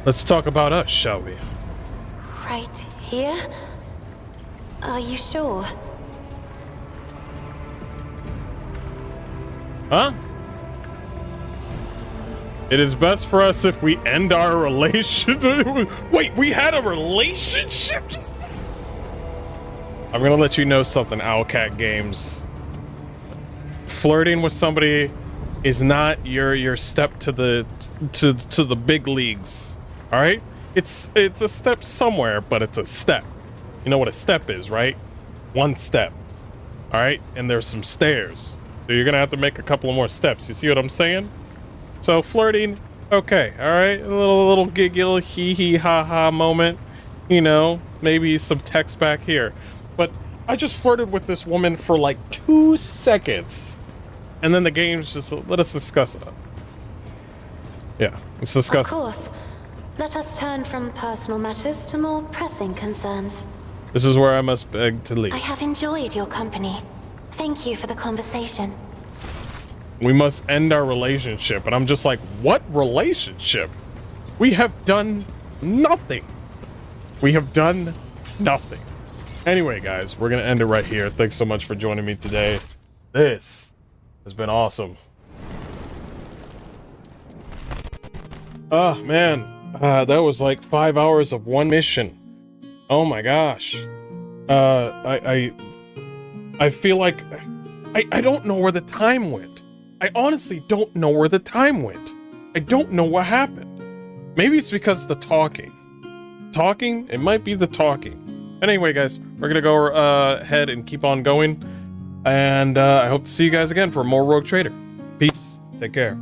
Let's talk about us, shall we? Right here? Are you sure? Huh? It is best for us if we end our relationship. Wait, we had a relationship just now? I'm gonna let you know something, Owlcat Games. Flirting with somebody is not your step to the big leagues. All right? It's a step somewhere, but it's a step. You know what a step is, right? One step. All right? And there's some stairs. So you're gonna have to make a couple of more steps. You see what I'm saying? So flirting, okay, all right, a little giggle, hee hee ha ha moment, you know, maybe some text back here. But I just flirted with this woman for like 2 seconds, and then the game's just let us discuss it. Yeah, let's discuss. Of course. Let us turn from personal matters to more pressing concerns. This is where I must beg to leave. I have enjoyed your company. Thank you for the conversation. We must end our relationship. And I'm just like, what relationship? We have done nothing. We have done nothing. Anyway, guys, we're going to end it right here. Thanks so much for joining me today. This has been awesome. Oh, man. That was like 5 hours of one mission. Oh, my gosh. I feel like I don't know where the time went. I honestly don't know where the time went. I don't know what happened. Maybe it's because of the talking. Talking? It might be the talking. Anyway, guys, we're gonna go ahead and keep on going. And I hope to see you guys again for more Rogue Trader. Peace. Take care.